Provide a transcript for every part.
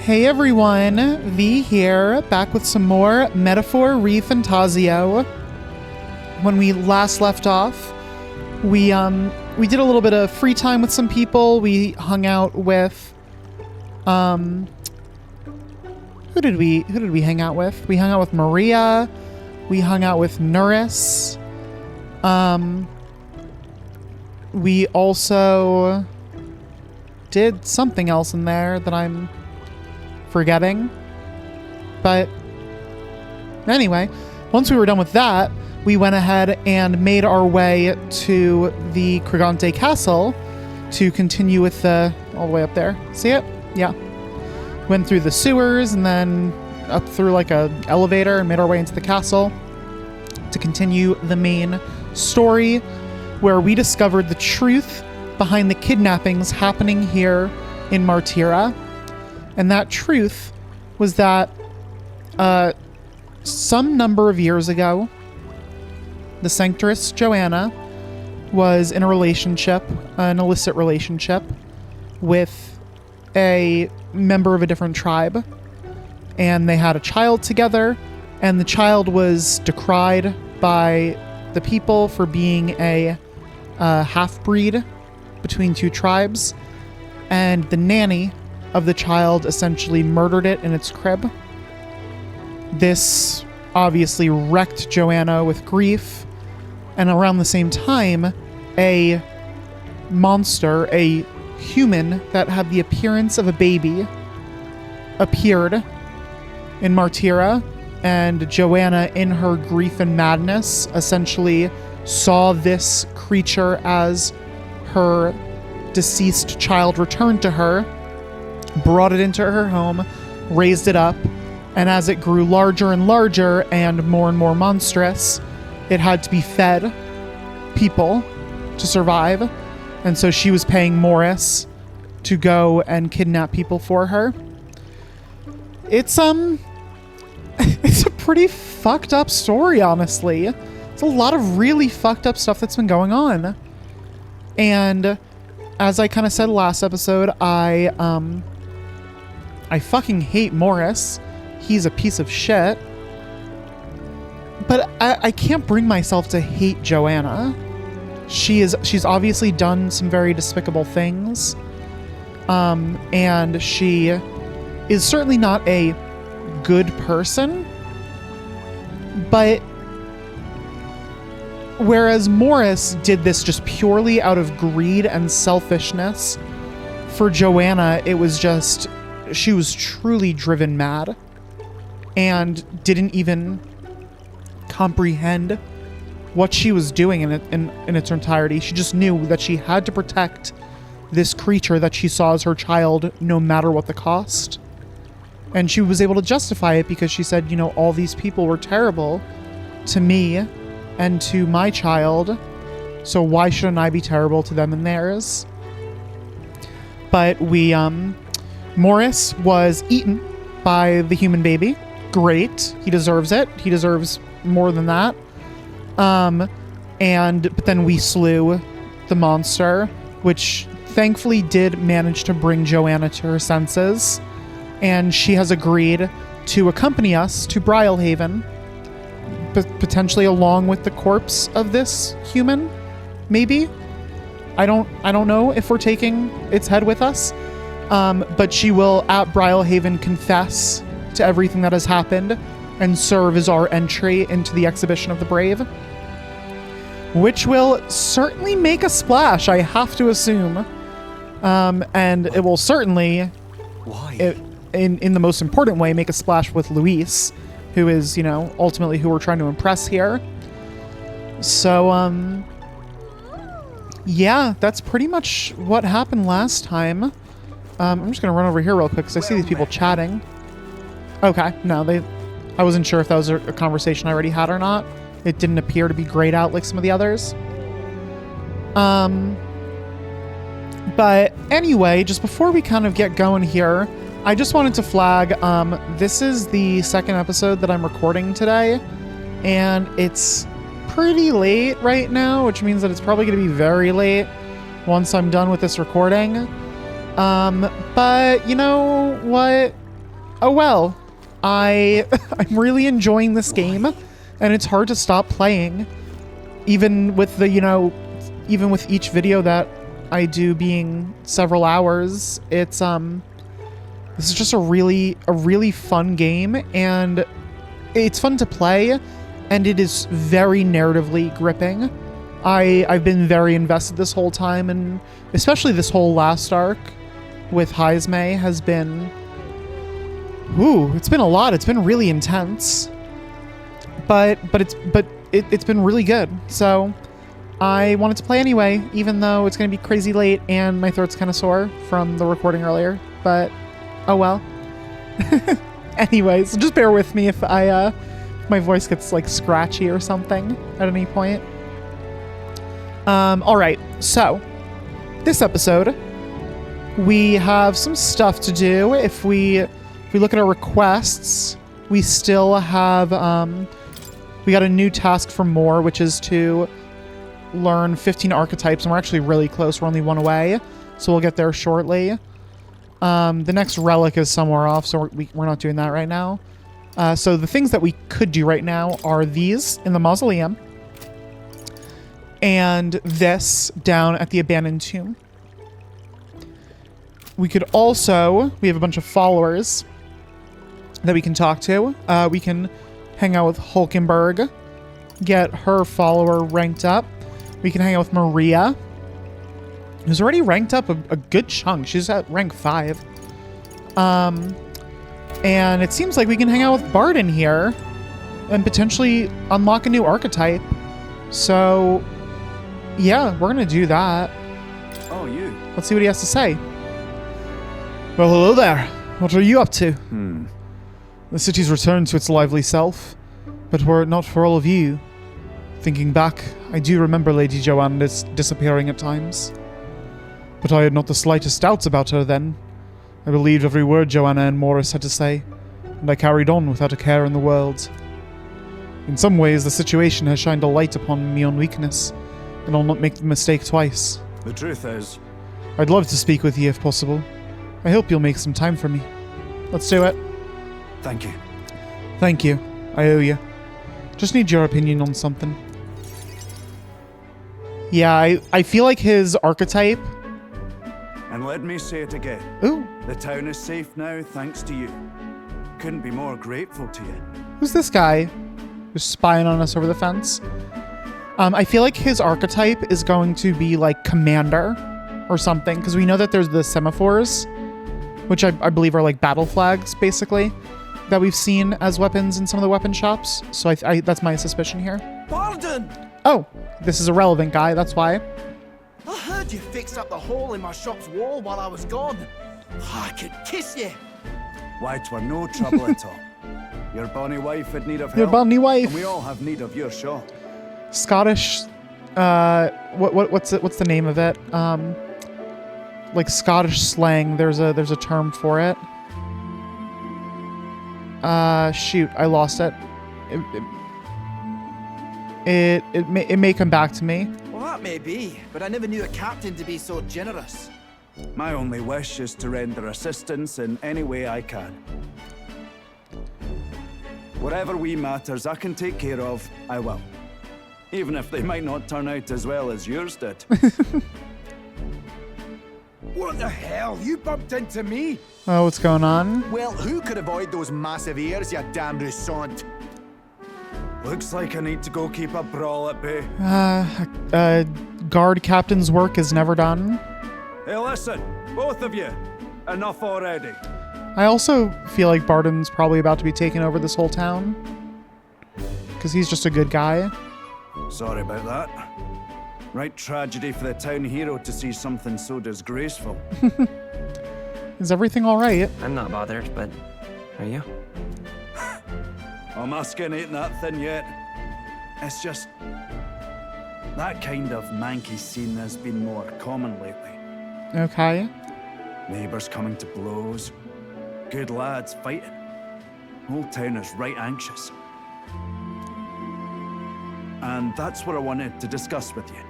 Hey everyone, V here, back with some more Metaphor ReFantazio. When we last left off, we did a little bit of free time with some people. We hung out with who did we hang out with? We hung out with Maria. We hung out with Nuris. We also did something else in there that I'm forgetting. But anyway, once we were done with that, we went ahead and made our way to the Crigante Castle to continue with all the way up there. See it? Yeah. Went through the sewers and then up through like a elevator and made our way into the castle to continue the main story, where we discovered the truth behind the kidnappings happening here in Martira. And that truth was that some number of years ago, the Sanctress Joanna was in a relationship, an illicit relationship, with a member of a different tribe. And they had a child together, and the child was decried by the people for being a half-breed between two tribes, and the nanny of the child essentially murdered it in its crib. This obviously wrecked Joanna with grief, and around the same time, a monster, a human that had the appearance of a baby, appeared in Martira, and Joanna, in her grief and madness, essentially saw this creature as her deceased child returned to her, brought it into her home, raised it up, and as it grew larger and larger and more monstrous, it had to be fed people to survive. And so she was paying Morris to go and kidnap people for her. It's it's a pretty fucked up story, honestly. It's a lot of really fucked up stuff that's been going on. And as I kind of said last episode, I fucking hate Morris. He's a piece of shit. But I can't bring myself to hate Joanna. She's obviously done some very despicable things. And she is certainly not a good person. But whereas Morris did this just purely out of greed and selfishness, for Joanna, it was just, she was truly driven mad and didn't even comprehend what she was doing in its entirety. She just knew that she had to protect this creature that she saw as her child, no matter what the cost. And she was able to justify it because she said, you know, all these people were terrible to me and to my child, so why shouldn't I be terrible to them and theirs? But Morris was eaten by the human baby. Great. He deserves it. He deserves more than that. But then we slew the monster, which thankfully did manage to bring Joanna to her senses. And she has agreed to accompany us to Brylehaven, potentially along with the corpse of this human, maybe. I don't know if we're taking its head with us. But she will at Brylehaven confess to everything that has happened and serve as our entry into the Exhibition of the Brave, which will certainly make a splash, I have to assume. And it will certainly, in the most important way, make a splash with Luis, who is, you know, ultimately who we're trying to impress here. So, yeah, that's pretty much what happened last time. I'm just going to run over here real quick because I see these people chatting. Okay, no, I wasn't sure if that was a conversation I already had or not. It didn't appear to be grayed out like some of the others. But anyway, just before we kind of get going here, I just wanted to flag, this is the second episode that I'm recording today, and it's pretty late right now, which means that it's probably going to be very late once I'm done with this recording. But you know what? oh well. I'm really enjoying this game, and it's hard to stop playing. Even with the, even with each video that I do being several hours, it's this is just a really fun game, and it's fun to play, and it is very narratively gripping. I've been very invested this whole time, and especially this whole last arc with Heisme has been, it's been a lot. It's been really intense, but it's been really good. So I wanted to play anyway, even though it's going to be crazy late and my throat's kind of sore from the recording earlier, but oh well. Anyways, just bear with me if my voice gets like scratchy or something at any point. All right, so this episode we have some stuff to do. If we look at our requests, we still have we got a new task for Moore, which is to learn 15 archetypes, and we're actually really close. We're only one away, so we'll get there shortly. The next relic is somewhere off, so we're not doing that right now. So the things that we could do right now are these in the mausoleum, and this down at the abandoned tomb. We could also, we have a bunch of followers that we can talk to. We can hang out with Hulkenberg, get her follower ranked up. We can hang out with Maria, who's already ranked up a good chunk. She's at rank 5. And it seems like we can hang out with Bard in here and potentially unlock a new archetype. So, yeah, we're going to do that. Oh, you. Let's see what he has to say. Well, hello there. What are you up to? The city's returned to its lively self, but were it not for all of you, thinking back, I do remember Lady Joanne disappearing at times. But I had not the slightest doubts about her then. I believed every word Joanna and Morris had to say, and I carried on without a care in the world. In some ways, the situation has shined a light upon my own weakness, and I'll not make the mistake twice. The truth is, I'd love to speak with you if possible. I hope you'll make some time for me. Let's do it. thank you. Thank you. I owe you. Just need your opinion on something. Yeah, I feel like his archetype... And let me say it again. Ooh, The town is safe now, thanks to you. Couldn't be more grateful to you. who's this guy who's spying on us over the fence? I feel like his archetype is going to be like commander or something, because we know that there's the semaphores, which I believe are like battle flags, basically, that we've seen as weapons in some of the weapon shops. So I that's my suspicion here. Pardon! Oh, this is a relevant guy, that's why. I heard you fixed up the hole in my shop's wall while I was gone. I could kiss you. Why, 'twere no trouble at all. Your bonny wife had need of help. Your bonny wife. And we all have need of your shop. Scottish, what's the name of it? Like Scottish slang. There's a term for it. Shoot, I lost it. It may come back to me. Well, that may be, but I never knew a captain to be so generous. My only wish is to render assistance in any way I can. Whatever wee matters I can take care of, I will. Even if they might not turn out as well as yours did. What the hell? You bumped into me? Oh, what's going on? Well, who could avoid those massive ears, you damn russant? Looks like I need to go keep a brawl at bay. Guard captain's work is never done. Hey, listen, both of you. Enough already. I also feel like Barden's probably about to be taking over this whole town, because he's just a good guy. Sorry about that. Right tragedy for the town hero to see something so disgraceful. Is everything all right? I'm not bothered, but are you? Oh, my skin ain't that thin yet. It's just... that kind of manky scene has been more common lately. Okay. Neighbours coming to blows. Good lads fighting. Whole town is right anxious. And that's what I wanted to discuss with you.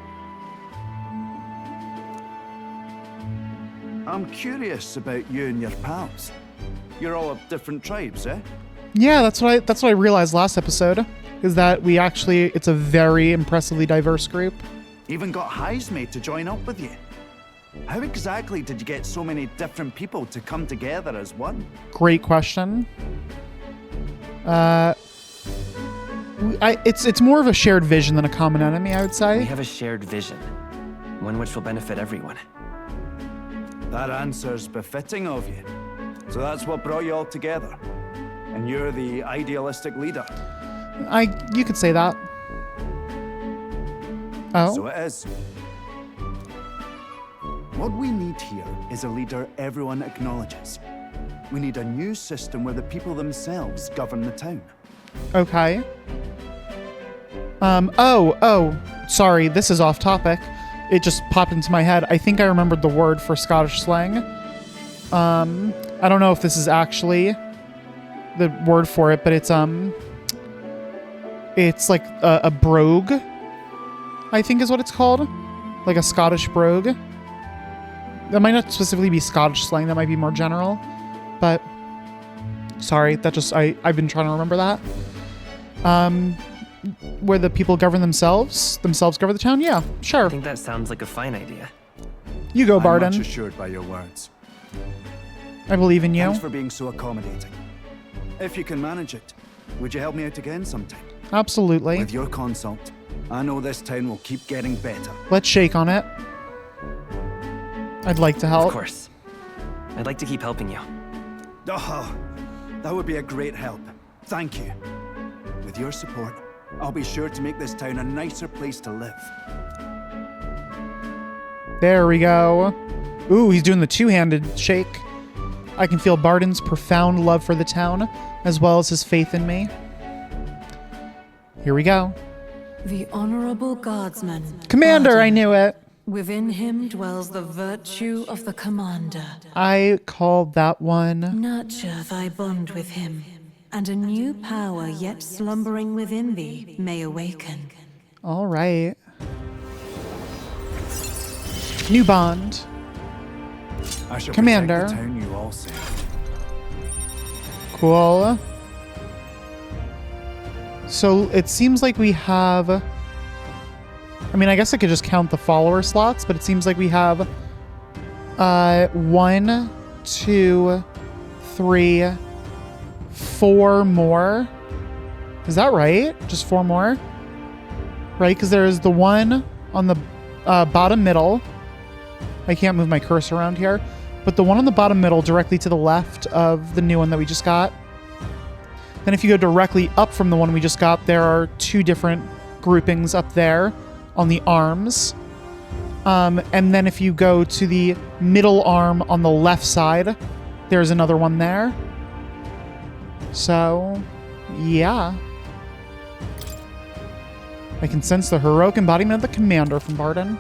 I'm curious about you and your pals. You're all of different tribes, eh? Yeah, that's what I realized last episode, is that it's a very impressively diverse group. Even got Heisme to join up with you. How exactly did you get so many different people to come together as one? Great question. It's more of a shared vision than a common enemy, I would We say. have a shared vision, one which will benefit everyone. That answer's befitting of you. So that's what brought you all together. And you're the idealistic leader. You could say that. Oh. So it is. What we need here is a leader everyone acknowledges. We need a new system where the people themselves govern the town. Okay. Sorry, this is off topic. It just popped into my head. I think I remembered the word for Scottish slang. I don't know if this is actually the word for it, but it's like a brogue, I think is what it's called. Like a Scottish brogue. That might not specifically be Scottish slang, that might be more general. But sorry, I've been trying to remember that. Where the people govern themselves govern the town? Yeah, sure. I think that sounds like a fine idea. You go, I'm Barden. much assured by your words. I believe in you. Thanks for being so accommodating. If you can manage it, would you help me out again sometime? Absolutely. With your consult, I know this town will keep getting better. Let's shake on it. I'd like to help. Of course. I'd like to keep helping you. Oh, that would be a great help. Thank you. With your support, I'll be sure to make this town a nicer place to live. There we go. Ooh, he's doing the two-handed shake. I can feel Barden's profound love for the town, as well as his faith in me. Here we go. The honorable guardsman. Commander, Barden. I knew it. Within him dwells the virtue of the commander. I called that one. Nurture thy bond with him, and a new power yet slumbering within thee may awaken. All right. New bond. I shall Commander. protect the town you all saved. Cool. So it seems like we have... I mean, I guess I could just count the follower slots, but it seems like we have 1, 2, 3, 4 more. Is that right? Just 4 more? Right, because there's the one on the bottom middle. I can't move my cursor around here. But the one on the bottom middle directly to the left of the new one that we just got. Then if you go directly up from the one we just got, there are 2 different groupings up there on the arms. And then if you go to the middle arm on the left side, there's another one there. So, yeah. I can sense the heroic embodiment of the commander from Barden.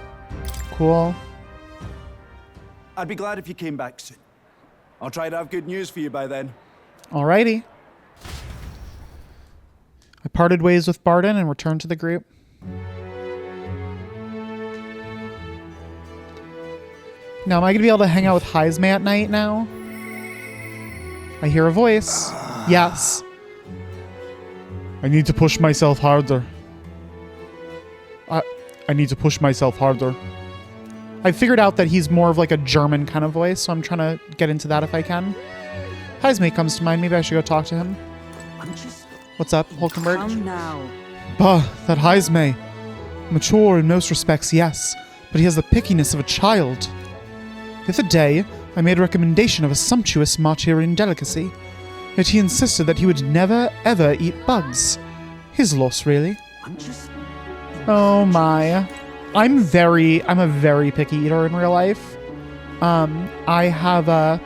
Cool. I'd be glad if you came back soon. I'll try to have good news for you by then. Alrighty. I parted ways with Barden and returned to the group. Now, am I going to be able to hang out with Heisme at night now? I hear a voice. Yes. I need to push myself harder. I need to push myself harder. I figured out that he's more of like a German kind of voice, so I'm trying to get into that if I can. Heisme comes to mind. Maybe I should go talk to him. What's up, Hulkenberg? Come now. Bah, that Heisme. Mature in most respects, yes, but he has the pickiness of a child. The other day, I made a recommendation of a sumptuous Martyrian delicacy, yet he insisted that he would never, ever eat bugs. His loss, really. Oh my. I'm a very picky eater in real life. I have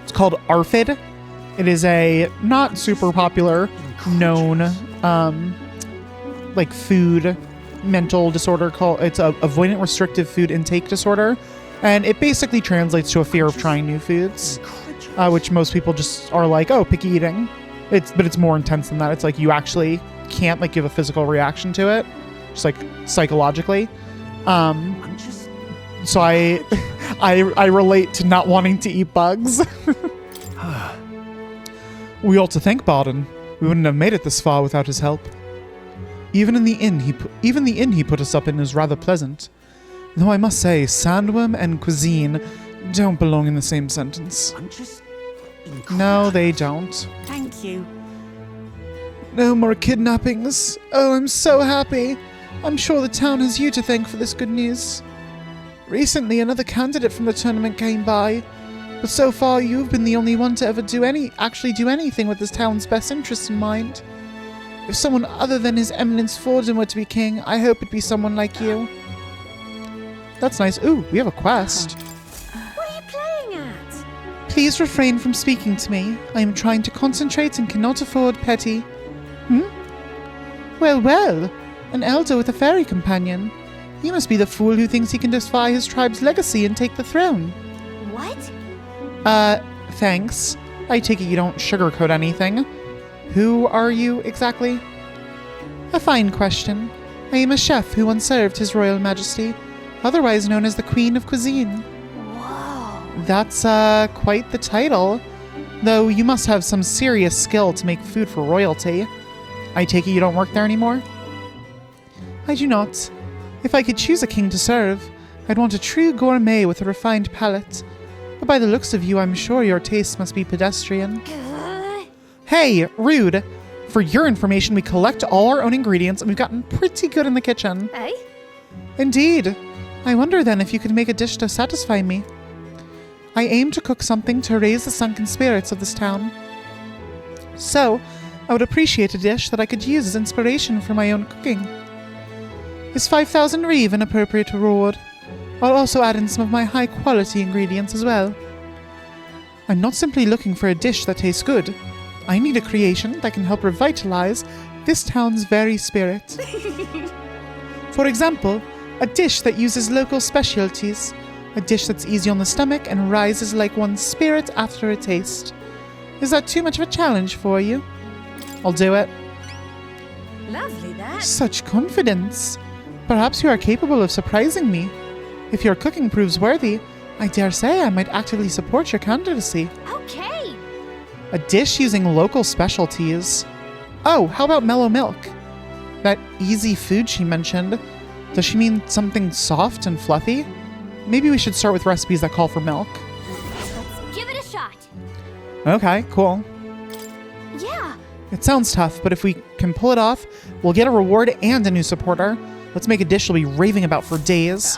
it's called ARFID. It is a not super popular, known, like food mental disorder it's a avoidant restrictive food intake disorder. And it basically translates to a fear of trying new foods, which most people just are like, oh, picky eating. But it's more intense than that. It's like you actually can't like give a physical reaction to it, just like psychologically. So I relate to not wanting to eat bugs. We ought to thank Barden. We wouldn't have made it this far without his help. Even the inn he put us up in is rather pleasant. Though I must say, sandworm and cuisine don't belong in the same sentence. I'm just... No, they don't. Thank you. No more kidnappings. Oh, I'm so happy. I'm sure the town has you to thank for this good news. Recently, another candidate from the tournament came by, but so far you've been the only one to ever actually do anything with this town's best interests in mind. If someone other than His Eminence Forden were to be king, I hope it'd be someone like you. That's nice. Ooh, we have a quest. What are you playing at? Please refrain from speaking to me. I am trying to concentrate and cannot afford petty. Well, well. An elder with a fairy companion. He must be the fool who thinks he can defy his tribe's legacy and take the throne. What? Thanks. I take it you don't sugarcoat anything. Who are you, exactly? A fine question. I am a chef who once served His Royal Majesty, otherwise known as the Queen of Cuisine. Whoa. That's, quite the title. Though you must have some serious skill to make food for royalty. I take it you don't work there anymore? I do not. If I could choose a king to serve, I'd want a true gourmet with a refined palate. But by the looks of you, I'm sure your taste must be pedestrian. Hey, rude! For your information, we collect all our own ingredients and we've gotten pretty good in the kitchen. Hey? Indeed. I wonder then if you could make a dish to satisfy me. I aim to cook something to raise the sunken spirits of this town. So, I would appreciate a dish that I could use as inspiration for my own cooking. Is 5,000 reeve an appropriate reward? I'll also add in some of my high-quality ingredients as well. I'm not simply looking for a dish that tastes good. I need a creation that can help revitalize this town's very spirit. For example, a dish that uses local specialties. A dish that's easy on the stomach and rises like one's spirit after a taste. Is that too much of a challenge for you? I'll do it. Lovely that. Such confidence. Perhaps you are capable of surprising me. If your cooking proves worthy, I dare say I might actively support your candidacy. Okay. A dish using local specialties. Oh, how about mellow milk? That easy food she mentioned. Does she mean something soft and fluffy? Maybe we should start with recipes that call for milk. Let's give it a shot. Okay, cool. Yeah. It sounds tough, but if we can pull it off, we'll get a reward and a new supporter. Let's make a dish she'll be raving about for days.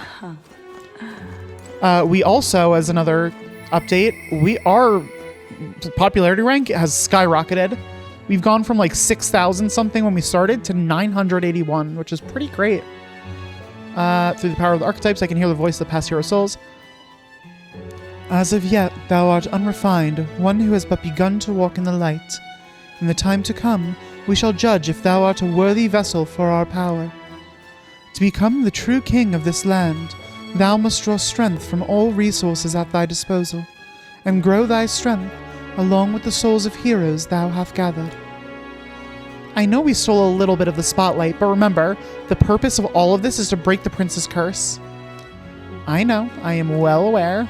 We also, as another update, our popularity rank has skyrocketed. We've gone from like 6,000 something when we started to 981, which is pretty great. Through the power of the archetypes, I can hear the voice of the past hero souls. As of yet, thou art unrefined, one who has but begun to walk in the light. In the time to come, we shall judge if thou art a worthy vessel for our power. To become the true king of this land, thou must draw strength from all resources at thy disposal, and grow thy strength along with the souls of heroes thou hast gathered. I know we stole a little bit of the spotlight, but remember, the purpose of all of this is to break the prince's curse. I know, I am well aware.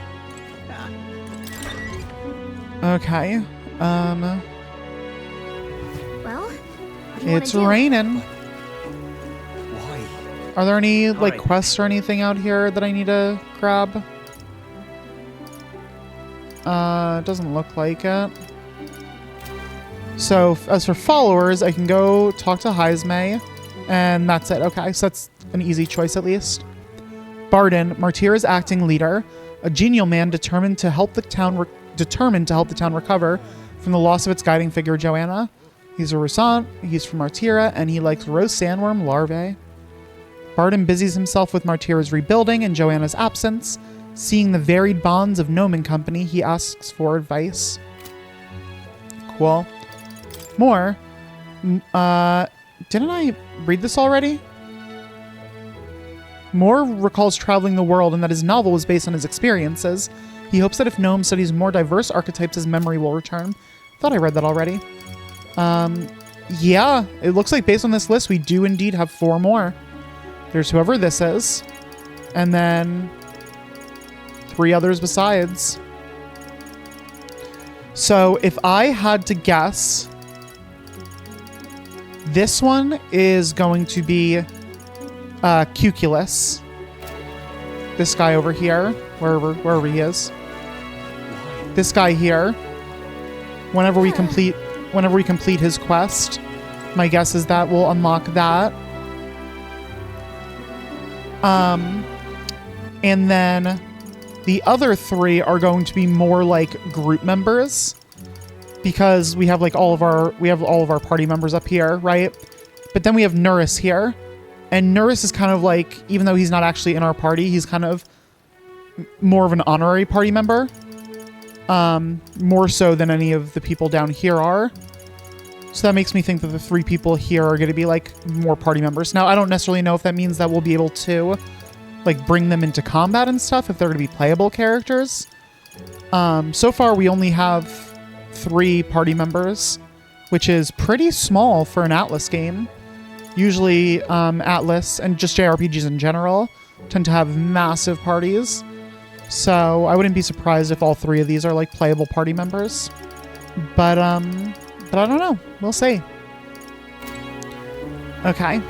Okay, Well, what do you it's wanna do? raining. Why? Are there any, like, Alright. quests or anything out here that I need to grab? It doesn't look like it. So, as for followers, I can go talk to Heismay, and that's it. Okay, so that's an easy choice at least. Barden, Martira's acting leader, a genial man determined to help the town recover from the loss of its guiding figure, Joanna. He's a Roussant, he's from Martira, and he likes roast sandworm larvae. Barden busies himself with Martira's rebuilding in Joanna's absence. Seeing the varied bonds of Gnome and company, he asks for advice. Cool. More. Didn't I read this already? Moore recalls traveling the world and that his novel was based on his experiences. He hopes that if Gnome studies more diverse archetypes, his memory will return. Thought I read that already. Yeah, it looks like based on this list, we do indeed have 4 more. There's whoever this is, and then 3 others besides. So if I had to guess, this one is going to be Cuculus. This guy over here, wherever he is. This guy here. Whenever we complete his quest, my guess is that we'll unlock that. And then the other three are going to be more like group members, because we have like all of our party members up here, right? But then we have Nurus here, and Nurus is kind of like, even though he's not actually in our party, he's kind of more of an honorary party member, more so than any of the people down here are. So that makes me think that the three people here are going to be like more party members. Now, I don't necessarily know if that means that we'll be able to like bring them into combat and stuff, if they're going to be playable characters. So far, we only have 3 party members, which is pretty small for an Atlas game. Usually, Atlas and just JRPGs in general tend to have massive parties. So I wouldn't be surprised if all 3 of these are like playable party members. But I don't know. We'll see. Okay.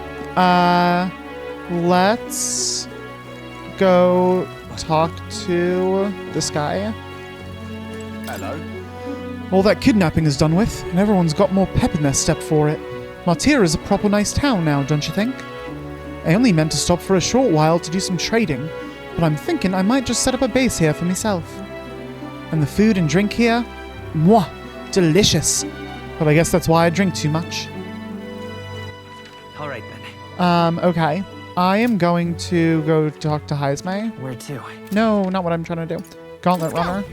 Let's go talk to this guy. Hello. All that kidnapping is done with, and everyone's got more pep in their step for it. Martyr is a proper nice town now, don't you think? I only meant to stop for a short while to do some trading, but I'm thinking I might just set up a base here for myself. And the food and drink here? Mwah! Delicious! But I guess that's why I drink too much. All right, then. Okay. I am going to go talk to Heisme. Where to? No, not what I'm trying to do. Gauntlet Runner.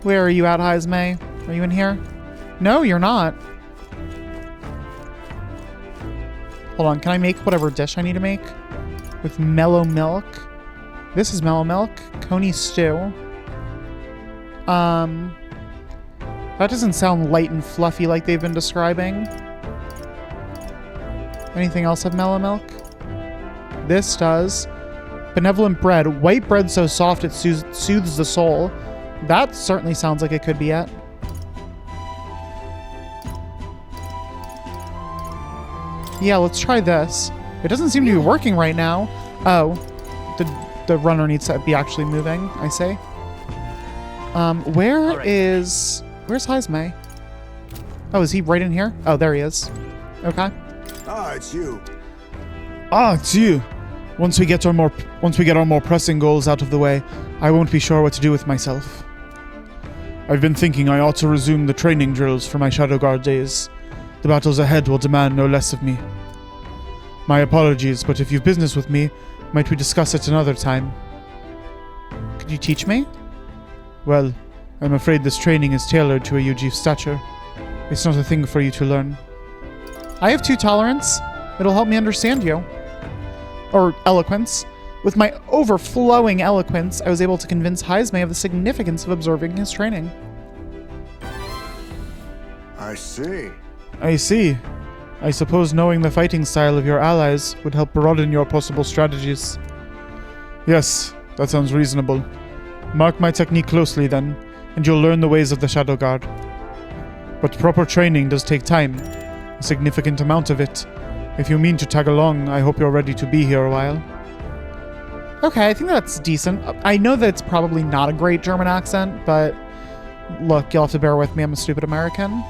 Where are you at, Heisme? Are you in here? No, you're not. Hold on, can I make whatever dish I need to make? With mellow milk? This is mellow milk. Coney stew. That doesn't sound light and fluffy like they've been describing. Anything else have mellow milk? This does. Benevolent bread. White bread so soft it soothes the soul. That certainly sounds like it could be it. Yeah, let's try this. It doesn't seem to be working right now. Oh, the runner needs to be actually moving, I say. Where's Heisme? Oh, is he right in here? Oh, there he is. Okay. Ah, it's you. Ah, it's you. Once we get our more pressing goals out of the way, I won't be sure what to do with myself. I've been thinking I ought to resume the training drills for my Shadow Guard days. The battles ahead will demand no less of me. My apologies, but if you've business with me, might we discuss it another time? Could you teach me? Well, I'm afraid this training is tailored to a UG stature. It's not a thing for you to learn. I have 2 tolerance. It'll help me understand you. Or eloquence. With my overflowing eloquence, I was able to convince Heisme of the significance of observing his training. I see. I see. I suppose knowing the fighting style of your allies would help broaden your possible strategies. Yes, that sounds reasonable. Mark my technique closely then, and you'll learn the ways of the Shadow Guard. But proper training does take time, a significant amount of it. If you mean to tag along, I hope you're ready to be here a while. Okay, I think that's decent. I know that it's probably not a great German accent, but look, you'll have to bear with me, I'm a stupid American.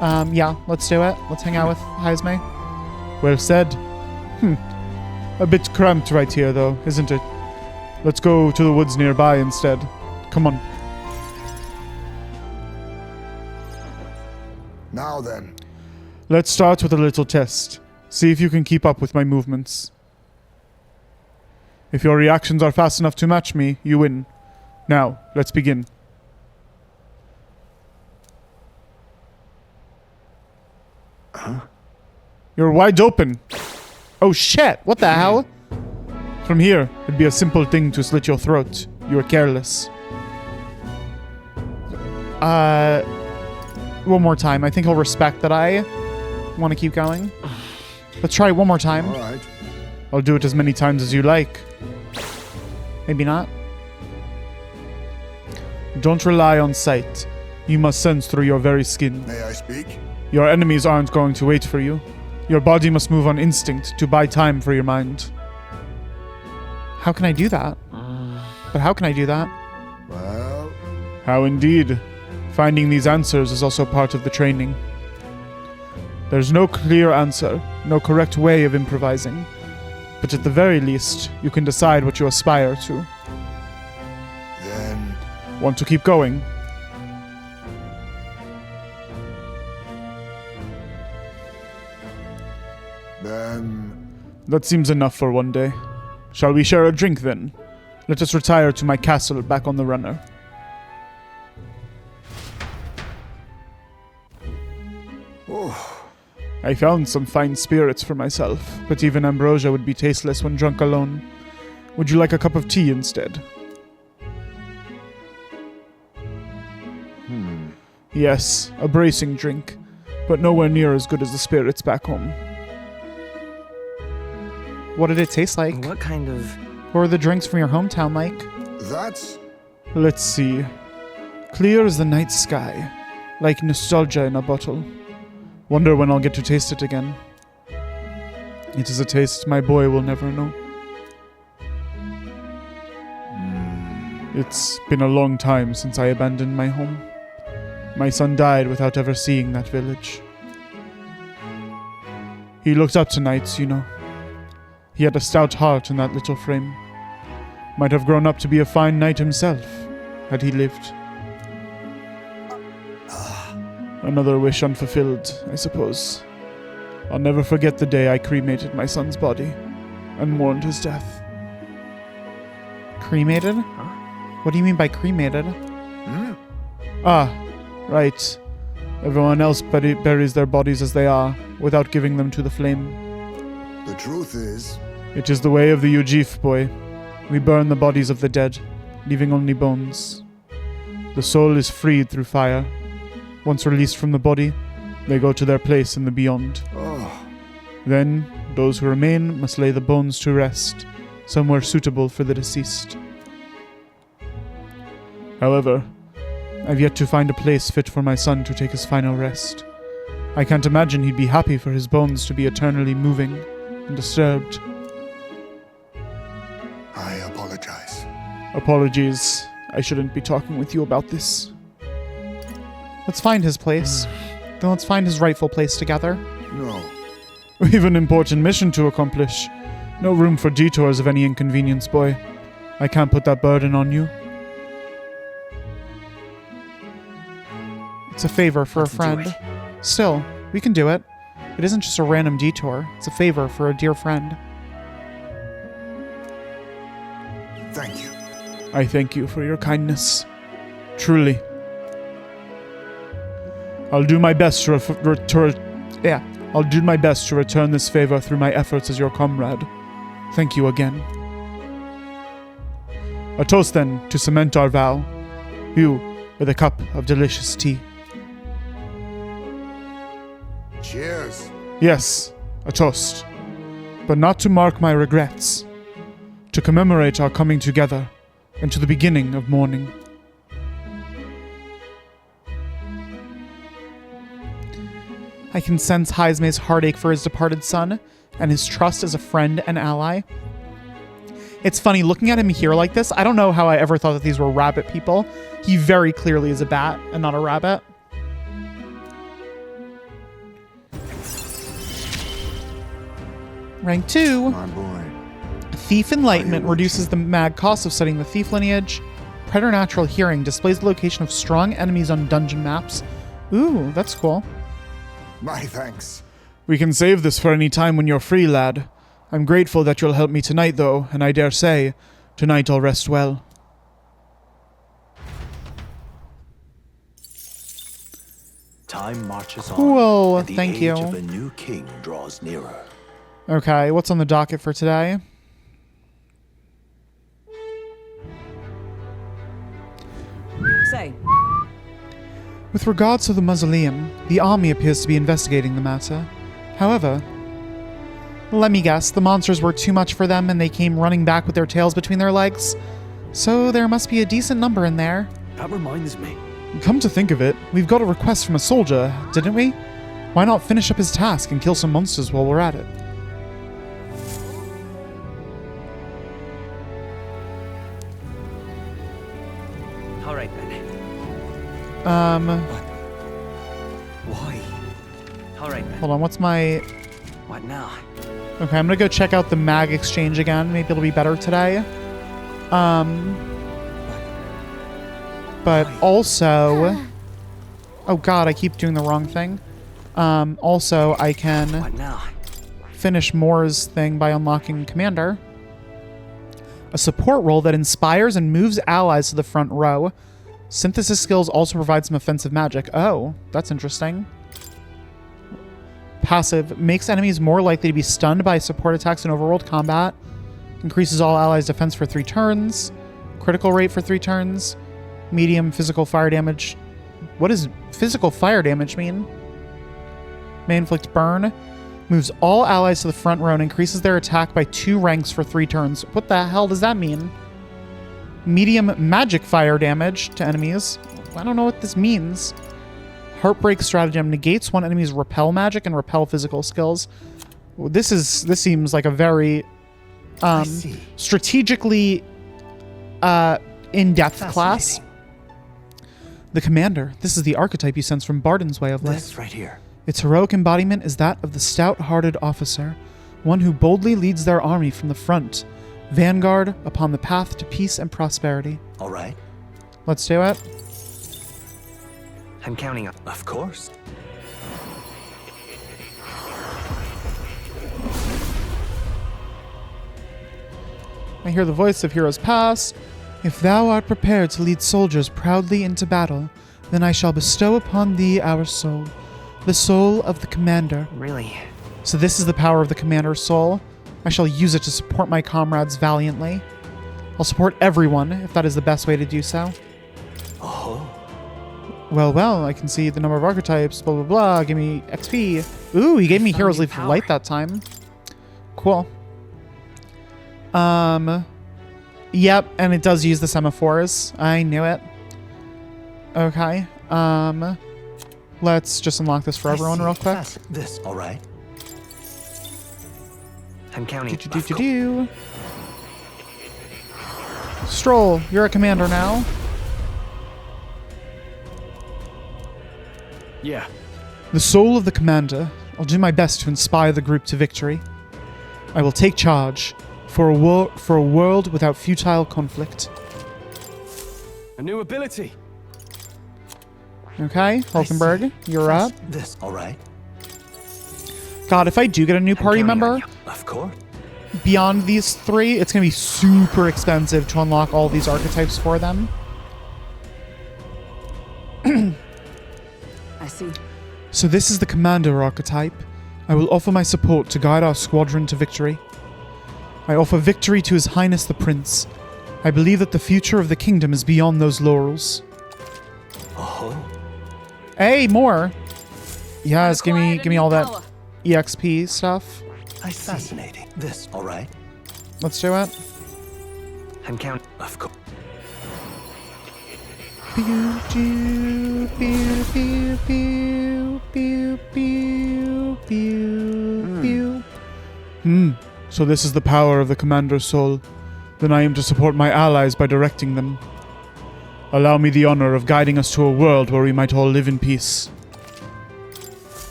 Yeah, let's do it. Let's hang out with Heisme. Well said. A bit cramped right here, though, isn't it? Let's go to the woods nearby instead. Come on. Now then. Let's start with a little test. See if you can keep up with my movements. If your reactions are fast enough to match me, you win. Now, let's begin. Huh? You're wide open. Oh shit, what the hell? From here, it'd be a simple thing to slit your throat. You are careless. One more time. I think he'll respect that I want to keep going. Let's try it one more time. All right. I'll do it as many times as you like. Maybe not. Don't rely on sight. You must sense through your very skin. May I speak? Your enemies aren't going to wait for you. Your body must move on instinct to buy time for your mind. How can I do that? But how can I do that? Well, How indeed. Finding these answers is also part of the training. There's no clear answer, no correct way of improvising. But at the very least, you can decide what you aspire to. then Want to keep going? That seems enough for one day. Shall we share a drink then? Let us retire to my castle back on the runner. I found some fine spirits for myself, but even ambrosia would be tasteless when drunk alone. Would you like a cup of tea instead? Yes, a bracing drink, but nowhere near as good as the spirits back home. What did it taste like? What kind of... What were the drinks from your hometown like? that's Let's see. Clear as the night sky, like nostalgia in a bottle. Wonder when I'll get to taste it again. It is a taste my boy will never know. It's been a long time since I abandoned my home. My son died without ever seeing that village. He looked up to knights, you know. He had a stout heart in that little frame. Might have grown up to be a fine knight himself, had he lived. Another wish unfulfilled, I suppose. I'll never forget the day I cremated my son's body and mourned his death. Cremated? What do you mean by cremated? Ah, right. Everyone else buries their bodies as they are, without giving them to the flame. the truth is. It is the way of the Ujif, boy. We burn the bodies of the dead, leaving only bones. The soul is freed through fire. Once released from the body, they go to their place in the beyond. Then, those who remain must lay the bones to rest, somewhere suitable for the deceased. However, I've yet to find a place fit for my son to take his final rest. I can't imagine he'd be happy for his bones to be eternally moving and disturbed. I apologize. Apologies, I shouldn't be talking with you about this. Let's find his place. Then let's find his rightful place together. No. We've an important mission to accomplish. No room for detours of any inconvenience, boy. I can't put that burden on you. It's a favor for a friend. Still, we can do it. It isn't just a random detour. It's a favor for a dear friend. Thank you. I thank you for your kindness. Truly. I'll do my best to I'll do my best to return this favor through my efforts as your comrade. Thank you again. A toast then to cement our vow. You with a cup of delicious tea. Cheers. Yes, a toast. But not to mark my regrets. To commemorate our coming together and to the beginning of mourning. I can sense Haizme's heartache for his departed son and his trust as a friend and ally. It's funny, looking at him here like this, I don't know how I ever thought that these were rabbit people. He very clearly is a bat and not a rabbit. Rank 2. My boy. Thief Enlightenment reduces the mag cost of studying the thief lineage. Preternatural Hearing displays the location of strong enemies on dungeon maps. Ooh, that's cool. My thanks. We can save this for any time when you're free, lad. I'm grateful that you'll help me tonight, though, and I dare say, tonight I'll rest well. Time marches on. Cool, and the thank age you. of a new king draws nearer. Okay, what's on the docket for today? Say, With regards to the mausoleum, the army appears to be investigating the matter. However, let me guess, the monsters were too much for them and they came running back with their tails between their legs. So there must be a decent number in there. That reminds me. Come to think of it, we've got a request from a soldier, didn't we? Why not finish up his task and kill some monsters while we're at it? All right then. Why? All right then. Hold on, what's my... What now? Okay, I'm gonna go check out the mag exchange again. Maybe it'll be better today. But also... Oh god, I keep doing the wrong thing. Also, I can What now? finish Moore's thing by unlocking Commander. A support role that inspires and moves allies to the front row. Synthesis skills also provide some offensive magic. Oh, that's interesting. Passive makes enemies more likely to be stunned by support attacks in overworld combat. Increases all allies' defense for 3 turns. Critical rate for 3 turns. Medium physical fire damage. What does physical fire damage mean? May inflict burn. Moves all allies to the front row and increases their attack by 2 ranks for 3 turns. What the hell does that mean? Medium magic fire damage to enemies. I don't know what this means. Heartbreak stratagem negates one enemy's repel magic and repel physical skills. This seems like a very strategically in-depth class. The Commander. This is the archetype you sense from Barden's way of life. This right here. Its heroic embodiment is that of the stout-hearted officer, one who boldly leads their army from the front, vanguard upon the path to peace and prosperity. All right. Let's do it. I'm counting on. Of course. I hear the voice of heroes past. If thou art prepared to lead soldiers proudly into battle, then I shall bestow upon thee our soul, the soul of the Commander. Really? So this is the power of the Commander's soul. I shall use it to support my comrades valiantly. I'll support everyone, if that is the best way to do so. Oh. Well, I can see the number of archetypes, blah, blah, blah. Give me XP. Ooh, he gave me Hero's Leaf of Light that time. Cool. Yep, and it does use the semaphores. I knew it. Okay. Let's just unlock this for everyone real quick. This, all right. I'm counting. Do. Stroll, you're a commander now. Yeah. The soul of the Commander. I'll do my best to inspire the group to victory. I will take charge for a world without futile conflict. A new ability. Okay, Hulkenberg, you're up. This, all right. God, if I do get a new party member, Of course. beyond these 3, it's going to be super expensive to unlock all these archetypes for them. I see. So this is the Commander archetype. I will offer my support to guide our squadron to victory. I offer victory to His Highness the Prince. I believe that the future of the kingdom is beyond those laurels. Oh. Hey, more. Yes, give me all that EXP stuff. Fascinating. This, all right. Let's do it. I'm counting. Of course. Pew, pew, pew, pew, pew, pew, pew, pew, pew. So this is the power of the Commander's soul. Then I am to support my allies by directing them. Allow me the honor of guiding us to a world where we might all live in peace.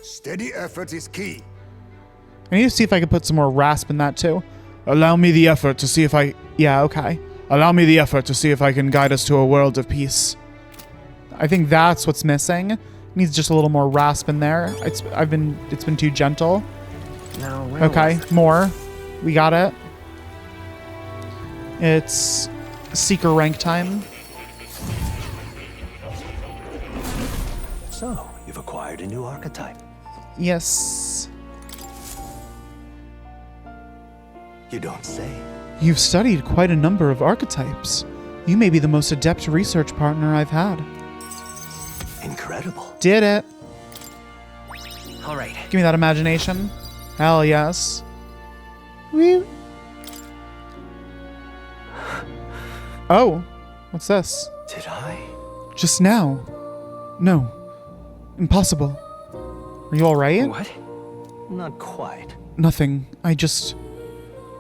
Steady effort is key. I need to see if I can put some more rasp in that too. Allow me the effort to see if I... Yeah, okay. Allow me the effort to see if I can guide us to a world of peace. I think that's what's missing. Needs just a little more rasp in there. It's been too gentle. No, where Okay, was it? more. We got it. It's Seeker rank time. So, you've acquired a new archetype. Yes. You don't say. You've studied quite a number of archetypes. You may be the most adept research partner I've had. Incredible. Did it. All right. Give me that imagination. Hell yes. Woo. Oh, what's this? Did I? Just now. No. Impossible. Are you alright? What? Not quite. Nothing. I just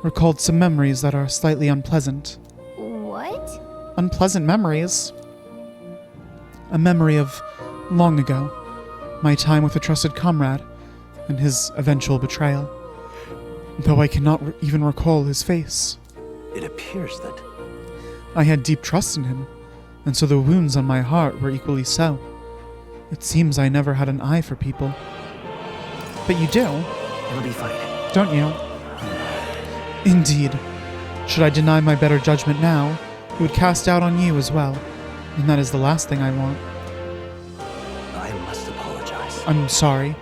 recalled some memories that are slightly unpleasant. What? Unpleasant memories? A memory of long ago. My time with a trusted comrade and his eventual betrayal. Though I cannot even recall his face. It appears that I had deep trust in him, and so the wounds on my heart were equally so. It seems I never had an eye for people. But you do, It'll be fine. don't you? Indeed. Should I deny my better judgment now, it would cast doubt on you as well, and that is the last thing I want. I must apologize. I'm sorry.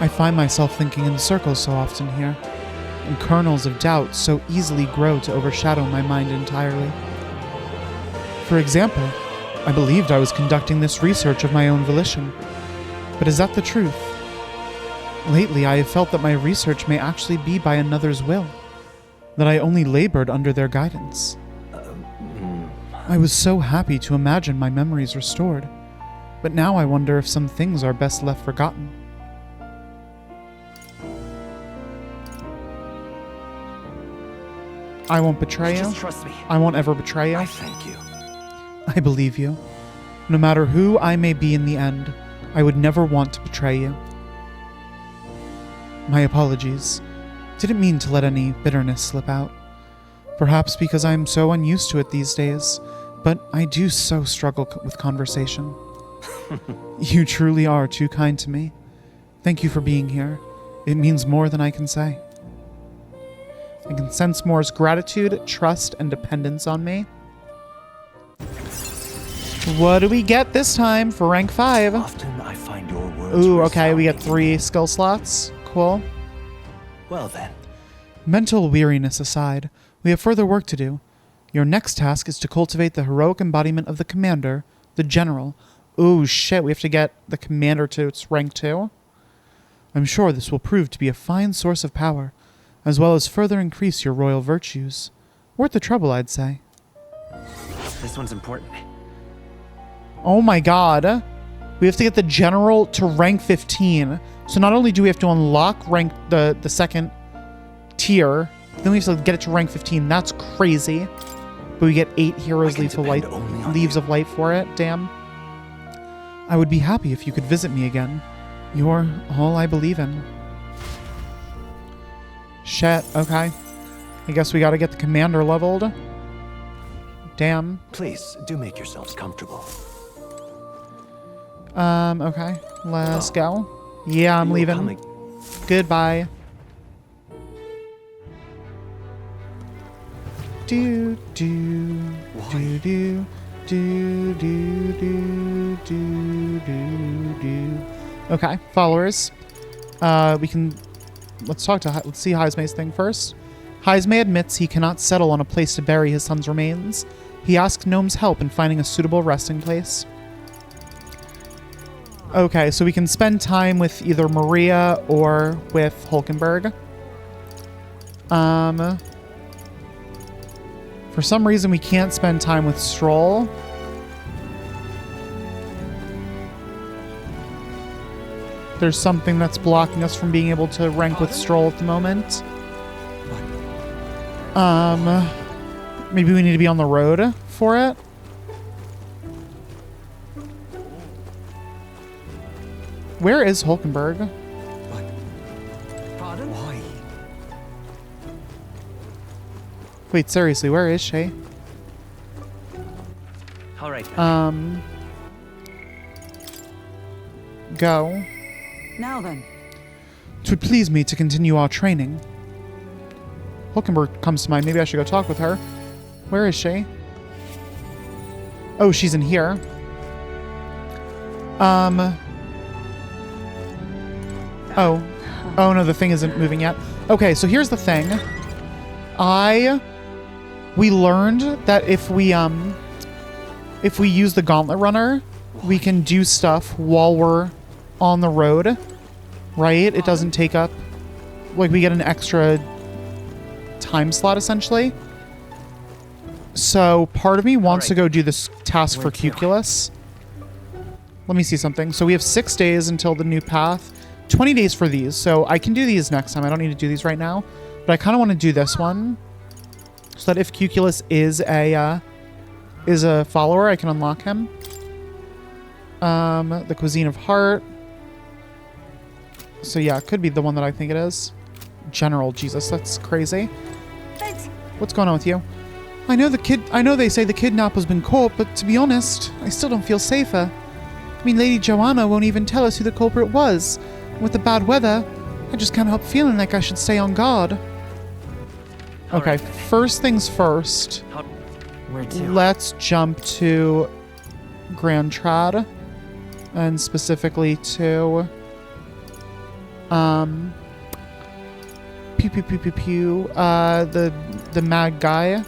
I find myself thinking in circles so often here, and kernels of doubt so easily grow to overshadow my mind entirely. For example, I believed I was conducting this research of my own volition. But is that the truth? Lately, I have felt that my research may actually be by another's will, that I only labored under their guidance. I was so happy to imagine my memories restored, but now I wonder if some things are best left forgotten. I won't betray you. Just trust me. I won't ever betray you. I thank you. I believe you. No matter who I may be in the end, I would never want to betray you. My apologies. Didn't mean to let any bitterness slip out. Perhaps because I'm so unused to it these days, but I do so struggle with conversation. You truly are too kind to me. Thank you for being here. It means more than I can say. I can sense Moore's gratitude, trust, and dependence on me. What do we get this time for rank 5? Often I find your words. Ooh, okay, we get resounding. 3 skill slots. Cool. Well then, Mental weariness aside, we have further work to do. Your next task is to cultivate the heroic embodiment of the commander, the general. Ooh, shit, we have to get the commander to its rank 2. I'm sure this will prove to be a fine source of power, as well as further increase your royal virtues. Worth the trouble, I'd say. This one's important. Oh my god. We have to get the general to rank 15. So not only do we have to unlock rank the second tier, then we have to get it to rank 15. That's crazy. But we get 8 heroes I can lethal depend light only on leaves you. of light for it. Damn. I would be happy if you could visit me again. You're all I believe in. Shit. Okay. I guess we gotta get the commander leveled. Damn. please do make yourselves comfortable. Okay. Let's go. Yeah, I'm You will leaving. come ag- Goodbye. Do do do do do do do do do do. Okay, followers. Let's talk to. Let's see Heismay's thing first. Heismay admits he cannot settle on a place to bury his son's remains. He asks Gnome's help in finding a suitable resting place. Okay, so we can spend time with either Maria or with Hulkenberg. For some reason, we can't spend time with Stroll. There's something that's blocking us from being able to rank with Stroll at the moment. Maybe we need to be on the road for it. Where is Hulkenberg? Pardon? Why? Wait, seriously, where is she? All right. Then. Go. Now then. Twould please me to continue our training. Hulkenberg comes to mind. Maybe I should go talk with her. Where is she? Oh, she's in here. Oh. Oh, no, the thing isn't moving yet. Okay, so here's the thing. We learned that if we use the Gauntlet Runner, we can do stuff while we're on the road, right? It doesn't take up, like, we get an extra time slot, essentially. So part of me wants to Alright. go do this task for Where to? Cuculus. Let me see something. So we have 6 days until the new path. 20 days for these. So I can do these next time. I don't need to do these right now. But I kind of want to do this one. So that if Cuculus is a follower, I can unlock him. The Cuisine of Heart. So yeah, it could be the one that I think it is. General, Jesus, that's crazy. What's going on with you? I know they say the kidnap has been caught, but to be honest, I still don't feel safer. I mean, Lady Joanna won't even tell us who the culprit was. With the bad weather, I just can't help feeling like I should stay on guard. Okay, first things first. Where to? Let's jump to Grand Trad. And specifically to... the mad guy.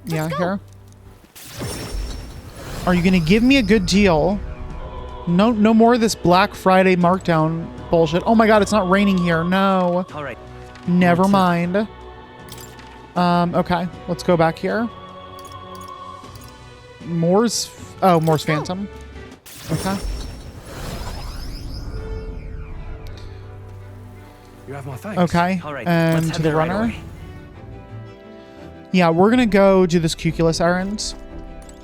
Yeah, here. Are you gonna give me a good deal? No more of this Black Friday markdown bullshit. Oh my god, it's not raining here. No. All right. Never mind. Okay, let's go back here. Moore's Phantom. Okay. You have my thanks. Okay, All right, and let's to head the there right runner. away. Yeah, we're gonna go do this Cuculus errand.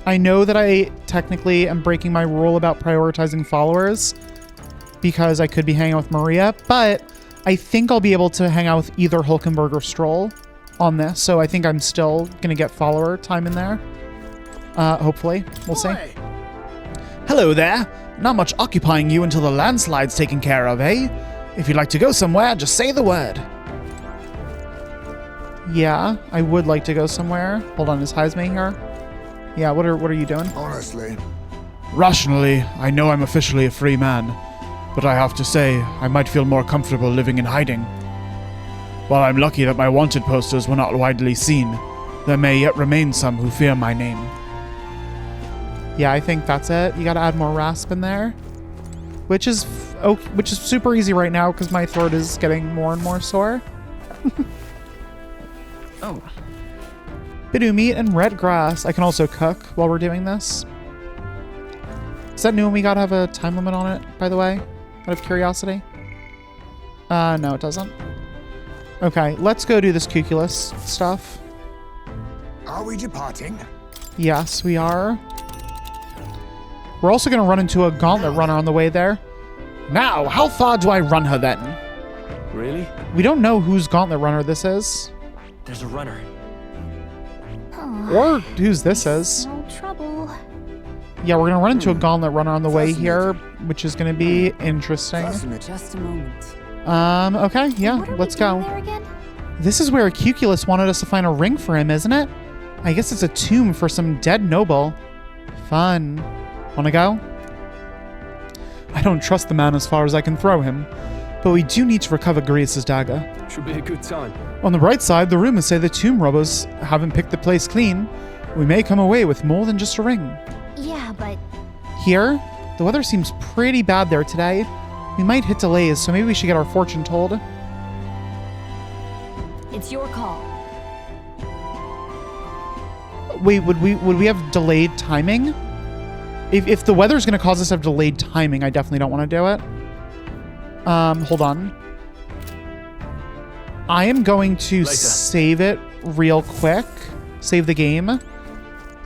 I know that I technically am breaking my rule about prioritizing followers because I could be hanging out with Maria, but I think I'll be able to hang out with either Hulkenberg or Stroll on this, so I think I'm still gonna get follower time in there. Hopefully. We'll see. Hello there. Not much occupying you until the landslide's taken care of, eh? If you'd like to go somewhere, just say the word. Yeah, I would like to go somewhere. Hold on, is Heisme here? Yeah, what are you doing? Honestly. Rationally, I know I'm officially a free man, but I have to say, I might feel more comfortable living in hiding. While I'm lucky that my wanted posters were not widely seen, there may yet remain some who fear my name. Yeah, I think that's it. You gotta add more rasp in there. Which is super easy right now because my throat is getting more and more sore. Oh. Bidoo meat and red grass. I can also cook while we're doing this. Is that new and we gotta have a time limit on it, by the way? Out of curiosity? No, it doesn't. Okay, let's go do this Cuculus stuff. Are we departing? Yes, we are. We're also gonna run into a gauntlet runner on the way there. Now, how far do I run her then? Really? We don't know whose gauntlet runner this is. There's a runner. Or whose this is. No trouble. Yeah, we're gonna run into a gauntlet runner on the way here, which is gonna be interesting. Just a moment. Okay, yeah, What are let's we doing go. there again? This is where Cuculus wanted us to find a ring for him, isn't it? I guess it's a tomb for some dead noble. Fun. Wanna go? I don't trust the man as far as I can throw him, but we do need to recover Grease's dagger. Should be a good time. On the bright side, the rumors say the tomb robbers haven't picked the place clean. We may come away with more than just a ring. Yeah, but Here, the weather seems pretty bad there today. We might hit delays, so maybe we should get our fortune told. it's your call. Wait, would we have delayed timing? If the weather's gonna cause us to have delayed timing, I definitely don't want to do it. Hold on. I am going to Later. save it real quick. Save the game.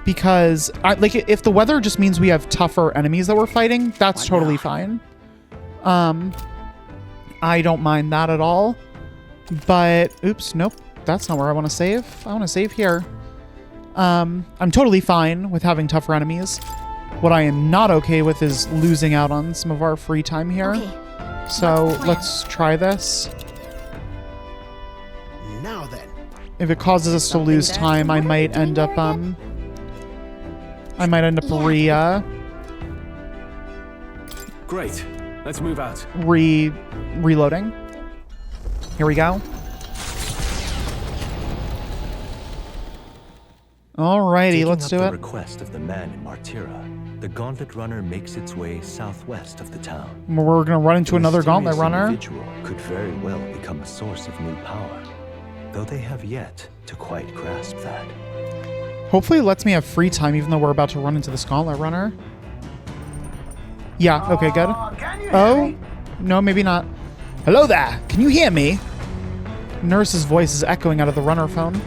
Because, if the weather just means we have tougher enemies that we're fighting, that's totally fine. I don't mind that at all. But, oops, nope. That's not where I want to save. I want to save here. I'm totally fine with having tougher enemies. What I am not okay with is losing out on some of our free time here. Okay. So What's the plan? let's try this. Now then. If it causes us to Something lose bad? time, I What are we might doing end up there again? Yeah. Great. Let's move out. Reloading. Here we go. Alrighty, Taking let's up do the it. request of the man in Martira, the gauntlet runner makes its way southwest of the town. We're gonna run into The another gauntlet mysterious runner. individual could very well become a source of new power, though they have yet to quite grasp that. Hopefully it lets me have free time even though we're about to run into the Gauntlet Runner. Yeah, okay, good. Oh, no, maybe not. Hello there, can you hear me? Nurse's voice is echoing out of the runner phone.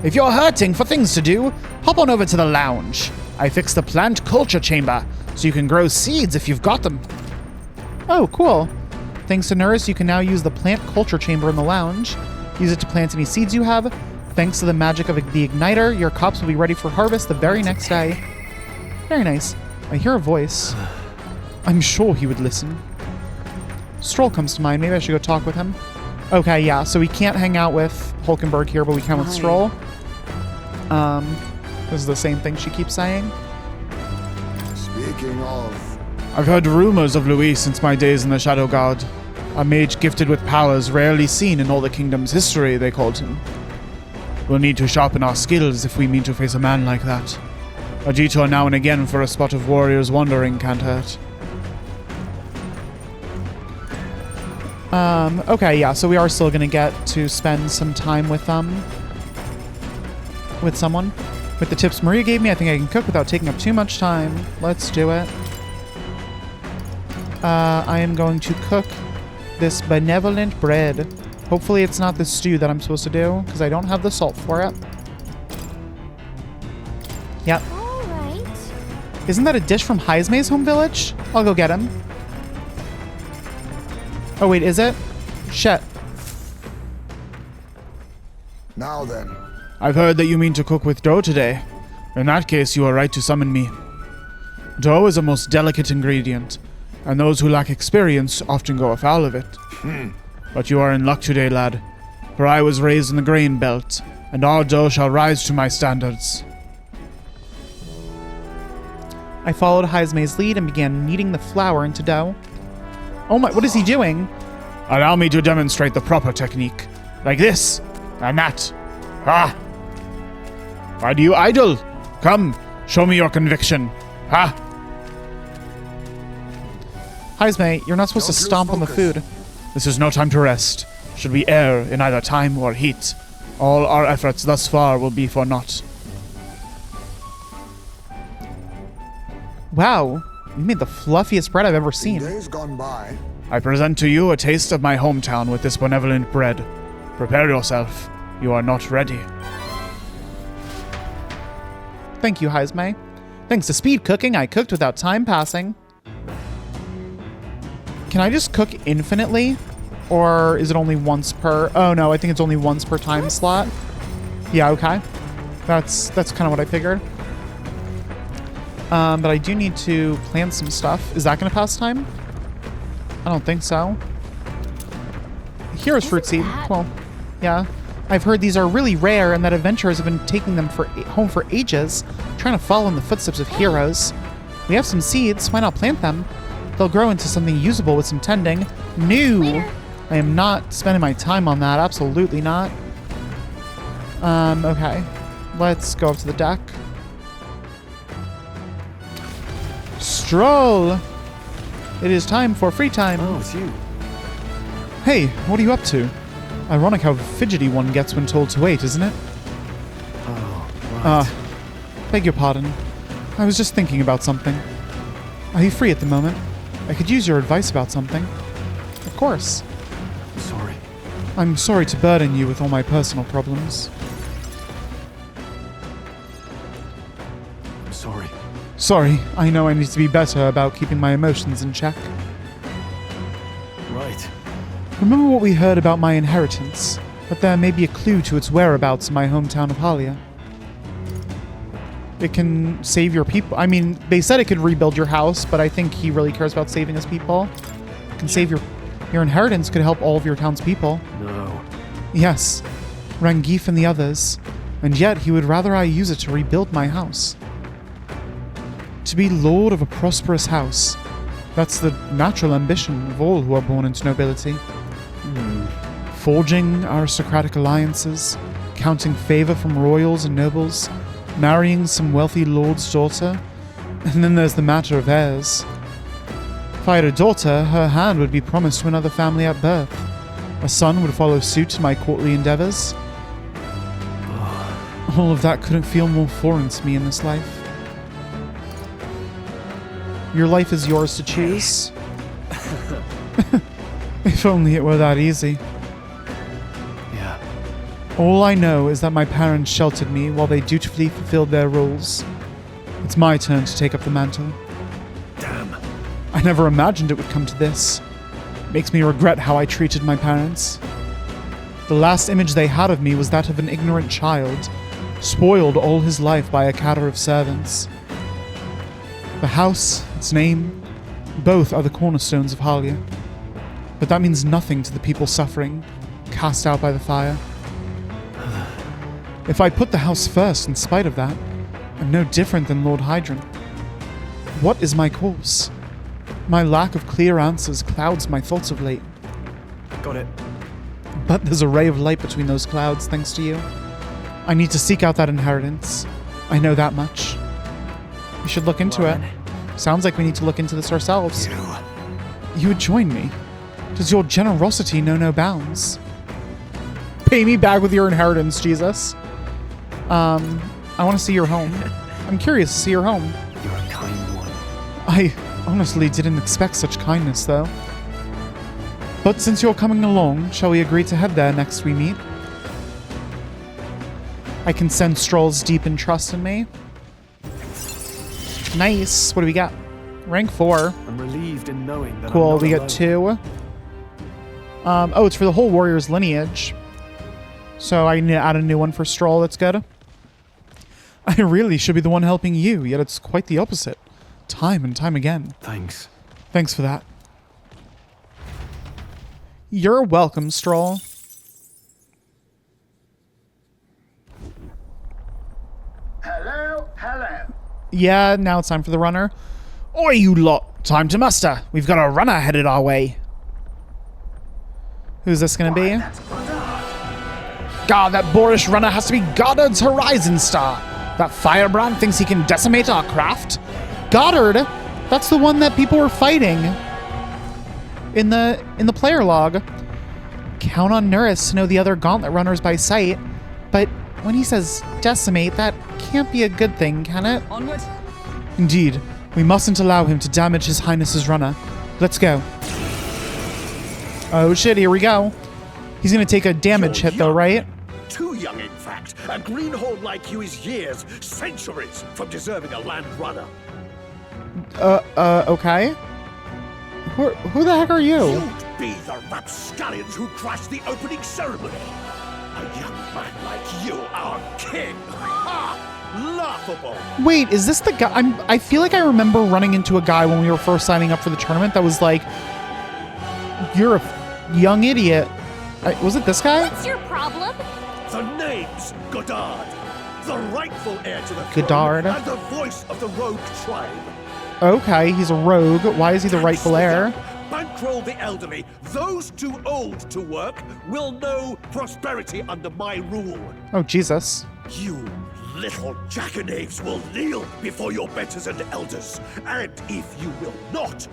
If you're hurting for things to do, hop on over to the lounge. I fixed the plant culture chamber, so you can grow seeds if you've got them. Oh, cool. Thanks to Nurse, you can now use the plant culture chamber in the lounge. Use it to plant any seeds you have. Thanks to the magic of the igniter, your crops will be ready for harvest the very next day. Very nice. I hear a voice. I'm sure he would listen. Stroll comes to mind. Maybe I should go talk with him. Okay, yeah, so we can't hang out with Hulkenberg here, but we can with Stroll. This is the same thing she keeps saying. Speaking of, I've heard rumors of Louis since my days in the Shadow Guard. A mage gifted with powers rarely seen in all the kingdom's history, they called him. We'll need to sharpen our skills if we mean to face a man like that. A detour now and again for a spot of warriors wandering can't hurt. Okay, yeah, so we are still gonna get to spend some time with someone. With the tips Maria gave me, I think I can cook without taking up too much time. Let's do it. I am going to cook this benevolent bread. Hopefully it's not the stew that I'm supposed to do, because I don't have the salt for it. Yep. All right. Isn't that a dish from Heismay's home village? I'll go get him. Oh wait, is it? Shit. now then. I've heard that you mean to cook with dough today. In that case, you are right to summon me. Dough is a most delicate ingredient, and those who lack experience often go afoul of it. But you are in luck today, lad, for I was raised in the grain belt, and our dough shall rise to my standards. I followed Heismay's lead and began kneading the flour into dough. Oh my, what is he doing? Allow me to demonstrate the proper technique. Like this, and that. Ha! Why do you idle? Come, show me your conviction. Ha! Heismay, you're not supposed to stomp on the food. This is no time to rest. Should we err in either time or heat, all our efforts thus far will be for naught. Wow, you made the fluffiest bread I've ever seen. Days gone by. I present to you a taste of my hometown with this benevolent bread. Prepare yourself. You are not ready. Thank you, Heismay. Thanks to speed cooking, I cooked without time passing. Can I just cook infinitely? Or is it only once per... Oh no, I think it's only once per time slot. Yeah, okay. That's kind of what I figured. But I do need to plant some stuff. Is that going to pass time? I don't think so. Here's fruit seed. Well, yeah. I've heard these are really rare and that adventurers have been taking them home for ages, trying to follow in the footsteps of heroes. We have some seeds. Why not plant them? They'll grow into something usable with some tending. No! I am not spending my time on that. Absolutely not. Okay. Let's go up to the deck. Stroll! It is time for free time. Oh, it's you. Hey, what are you up to? Ironic how fidgety one gets when told to wait, isn't it? Oh, right. Beg your pardon. I was just thinking about something. Are you free at the moment? I could use your advice about something. Of course. I'm sorry. I'm sorry to burden you with all my personal problems. I'm sorry. Sorry, I know I need to be better about keeping my emotions in check. Right. Remember what we heard about my inheritance, that there may be a clue to its whereabouts in my hometown of Halia. It can save your people. I mean, they said it could rebuild your house, but I think he really cares about saving his people. It can save your inheritance could help all of your town's people. No. Yes, Rangif and the others. And yet he would rather I use it to rebuild my house. To be lord of a prosperous house. That's the natural ambition of all who are born into nobility. Forging aristocratic alliances, counting favor from royals and nobles, marrying some wealthy lord's daughter, and then there's the matter of heirs. If I had a daughter, her hand would be promised to another family at birth. A son would follow suit in my courtly endeavors. All of that couldn't feel more foreign to me in this life. Your life is yours to choose. If only it were that easy. Yeah. All I know is that my parents sheltered me while they dutifully fulfilled their roles. It's my turn to take up the mantle. Damn. I never imagined it would come to this. It makes me regret how I treated my parents. The last image they had of me was that of an ignorant child, spoiled all his life by a cater of servants. The house, its name, both are the cornerstones of Halia. But that means nothing to the people suffering, cast out by the fire. If I put the house first in spite of that, I'm no different than Lord Hydron. What is my course? My lack of clear answers clouds my thoughts of late. Got it. But there's a ray of light between those clouds, thanks to you. I need to seek out that inheritance. I know that much. We should look into it. Sounds like we need to look into this ourselves. You would join me. Does your generosity know no bounds? Pay me back with your inheritance, Jesus. I want to see your home. I'm curious to see your home. You're a kind one. I honestly didn't expect such kindness, though. But since you're coming along, shall we agree to head there next we meet? I can sense Stroll's deep in trust in me. Nice. What do we got? Rank 4. I'm relieved in knowing that Cool. I'm not We alone. got 2. Oh, it's for the whole warrior's lineage. So I need to add a new one for Stroll. That's good. I really should be the one helping you, yet it's quite the opposite. Time and time again. Thanks. Thanks for that. You're welcome, Stroll. Hello, hello. Yeah, now it's time for the runner. Oi, you lot. Time to muster. We've got a runner headed our way. Who's this going to be? God, that boorish runner has to be Goddard's Horizon Star. That firebrand thinks he can decimate our craft. Goddard? That's the one that people were fighting in the player log. Count on Nuris to know the other gauntlet runners by sight, but when he says decimate, that can't be a good thing, can it? Onward. Indeed, we mustn't allow him to damage His Highness's runner. Let's go. Oh shit, here we go. He's gonna take a damage hit though, right? Too young, in fact. A greenhorn like you is years, centuries from deserving a land runner. Okay. Who the heck are you? You'd be the rapscallions who crashed the opening ceremony. A young man like you, our king. Ha! Laughable. Wait, is this the guy? I feel like I remember running into a guy when we were first signing up for the tournament that was like, "You're a young idiot." Was it this guy? What's your problem? The name's Goddard, the rightful heir to the throne, Goddard. and the voice of the rogue tribe. Okay, he's a rogue. Why is he the rightful heir? Bankroll the elderly. Those too old to work will know prosperity under my rule. Oh, Jesus. You little jackanapes will kneel before your betters and elders. And if you will not,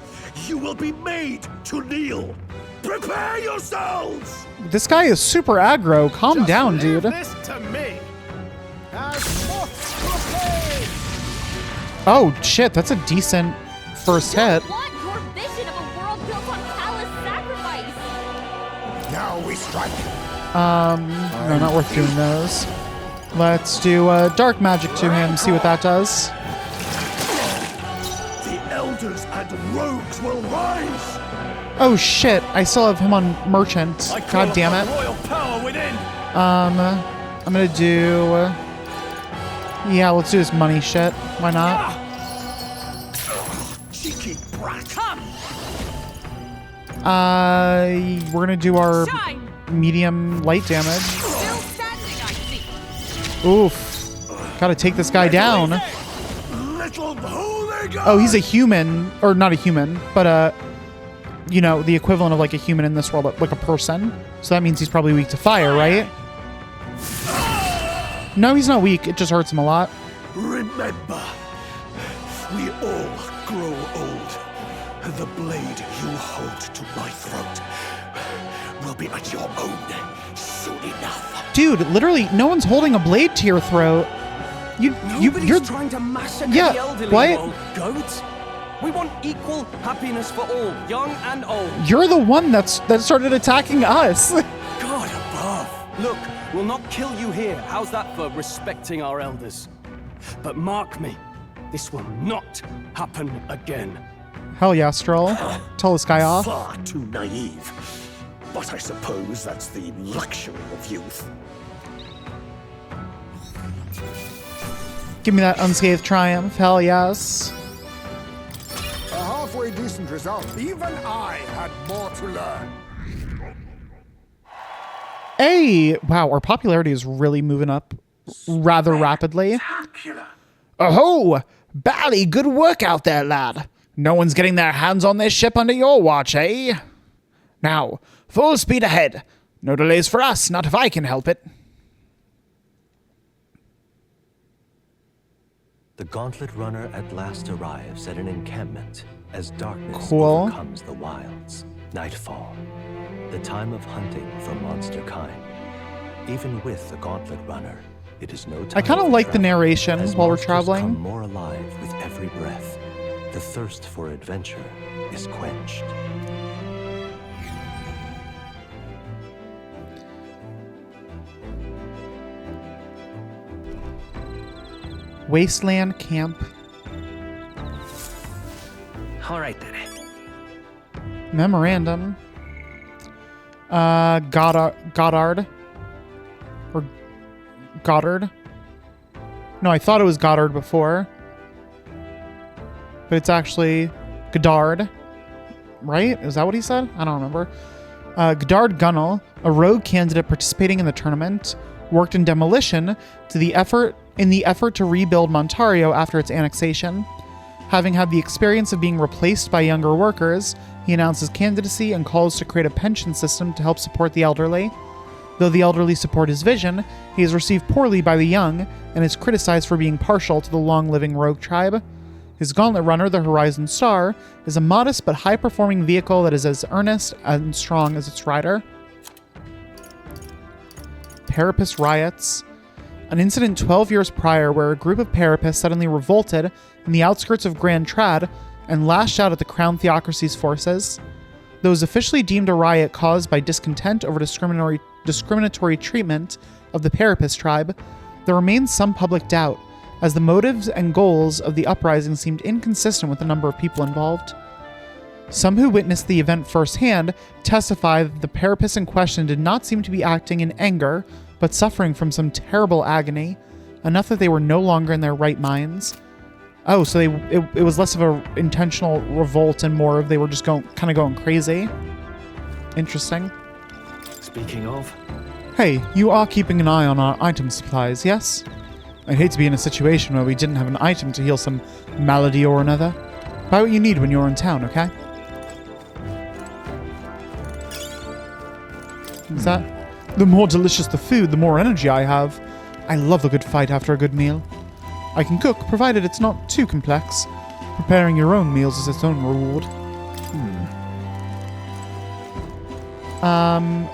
you will be made to kneel. Prepare yourselves! This guy is super aggro. Calm down, dude. This to me. Oh, shit. That's a decent first hit. What your vision of a world built on callous sacrifice? Now we strike. No, not worth doing those. Let's do dark magic to him, see what that does. The elders and rogues will rise. Oh shit, I still have him on merchant. God damn it. Royal power within. I'm gonna do... yeah, let's do this money shit. Why not? Cheeky brat. We're gonna do our Shine. medium light damage. Still standing, I see. Oof. Gotta take this guy down. Little holy God. Oh, he's a human. Or not a human, but you know, the equivalent of like a human in this world, like a person. So that means he's probably weak to fire, right? No, he's not weak. It just hurts him a lot. Remember, we all grow old, and the blade you hold to my throat will be at your own soon enough. Dude, literally, no one's holding a blade to your throat. You're trying to massacre Yeah, the elderly, what? you old goat. We want equal happiness for all, young and old. You're the one that started attacking us. God above. Look, we'll not kill you here. How's that for respecting our elders? But mark me, this will not happen again. Hell yeah, Stroll. Tell this guy off. Far too naive. But I suppose that's the luxury of youth. Give me that unscathed triumph. Hell yes. A halfway decent result. Even I had more to learn. Hey, wow, our popularity is really moving up rather rapidly. Oh, Bally, good work out there, lad. No one's getting their hands on this ship under your watch, eh? Now, full speed ahead. No delays for us, not if I can help it. The Gauntlet Runner at last arrives at an encampment as darkness Cool. overcomes the wilds. Nightfall, the time of hunting for monster kind. Even with the Gauntlet Runner, it is no time I kind of for like the travel, narration as while we're monsters traveling. come more alive with every breath. The thirst for adventure is quenched. Wasteland Camp. All right then. Memorandum. Goddard. Or Goddard. No, I thought it was Goddard before. But it's actually Goddard. Right? Is that what he said? I don't remember. Goddard Gunnell, a rogue candidate participating in the tournament, worked in demolition in the effort to rebuild Montario after its annexation. Having had the experience of being replaced by younger workers, he announces candidacy and calls to create a pension system to help support the elderly. Though the elderly support his vision, he is received poorly by the young and is criticized for being partial to the long-living rogue tribe. His Gauntlet Runner, the Horizon Star, is a modest but high-performing vehicle that is as earnest and strong as its rider. Parapus riots. An incident 12 years prior where a group of Parapus suddenly revolted in the outskirts of Grand Trad and lashed out at the Crown Theocracy's forces. Though it was officially deemed a riot caused by discontent over discriminatory treatment of the Parapus tribe, there remains some public doubt, as the motives and goals of the uprising seemed inconsistent with the number of people involved. Some who witnessed the event firsthand testify that the Parapus in question did not seem to be acting in anger, but suffering from some terrible agony, enough that they were no longer in their right minds. Oh, so it was less of an intentional revolt and more of they were just kind of going crazy. Interesting. Speaking of, Hey, you are keeping an eye on our item supplies, yes? I'd hate to be in a situation where we didn't have an item to heal some malady or another. Buy what you need when you're in town, okay? Is that? The more delicious the food, the more energy I have. I love a good fight after a good meal. I can cook, provided it's not too complex. Preparing your own meals is its own reward.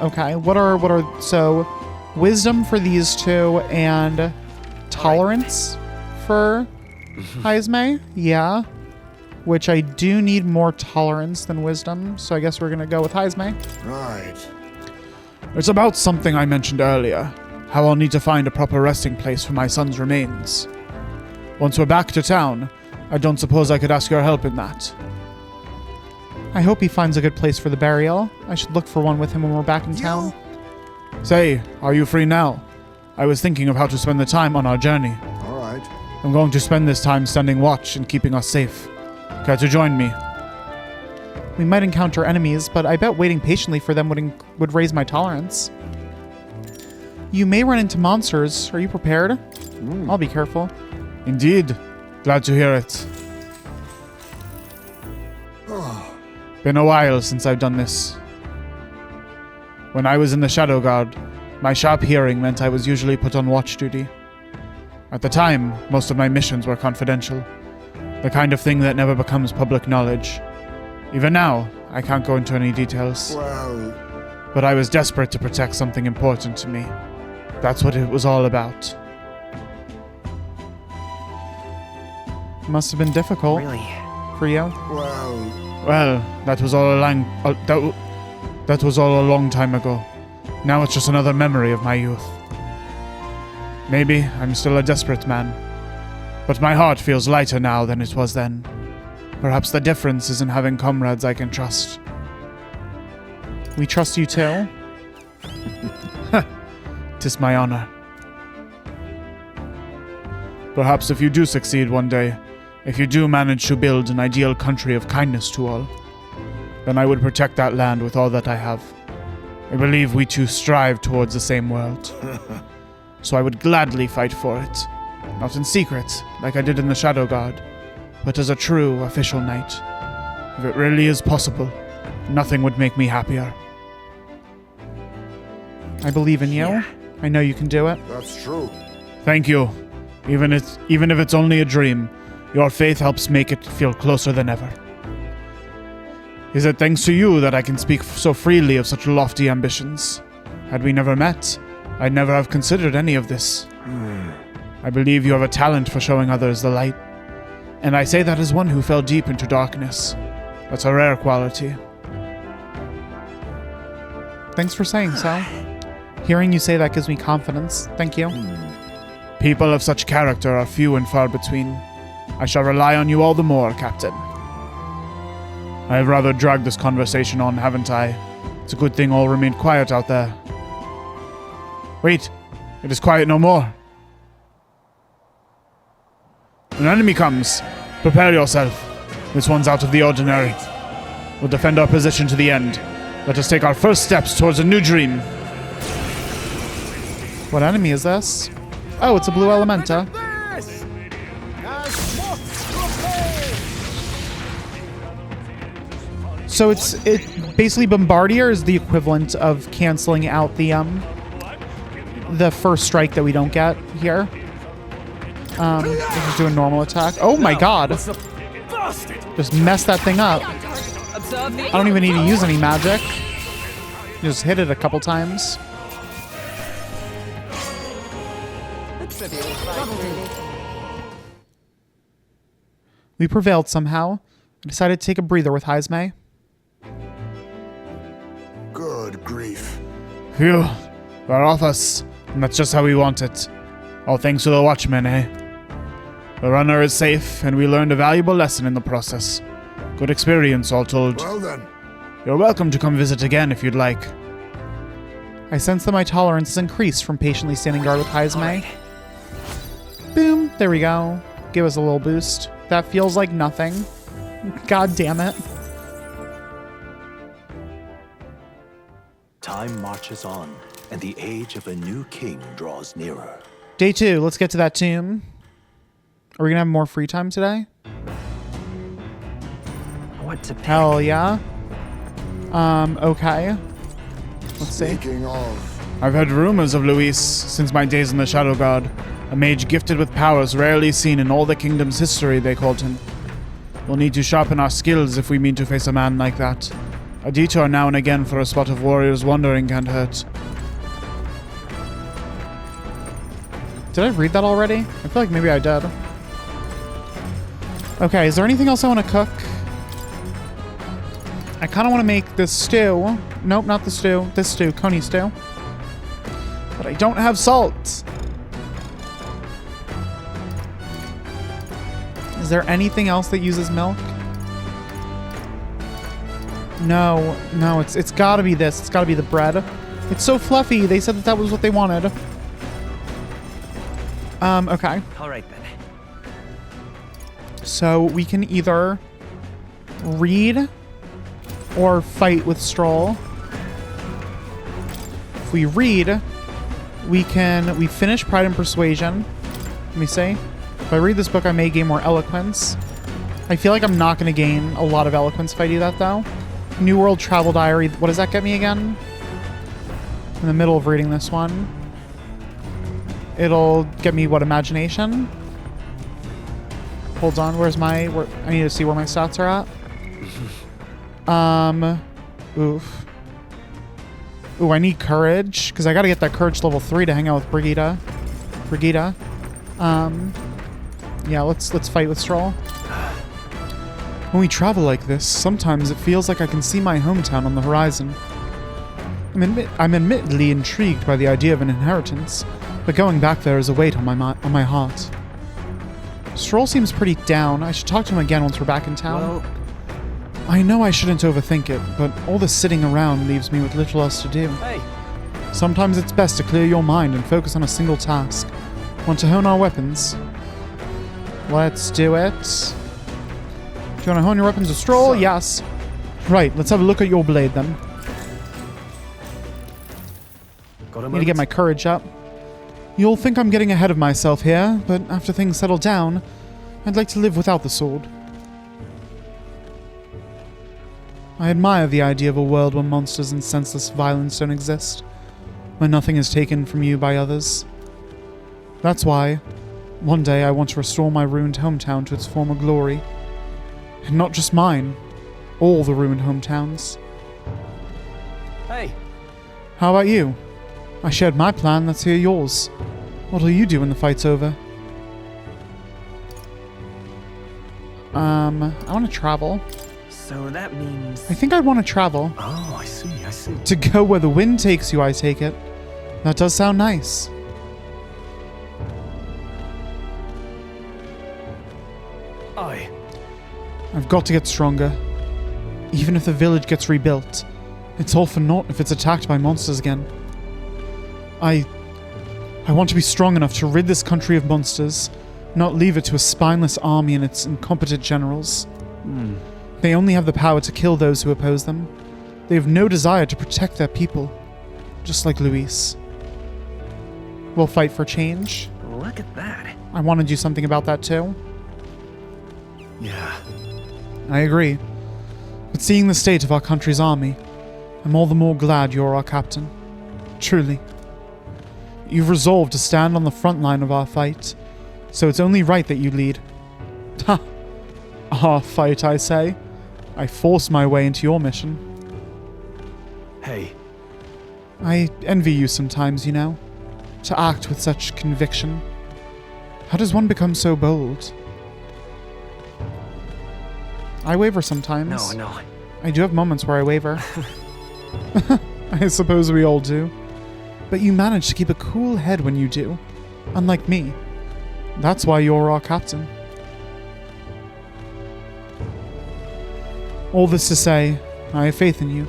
Okay, what are, so, wisdom for these two, and tolerance for Heisme? Yeah. Which I do need more tolerance than wisdom, so I guess we're gonna go with Heisme. Right. It's about something I mentioned earlier, how I'll need to find a proper resting place for my son's remains. Once we're back to town, I don't suppose I could ask your help in that. I hope he finds a good place for the burial. I should look for one with him when we're back in town. Say, are you free now? I was thinking of how to spend the time on our journey. All right. I'm going to spend this time standing watch and keeping us safe. Care to join me? We might encounter enemies, but I bet waiting patiently for them would raise my tolerance. You may run into monsters. Are you prepared? I'll be careful. Indeed. Glad to hear it. Been a while since I've done this. When I was in the Shadow Guard, my sharp hearing meant I was usually put on watch duty. At the time, most of my missions were confidential. The kind of thing that never becomes public knowledge. Even now, I can't go into any details. Well, but I was desperate to protect something important to me. That's what it was all about. Must have been difficult. Really? For you? Well, that was all that was all a long time ago. Now it's just another memory of my youth. Maybe I'm still a desperate man, but my heart feels lighter now than it was then. Perhaps the difference is in having comrades I can trust. We trust you too. 'Tis my honor. Perhaps if you do succeed one day, if you do manage to build an ideal country of kindness to all, then I would protect that land with all that I have. I believe we two strive towards the same world. So I would gladly fight for it. Not in secret, like I did in the Shadow Guard, but as a true official knight. If it really is possible, nothing would make me happier. I believe in you. Yeah. I know you can do it. That's true. Thank you. Even if it's only a dream, your faith helps make it feel closer than ever. Is it thanks to you that I can speak so freely of such lofty ambitions? Had we never met, I'd never have considered any of this. I believe you have a talent for showing others the light, and I say that as one who fell deep into darkness. That's a rare quality. Thanks for saying so. Hearing you say that gives me confidence. Thank you. People of such character are few and far between. I shall rely on you all the more, Captain. I have rather dragged this conversation on, haven't I? It's a good thing all remained quiet out there. Wait, it is quiet no more. An enemy comes. Prepare yourself. This one's out of the ordinary. We'll defend our position to the end. Let us take our first steps towards a new dream. What enemy is this? Oh, it's a blue elementa. So it basically Bombardier is the equivalent of canceling out the first strike that we don't get here. We'll just do a normal attack. Oh my god! Just mess that thing up. I don't even need to use any magic. Just hit it a couple times. We prevailed somehow. I decided to take a breather with Heismay. Good grief. Phew, we're off us, and that's just how we want it. All thanks to the Watchman, eh? The runner is safe, and we learned a valuable lesson in the process. Good experience, all told. Well then. You're welcome to come visit again if you'd like. I sense that my tolerance has increased from patiently standing guard with Heismay. Boom, there we go. Give us a little boost. That feels like nothing. God damn it. Time marches on, and the age of a new king draws nearer. Day 2, let's get to that tomb. Are we gonna have more free time today? What to pick? Hell yeah. Okay. Let's see. Speaking of, I've heard rumors of Luis since my days in the Shadow Guard. A mage gifted with powers rarely seen in all the kingdom's history, they called him. We'll need to sharpen our skills if we mean to face a man like that. A detour now and again for a spot of warriors wandering can't hurt. Did I read that already? I feel like maybe I did. Okay, is there anything else I want to cook? I kind of want to make this stew. Nope, not the stew. This stew, coney stew. But I don't have salt. Is there anything else that uses milk? No, it's gotta be this. It's gotta be the bread. It's so fluffy. They said that was what they wanted. Okay. All right then. So we can either read or fight with Stroll. If we read, we finish Pride and Persuasion. Let me see. If I read this book, I may gain more eloquence. I feel like I'm not going to gain a lot of eloquence if I do that, though. New World Travel Diary. What does that get me again? In the middle of reading this one. It'll get me, what, imagination? Hold on, I need to see where my stats are at. Oof. Ooh, I need courage, because I gotta get that courage level 3 to hang out with Brigitte. Yeah, let's fight with Stroll. When we travel like this, sometimes it feels like I can see my hometown on the horizon. I'm admittedly intrigued by the idea of an inheritance, but going back there is a weight on my heart. Stroll seems pretty down. I should talk to him again once we're back in town. Well, I know I shouldn't overthink it, but all this sitting around leaves me with little else to do. Hey, Sometimes it's best to clear your mind and focus on a single task. Want to hone our weapons? Let's do it. Do you want to hone your weapons with Stroll? Yes. Right, let's have a look at your blade then. got a Need to get my courage up. You'll think I'm getting ahead of myself here, but after things settle down, I'd like to live without the sword. I admire the idea of a world where monsters and senseless violence don't exist, where nothing is taken from you by others. That's why, one day I want to restore my ruined hometown to its former glory. And not just mine, all the ruined hometowns. hey. How about you? I shared my plan, let's hear yours. What'll you do when the fight's over? I want to travel. So that means... I think I want to travel. Oh, I see. To go where the wind takes you, I take it. That does sound nice. I've got to get stronger. Even if the village gets rebuilt, it's all for naught if it's attacked by monsters again. I want to be strong enough to rid this country of monsters, not leave it to a spineless army and its incompetent generals. They only have the power to kill those who oppose them. They have no desire to protect their people, just like Luis. We'll fight for change. Look at that. I want to do something about that too. Yeah. I agree. But seeing the state of our country's army, I'm all the more glad you're our captain. Truly. You've resolved to stand on the front line of our fight, so it's only right that you lead. Ha! Our fight, I say. I forced my way into your mission. Hey. I envy you sometimes, you know, to act with such conviction. How does one become so bold? I waver sometimes. No. I do have moments where I waver. I suppose we all do. But you manage to keep a cool head when you do, unlike me. That's why you're our captain. All this to say, I have faith in you.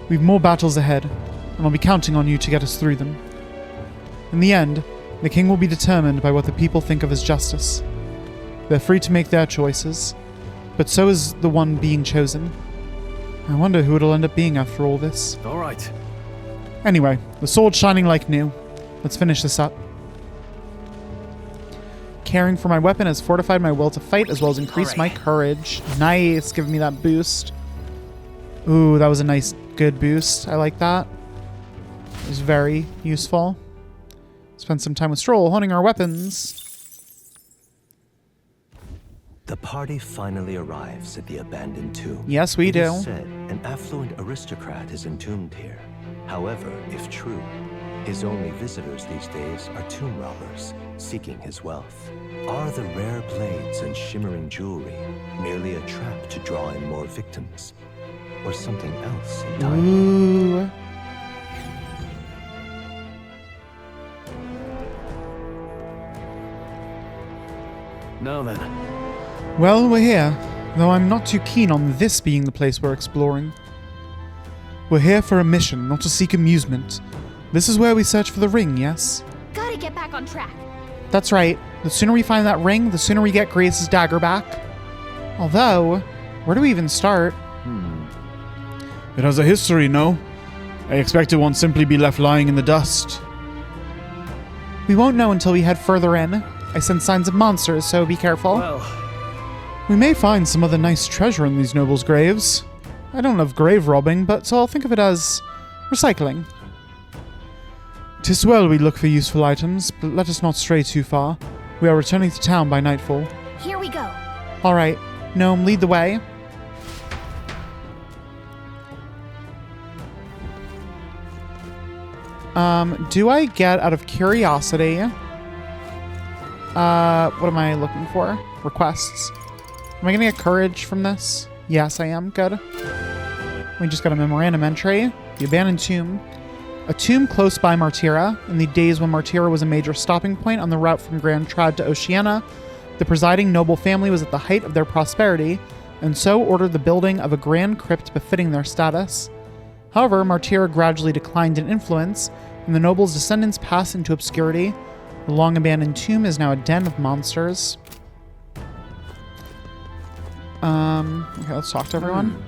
We've more battles ahead, and I'll be counting on you to get us through them. In the end, the king will be determined by what the people think of as justice. They're free to make their choices, but so is the one being chosen. I wonder who it'll end up being after all this. All right. Anyway, the sword's shining like new. Let's finish this up. Caring for my weapon has fortified my will to fight as well as increased my courage. Nice, giving me that boost. Ooh, that was a nice, good boost. I like that. It was very useful. Spend some time with Stroll, honing our weapons. The party finally arrives at the abandoned tomb. Yes, we It do. is said an affluent aristocrat is entombed here. However, if true, his only visitors these days are tomb robbers, seeking his wealth. Are the rare blades and shimmering jewelry merely a trap to draw in more victims? Or something else entirely? Ooh. Now then. Well, we're here, though I'm not too keen on this being the place we're exploring. We're here for a mission, not to seek amusement. This is where we search for the ring, yes? Gotta get back on track. That's right. The sooner we find that ring, the sooner we get Grace's dagger back. Although, where do we even start? It has a history, no? I expect it won't simply be left lying in the dust. We won't know until we head further in. I sense signs of monsters, so be careful. Well, We may find some other nice treasure in these nobles' graves. I don't love grave robbing, but so I'll think of it as recycling. 'Tis well we look for useful items, but let us not stray too far. We are returning to town by nightfall. Here we go. Alright, Gnome, lead the way. Do I get, out of curiosity, what am I looking for? Requests. Am I gonna get courage from this? Yes, I am. Good. We just got a memorandum entry. The abandoned tomb. A tomb close by Martira. In the days when Martira was a major stopping point on the route from Grand Trad to Oceania, the presiding noble family was at the height of their prosperity, and so ordered the building of a grand crypt befitting their status. However, Martira gradually declined in influence, and the noble's descendants passed into obscurity. The long-abandoned tomb is now a den of monsters. Okay, let's talk to everyone.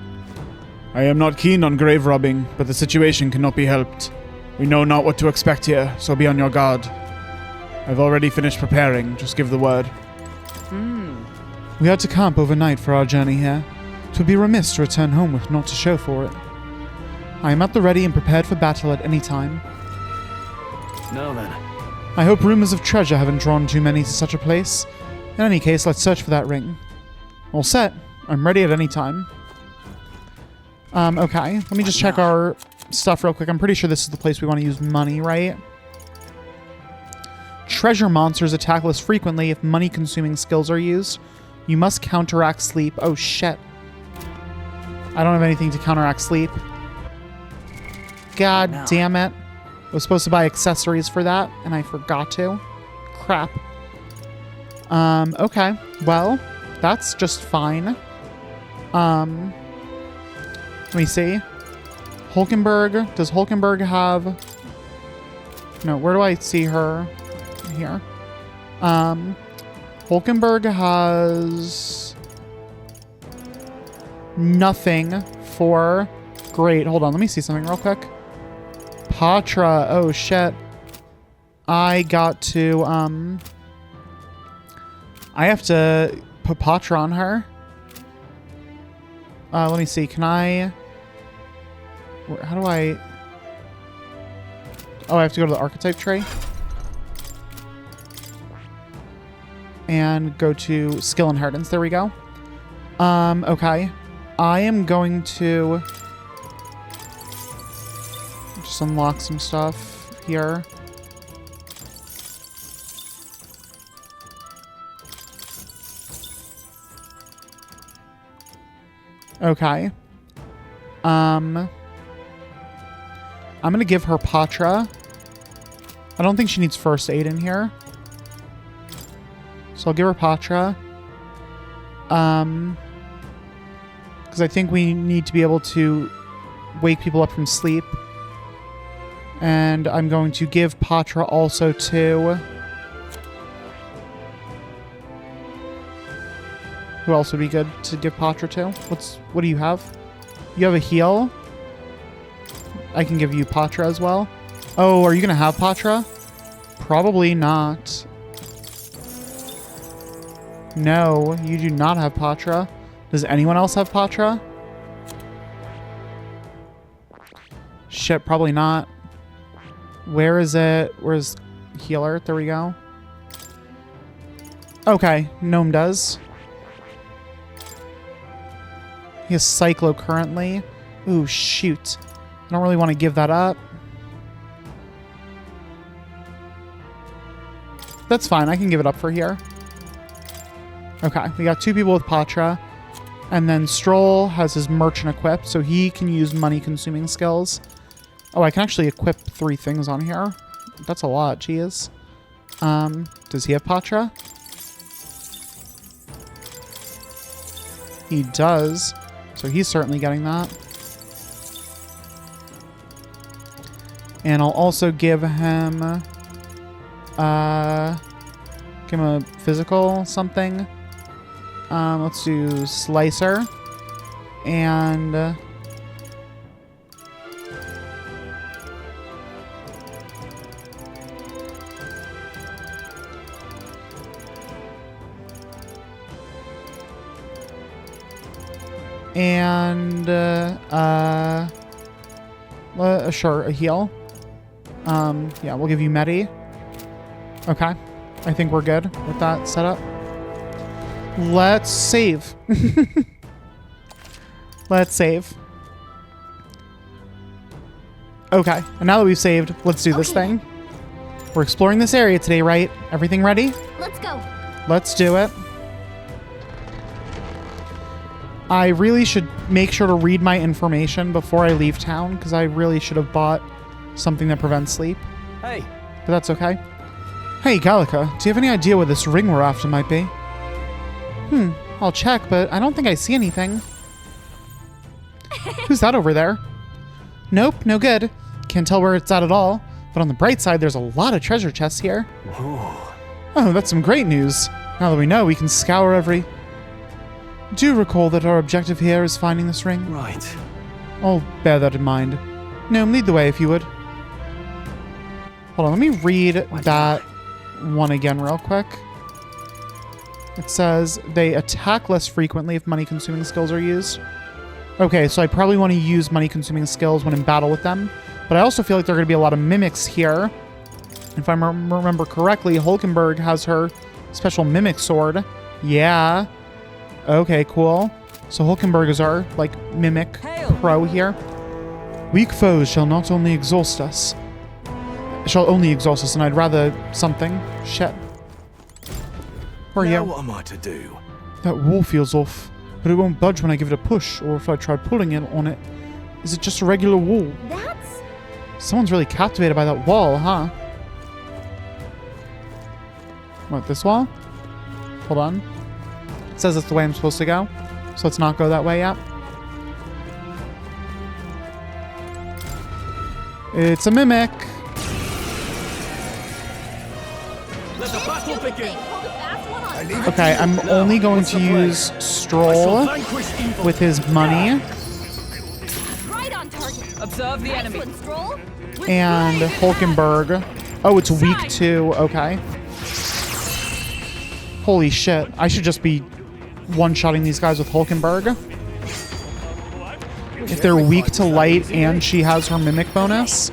I am not keen on grave robbing, but the situation cannot be helped. We know not what to expect here, so be on your guard. I've already finished preparing, just give the word. We are to camp overnight for our journey here. 'Twould be remiss to return home with naught to show for it. I am at the ready and prepared for battle at any time. Now then. I hope rumors of treasure haven't drawn too many to such a place. In any case, let's search for that ring. All set. I'm ready at any time. Okay. Let me just check our stuff real quick. I'm pretty sure this is the place we want to use money, right? Treasure monsters attack less frequently if money-consuming skills are used. You must counteract sleep. Oh, shit. I don't have anything to counteract sleep. God damn it. I was supposed to buy accessories for that, and I forgot to. Crap. Okay. Well, that's just fine. Let me see. Hulkenberg. Does Hulkenberg have... No, where do I see her? Here. Hulkenberg has... nothing for... Great. Hold on. Let me see something real quick. Patra. Oh, shit. I got to, I have to put Patra on her. Let me see. Can I... How do I... Oh, I have to go to the archetype tray. And go to skill inheritance. There we go. Okay. I am going to... just unlock some stuff here. Okay. I'm gonna give her Patra. I don't think she needs first aid in here. So I'll give her Patra. Because I think we need to be able to wake people up from sleep. And I'm going to give Patra also to... Who else would be good to give Patra to? What do you have? You have a heal? I can give you Patra as well. Oh, are you going to have Patra? Probably not. No, you do not have Patra. Does anyone else have Patra? Shit, probably not. Where is it? Where's healer? There we go. Okay, Gnome does. He has Cyclo currently. Ooh, shoot. I don't really want to give that up. That's fine. I can give it up for here. Okay, we got 2 people with Patra. And then Stroll has his merchant equipped, so he can use money-consuming skills. Oh, I can actually equip 3 things on here. That's a lot, geez. Does he have Patra? He does. So he's certainly getting that. And I'll also give him... give him a physical something. Let's do Slicer. And... sure, a heal. Yeah, we'll give you Medi. Okay. I think we're good with that setup. Let's save. Let's save. Okay, and now that we've saved, let's do this thing. We're exploring this area today, right? Everything ready? Let's go. Let's do it. I really should make sure to read my information before I leave town, because I really should have bought something that prevents sleep. Hey. But that's okay. Hey, Gallica, do you have any idea where this ring we're after might be? I'll check, but I don't think I see anything. Who's that over there? Nope, no good. Can't tell where it's at all. But on the bright side, there's a lot of treasure chests here. Oh, that's some great news. Now that we know, we can scour every... Do recall that our objective here is finding this ring? Right. I'll bear that in mind. Gnome, lead the way if you would. Hold on, let me read that one again real quick. It says, they attack less frequently if money-consuming skills are used. Okay, so I probably want to use money-consuming skills when in battle with them. But I also feel like there are going to be a lot of mimics here. If I remember correctly, Hulkenberg has her special mimic sword. Yeah. Okay, cool. So Hulkenberg is our, like, mimic pro here. Weak foes shall only exhaust us, and I'd rather something. Shit. Where are you? What am I to do? That wall feels off, but it won't budge when I give it a push, or if I try pulling it on it. Is it just a regular wall? That's... Someone's really captivated by that wall, huh? What, this wall? Hold on. It says it's the way I'm supposed to go, so let's not go that way yet. It's a mimic. Let the battle begin. Okay, I'm only going to use Stroll with his money. Right on target. Observe the enemy. And Hulkenberg. Oh, it's weak too. Okay. Holy shit. I should just be one-shotting these guys with Hulkenberg. If they're weak to light and she has her mimic bonus,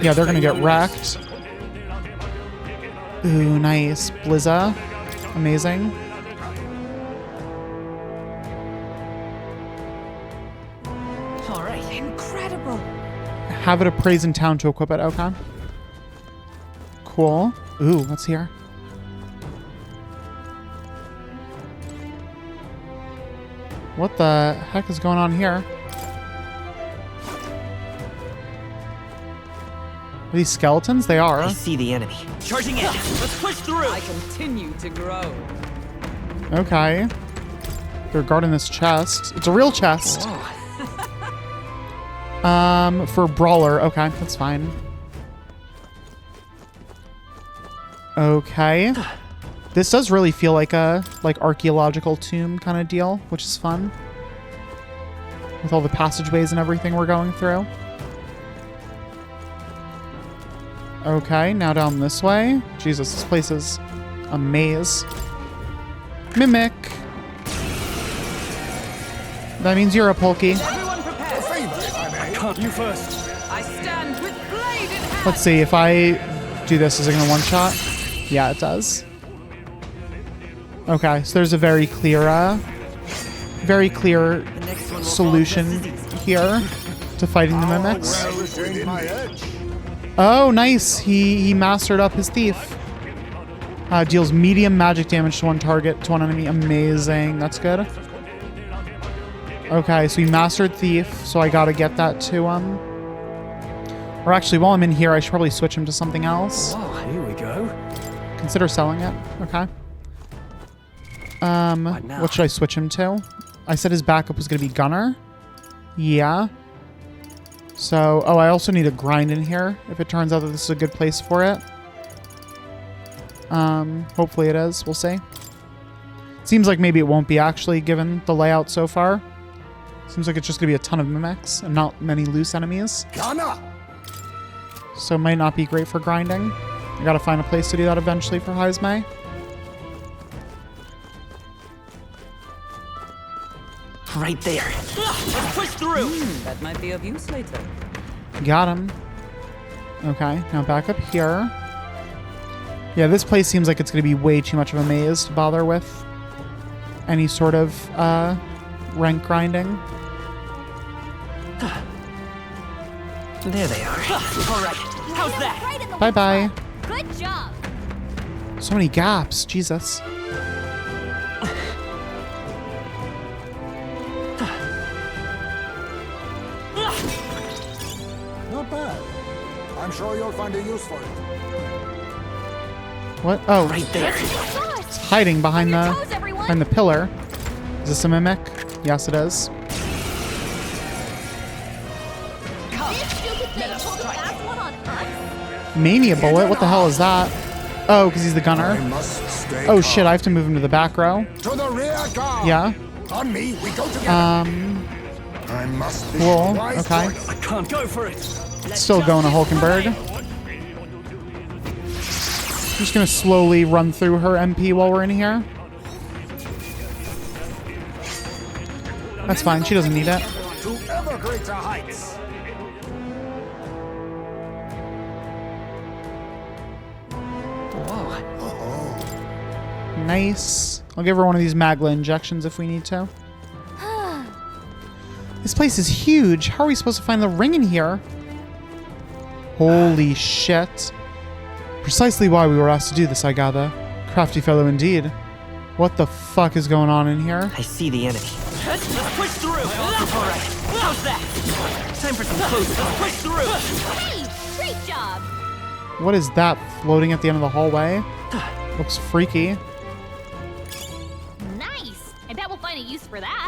yeah, they're gonna get wrecked. Ooh, nice. Blizza. Amazing. Alright, incredible. Have it appraised in town to equip it. Okay. Cool. Ooh, what's here? What the heck is going on here? Are these skeletons? They are. I see the enemy. Charging in. Let's push through. I continue to grow. Okay. They're guarding this chest. It's a real chest. For Brawler. Okay, that's fine. Okay. This does really feel like a archaeological tomb kind of deal, which is fun. With all the passageways and everything we're going through. Okay, now down this way. Jesus, this place is a maze. Mimic. That means you're a Pulky. Everyone prepare. You first. I stand with blade in hand. Let's see, if I do this, is it gonna one-shot? Yeah, it does. Okay, so there's a very clear solution here to fighting the mimics. Oh, nice. He mastered up his thief. Deals medium magic damage to one target, to one enemy. Amazing. That's good. Okay, so he mastered thief, so I gotta get that to him. Or actually, while I'm in here, I should probably switch him to something else. Oh, here we go. Consider selling it. Okay. What should I switch him to? I said his backup was gonna be Gunner. Yeah. So, oh, I also need a grind in here, if it turns out that this is a good place for it. Hopefully it is. We'll see. Seems like maybe it won't be, actually, given the layout so far. Seems like it's just gonna be a ton of mimics and not many loose enemies. So it might not be great for grinding. I gotta find a place to do that eventually for Heismay. Right there. Let's push through. That might be of use later. Got him. Okay, now back up here. Yeah, this place seems like it's going to be way too much of a maze to bother with any sort of rank grinding. There they are. All right. How's that? Right in the Bye-bye. Good job. So many gaps. Jesus. Not bad. I'm sure you'll find a use for it. What? Oh, Right there. it's hiding behind the pillar. Is this a mimic? Yes, it is. This stupid thing pulled a fast one on us. Mania bullet? What the hell is that? Oh, because he's the I gunner. must stay Oh calm. shit, I have to move him to the back row. To the rear guard. Yeah. On me, we go together. I must be Cool. wise Okay. choice. I can't go for it. Still going to Hulkenberg. I'm just gonna slowly run through her MP while we're in here. That's fine, she doesn't need it. To ever greater heights. Nice. I'll give her one of these Magla injections if we need to. This place is huge. How are we supposed to find the ring in here? Holy shit. Precisely why we were asked to do this, I gather. Crafty fellow indeed. What the fuck is going on in here? I see the enemy. Let's push through. All right. How's that? Time for some close. Let's push through. Hey, great job. What is that floating at the end of the hallway? Looks freaky. Nice. I bet we'll find a use for that.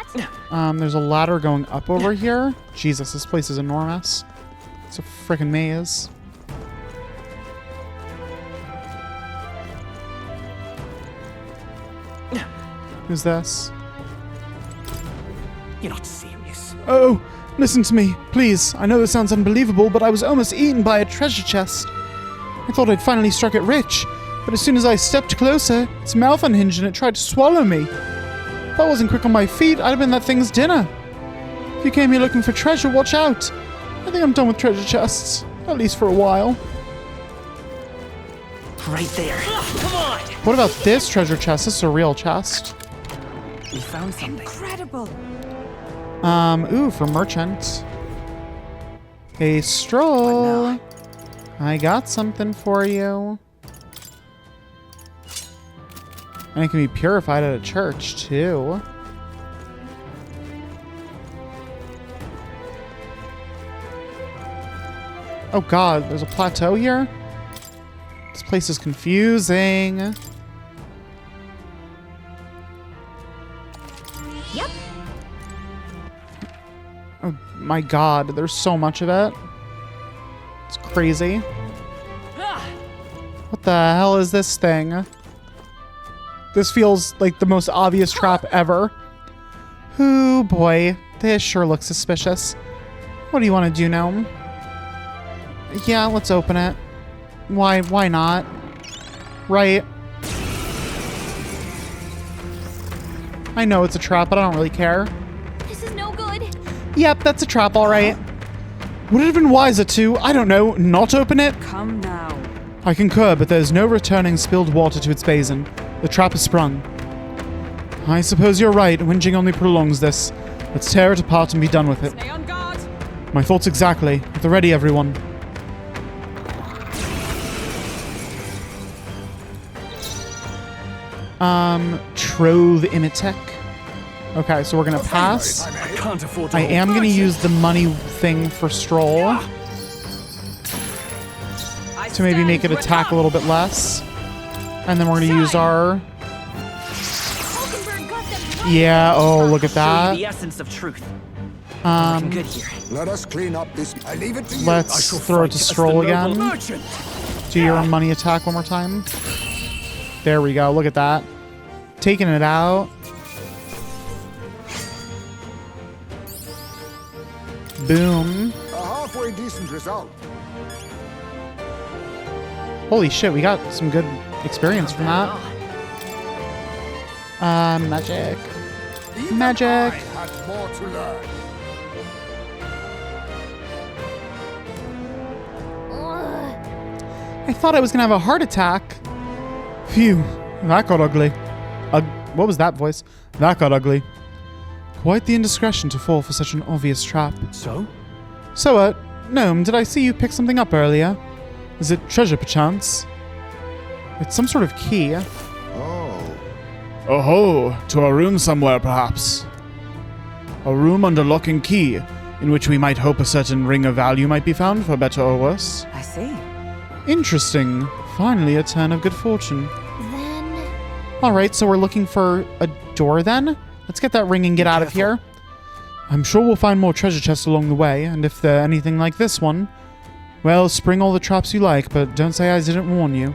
There's a ladder going up over here. Jesus, this place is enormous. It's a freaking maze. Who's this? You're not serious. Oh, listen to me, please. I know this sounds unbelievable, but I was almost eaten by a treasure chest. I thought I'd finally struck it rich, but as soon as I stepped closer, its mouth unhinged and it tried to swallow me. If I wasn't quick on my feet, I'd have been that thing's dinner. If you came here looking for treasure, watch out. I think I'm done with treasure chests, at least for a while. Right there. Come on. What about this treasure chest? This is a real chest. We found something. Incredible. Ooh, for merchant. Hey, Stroll. I got something for you. And it can be purified at a church, too. Oh god, there's a plateau here? This place is confusing. Yep. Oh my god, there's so much of it. It's crazy. What the hell is this thing? This feels like the most obvious trap ever. Ooh boy, this sure looks suspicious. What do you want to do now? Yeah, let's open it. Why not? Right. I know it's a trap, but I don't really care. This is no good. Yep, that's a trap, alright. Would it have been wiser to, I don't know, not open it? Come now. I concur, but there's no returning spilled water to its basin. The trap is sprung. I suppose you're right. Whinging only prolongs this. Let's tear it apart and be done with it. Stay on guard. My thoughts exactly. At the ready, everyone. Trove Imitek. Okay, so we're gonna pass. I can't afford to I hold am gonna merchant. use the money thing for Stroll to maybe make it attack a little bit less. And then we're gonna use our... Hulkenberg got them right. Yeah, oh, look at Show you that. the essence of truth. Looking good here. Let us clean up this. I leave it to you. Let's throw it to Stroll again. Merchant. Do your money attack one more time. There we go. Look at that. Taking it out. Boom. A halfway decent result. Holy shit, we got some good experience from that. Magic. Even Magic. I had more to learn. I thought I was gonna have a heart attack. Phew, that got ugly. What was that voice? That got ugly. Quite the indiscretion to fall for such an obvious trap. So? So what? Gnome, did I see you pick something up earlier? Is it treasure, perchance? It's some sort of key. Oh. Oh-ho, to a room somewhere, perhaps. A room under lock and key, in which we might hope a certain ring of value might be found, for better or worse. I see. Interesting. Finally, a turn of good fortune. Then... Alright, so we're looking for a door then? Let's get that ring and get out of here. I'm sure we'll find more treasure chests along the way, and if they're anything like this one, well, spring all the traps you like, but don't say I didn't warn you.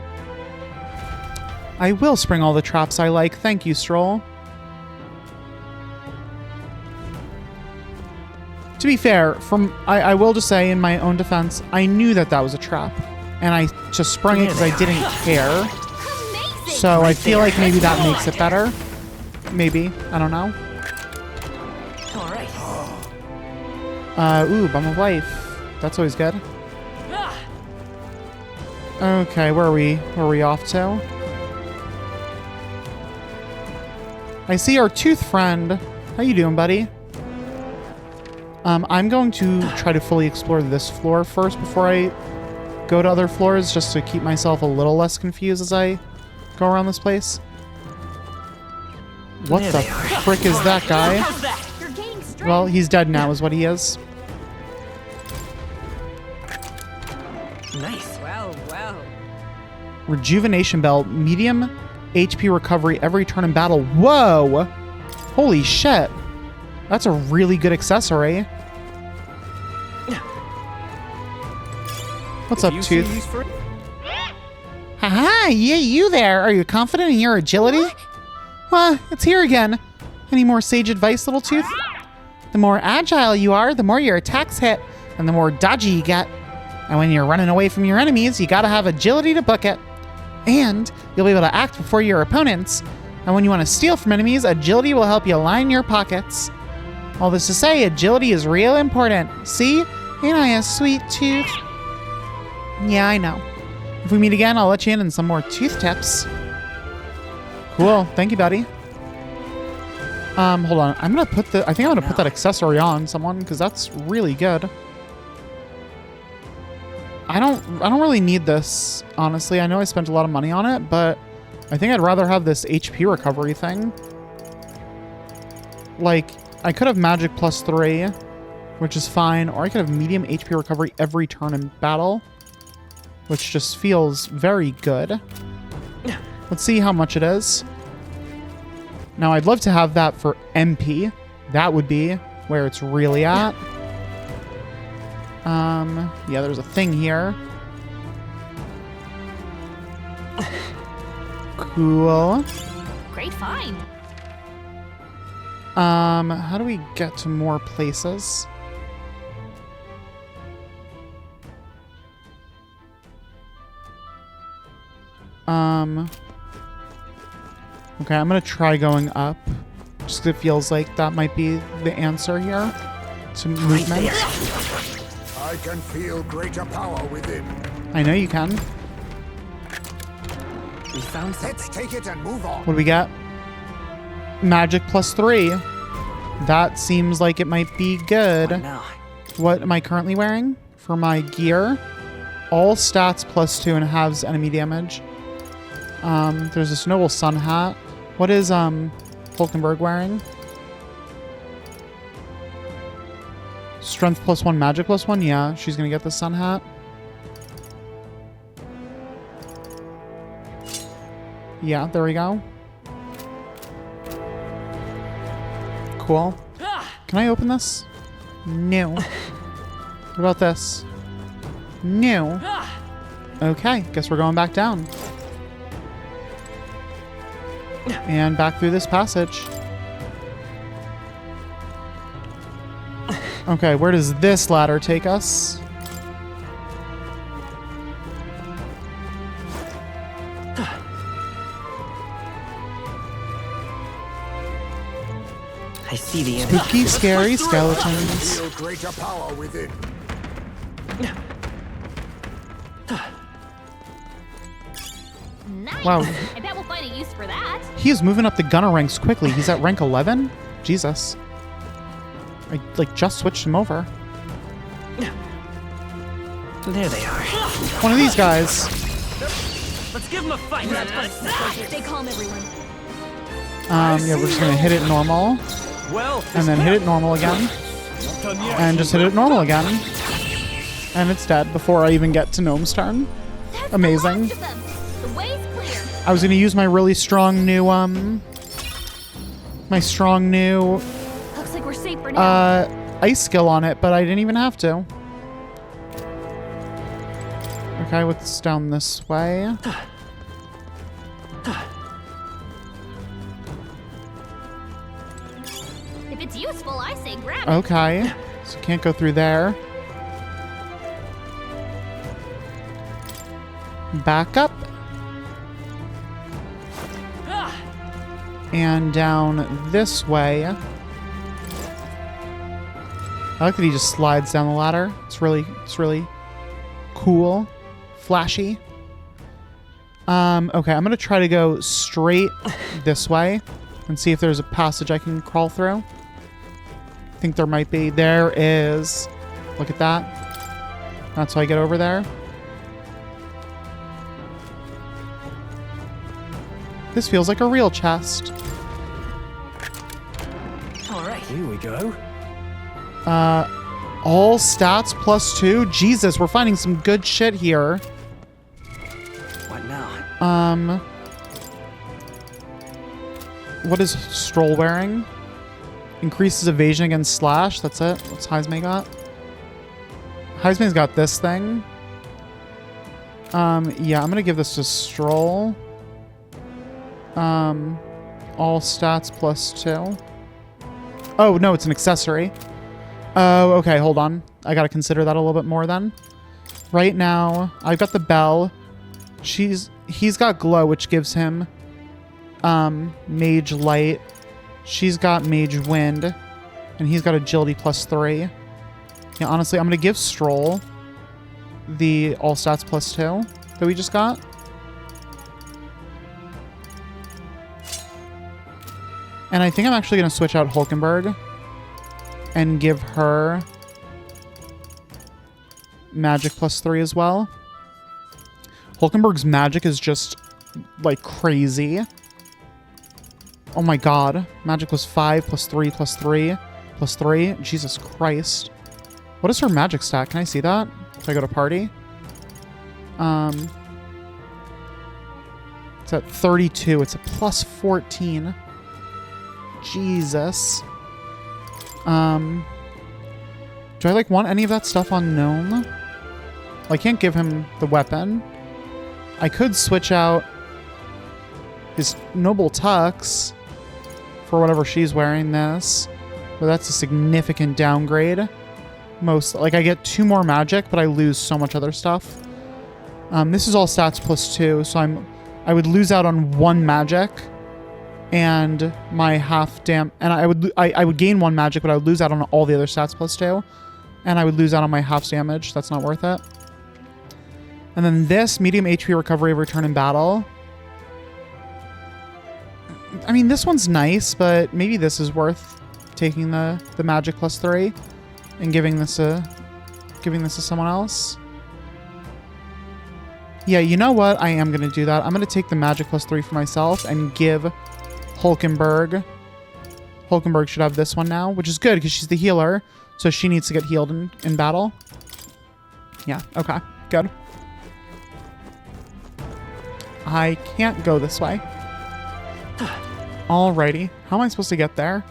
I will spring all the traps I like. Thank you, Stroll. To be fair, I will just say in my own defense, I knew that was a trap. And I just sprung it because I didn't care. Amazing. So I feel like maybe that makes it better. Maybe. I don't know. All right. Ooh, Bum of Life. That's always good. Okay, where are we? Where are we off to? I see our tooth friend. How you doing, buddy? I'm going to try to fully explore this floor first before I go to other floors, just to keep myself a little less confused as I go around this place. What the frick is that guy? You're gaining strength. Well, he's dead now is what he is. Nice. Well, well. Rejuvenation Bell, medium HP recovery every turn in battle. Whoa! Holy shit. That's a really good accessory. What's up, Tooth? Haha, yeah, you there. Are you confident in your agility? It's here again. Any more sage advice, little Tooth? The more agile you are, the more your attacks hit, and the more dodgy you get. And when you're running away from your enemies, you gotta have agility to book it. And you'll be able to act before your opponents. And when you want to steal from enemies, agility will help you line your pockets. All this to say, agility is real important. See? Ain't I a sweet Tooth? Yeah, I know. If we meet again, I'll let you in on some more tooth tips. Cool. Thank you, buddy. Hold on. I think I'm gonna put that accessory on someone because that's really good. I don't really need this, honestly. I know I spent a lot of money on it, but I think I'd rather have this HP recovery thing. Like, I could have magic +3, which is fine, or I could have medium HP recovery every turn in battle, which just feels very good. Let's see how much it is. Now, I'd love to have that for MP. That would be where it's really at. Yeah, there's a thing here. Cool. Great find. How do we get to more places? Okay, I'm gonna try going up. Just 'cause it feels like that might be the answer here to movement. I can feel greater power within. I know you can. We found something. Let's take it and move on. What do we got? Magic +3. That seems like it might be good. What now? What am I currently wearing for my gear? All stats +2 and halves enemy damage. There's this noble sun hat. What is Hulkenberg wearing? Strength +1, magic +1. Yeah, she's gonna get the sun hat. Yeah, there we go. Cool. Can I open this? No. What about this? No. Okay, guess we're going back down. And back through this passage. Okay, where does this ladder take us? I see the Spooky, scary skeletons. Feel greater power within. Nice. Wow. I bet we'll find a use for that. He is moving up the gunner ranks quickly. He's at rank 11? Jesus. I, just switched him over. There they are. One of these guys. Let's give him a fight. Stay calm, everyone. Yeah, we're just gonna hit it normal. Well, And then hit it normal again. And just hit it normal again. And it's dead before I even get to Gnome's turn. Amazing. The way's clear. I was gonna use my really strong new, my strong new, Looks like we're safe for now. ice skill on it, but I didn't even have to. Okay, what's down this way? If it's useful, I say grab it. Okay, so can't go through there. Back up. And down this way. I like that he just slides down the ladder. It's really cool. Flashy. Okay, I'm gonna try to go straight this way and see if there's a passage I can crawl through. I think there might be. There is. Look at that. That's how I get over there. This feels like a real chest. All right. Here we go. All stats +2. Jesus, we're finding some good shit here. What now? What is Stroll wearing? Increases evasion against slash. That's it. What's Heisman got? Heisman's got this thing. Yeah, I'm gonna give this to Stroll. All stats +2. Oh, no, it's an accessory. Oh, okay, hold on. I gotta consider that a little bit more then. Right now, I've got the bell. He's got glow, which gives him mage light. She's got mage wind. And he's got agility +3. Yeah, honestly, I'm gonna give Stroll the all stats +2 that we just got. And I think I'm actually going to switch out Hulkenberg and give her magic +3 as well. Hulkenberg's magic is just like crazy. Oh my god. Magic was 5 +3 +3 +3. Jesus Christ. What is her magic stat? Can I see that? If I go to party? It's at 32. It's a +14. Jesus. Do I like want any of that stuff on Gnome? Well, I can't give him the weapon. I could switch out his Noble Tux for whatever she's wearing this. But that's a significant downgrade. Like I get 2 more magic, but I lose so much other stuff. This is all stats +2, so I would lose out on 1 magic. And my half and I would gain 1 magic, but I would lose out on all the other stats +2. And I would lose out on my half damage. That's not worth it. And then this, medium HP recovery of return in battle. I mean, this one's nice, but maybe this is worth taking the magic +3 and giving this to someone else. Yeah, you know what? I am going to do that. I'm going to take the magic +3 for myself and give Hulkenberg. Hulkenberg should have this one now, which is good because she's the healer, so she needs to get healed in battle. Yeah, okay, good. I can't go this way. Alrighty, how am I supposed to get there?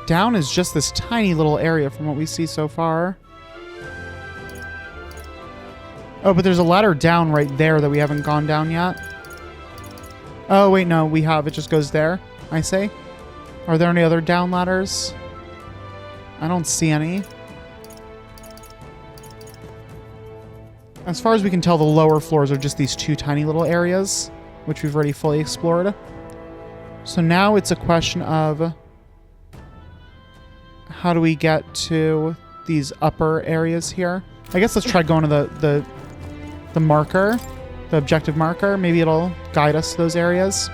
Down is just this tiny little area from what we see so far. Oh, but there's a ladder down right there that we haven't gone down yet. Oh, wait, no, we have. It just goes there, I say. Are there any other down ladders? I don't see any. As far as we can tell, the lower floors are just these 2 tiny little areas, which we've already fully explored. So now it's a question of how do we get to these upper areas here? I guess let's try going to the marker the objective marker. Maybe it'll guide us to those areas.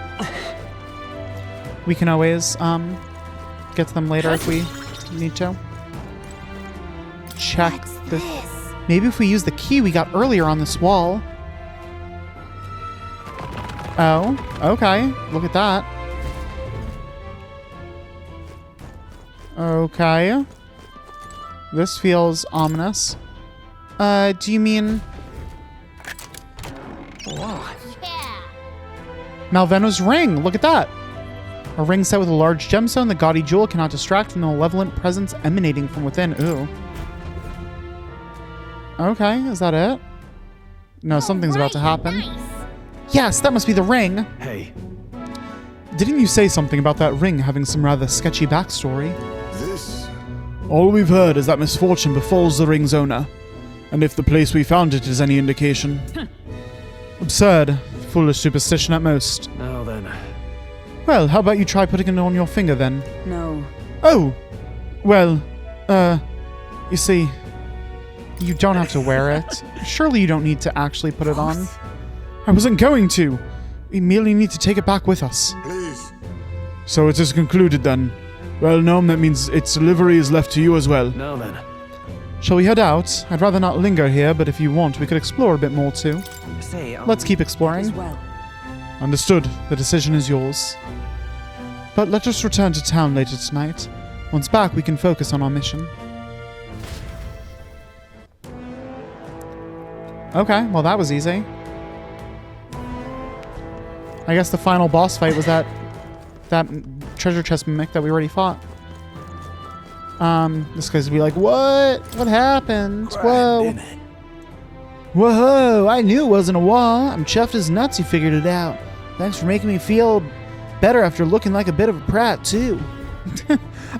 We can always get to them later if we need to. Check the... Maybe if we use the key we got earlier on this wall. Oh, okay. Look at that. Okay. This feels ominous. Do you mean... Yeah. Malveno's ring! Look at that! A ring set with a large gemstone, the gaudy jewel cannot distract from the malevolent presence emanating from within. Ooh. Okay, is that it? No, something's about to happen. Nice. Yes, that must be the ring! Hey, Didn't you say something about that ring having some rather sketchy backstory? This All we've heard is that misfortune befalls the ring's owner, and if the place we found it is any indication. Absurd. Foolish superstition at most. now then. Well, how about you try putting it on your finger then? No. Oh! Well, you see, you don't have to wear it. Surely you don't need to actually put it on. I wasn't going to. We merely need to take it back with us. please. So it is concluded then. Well, Gnome, that means its delivery is left to you as well. Now then. Shall we head out? I'd rather not linger here, but if you want, we could explore a bit more too. Say, Let's keep exploring. As well. Understood. The decision is yours. But let us return to town later tonight. Once back, we can focus on our mission. Okay, well that was easy. I guess the final boss fight was that treasure chest mimic that we already fought. This guy's gonna be like, what? What happened? Whoa. Whoa, I knew it wasn't a wall. I'm chuffed as nuts you figured it out. Thanks for making me feel better after looking like a bit of a prat, too.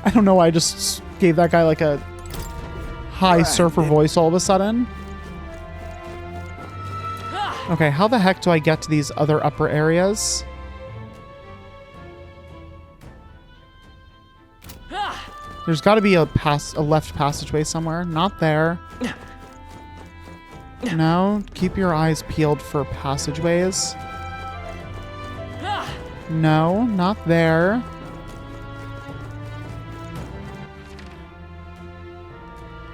I don't know why I just gave that guy like a high surfer voice all of a sudden. Okay, how the heck do I get to these other upper areas? There's got to be a left passageway somewhere. Not there. No, keep your eyes peeled for passageways. No, not there.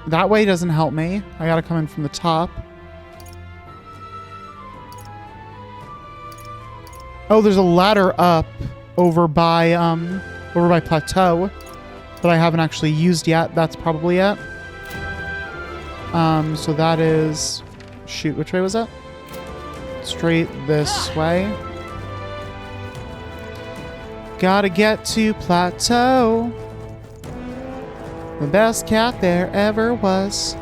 That way doesn't help me. I gotta come in from the top. Oh, there's a ladder up over by Plateau that I haven't actually used yet. That's probably it. So that is... Shoot, which way was it? Straight this way. Gotta get to Plateau. The best cat there ever was.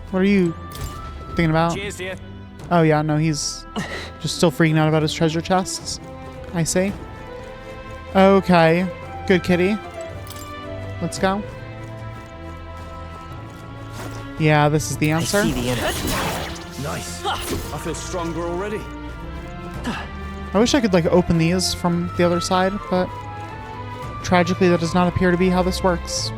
What are you thinking about? Cheers, dear. Oh yeah, no, he's just still freaking out about his treasure chests. I see. Okay. Good kitty. Let's go. Yeah, this is the answer. I see the enemy. Nice. I feel stronger already. I wish I could like open these from the other side, but tragically that does not appear to be how this works.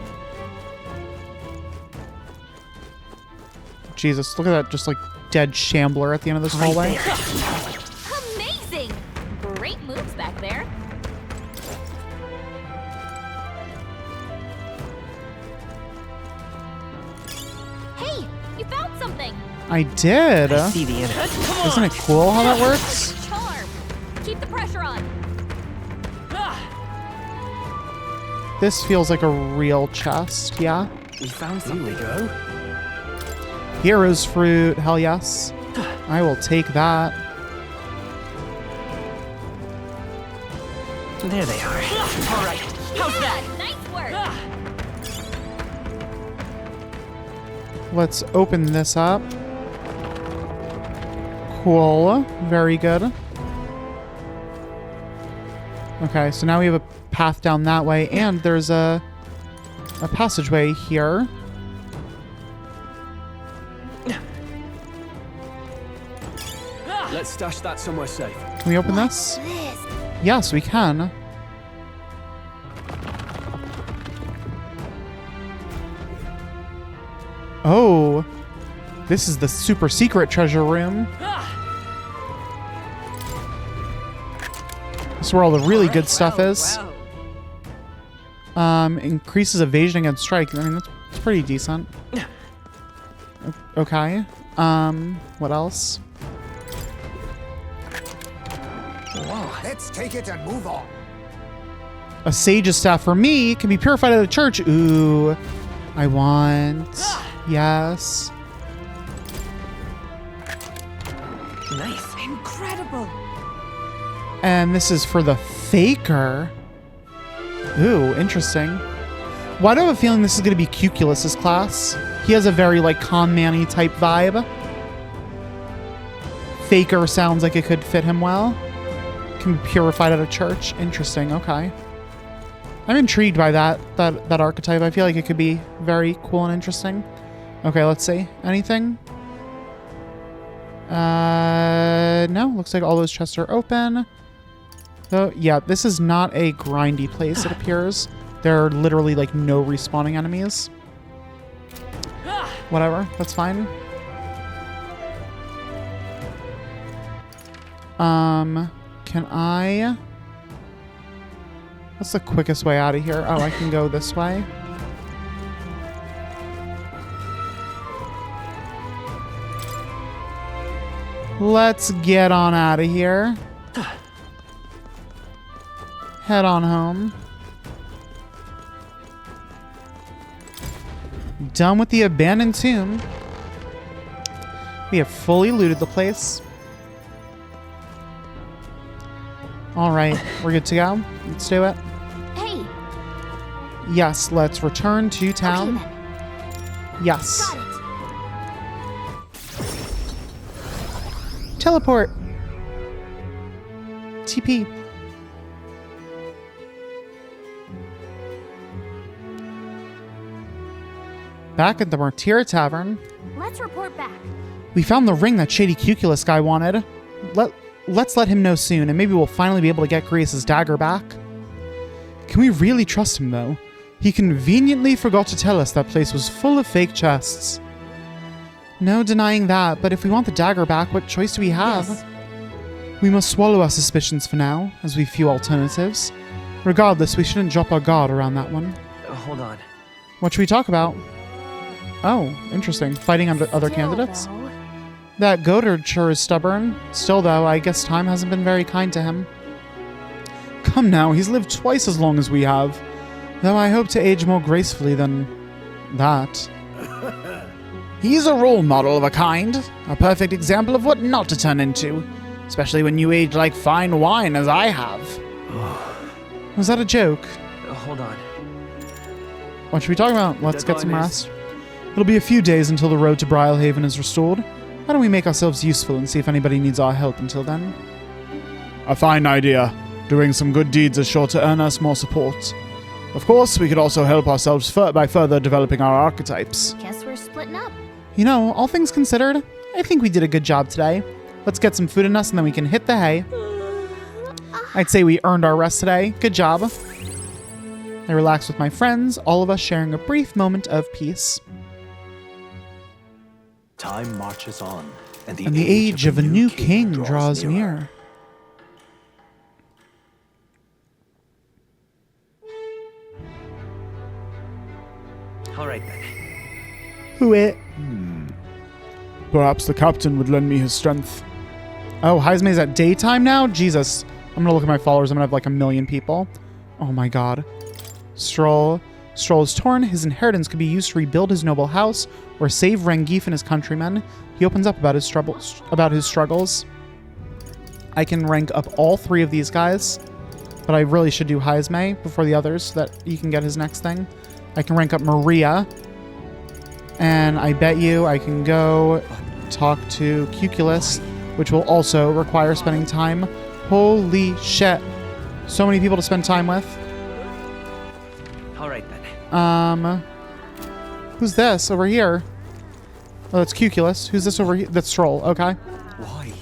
Jesus, look at that just like dead shambler at the end of this hallway. Amazing! Great moves back there. Hey, you found something. I did. I see the enemy. Isn't it cool how that works? Charm. Keep the pressure on. This feels like a real chest, yeah? We found Here we something. go. Hero's fruit, hell yes. I will take that. There they are. All right. How's that? Nice work. Let's open this up. Cool. Very good. Okay, so now we have a path down that way, and there's a passageway here. Let's stash that somewhere safe. Can we open this? Yes, we can. Oh, this is the super secret treasure room. This is where all the really good stuff is. Increases evasion against strike. I mean, that's pretty decent. Okay. What else? Whoa. Let's take it and move on. A sage's staff for me can be purified at a church. Ooh, I want. Yes. Nice. Incredible. And this is for the faker. Ooh, interesting. Why do I have a feeling this is going to be Cuculus's class? He has a very, like, con man-y type vibe. Faker sounds like it could fit him well. Can be purified at a church. Interesting, okay. I'm intrigued by that archetype. I feel like it could be very cool and interesting. Okay, let's see. Anything? No. Looks like all those chests are open. So, yeah, this is not a grindy place, it appears. There are literally, like, no respawning enemies. Whatever, that's fine. Can I... What's the quickest way out of here? Oh, I can go this way. Let's get on out of here. Head on home. Done with the abandoned tomb. We have fully looted the place. All right, we're good to go. Let's do it. Hey. Yes, let's return to town. Okay, then. Yes. Got it. Teleport. TP. Back at the Martyr Tavern. Let's report back. We found the ring that shady Cuculus guy wanted. Let's let him know soon, and maybe we'll finally be able to get Grace's dagger back. Can we really trust him, though? He conveniently forgot to tell us that place was full of fake chests. No denying that, but if we want the dagger back, what choice do we have? Yes. We must swallow our suspicions for now, as we've few alternatives. Regardless, we shouldn't drop our guard around that one. Hold on. What should we talk about? Oh, interesting. Fighting other candidates? Though. That Goddard sure is stubborn. Still, though, I guess time hasn't been very kind to him. Come now, he's lived twice as long as we have. Though I hope to age more gracefully than that. He's a role model of a kind. A perfect example of what not to turn into. Especially when you age like fine wine as I have. Was that a joke? Hold on. What should we talk about? Let's get some rest. It'll be a few days until the road to Brialhaven is restored. Why don't we make ourselves useful and see if anybody needs our help until then? A fine idea. Doing some good deeds is sure to earn us more support. Of course, we could also help ourselves by further developing our archetypes. Guess we're splitting up. You know, all things considered, I think we did a good job today. Let's get some food in us and then we can hit the hay. I'd say we earned our rest today. Good job. I relaxed with my friends, all of us sharing a brief moment of peace. Time marches on, and the age of a new king draws near. All right, then. Who it? Perhaps the captain would lend me his strength. Oh, Heismay's at daytime now? Jesus. I'm gonna look at my followers. I'm gonna have like 1 million people. Oh my god. Stroll is torn. His inheritance could be used to rebuild his noble house or save Rengif and his countrymen. He opens up about his struggles. I can rank up all 3 of these guys, but I really should do Heismay before the others so that he can get his next thing. I can rank up Maria, and I bet you I can go talk to Cuculus, which will also require spending time. Holy shit. So many people to spend time with. All right, then. Who's this over here? Oh, that's Cuculus. Who's this over here? That's Stroll. Okay. Why?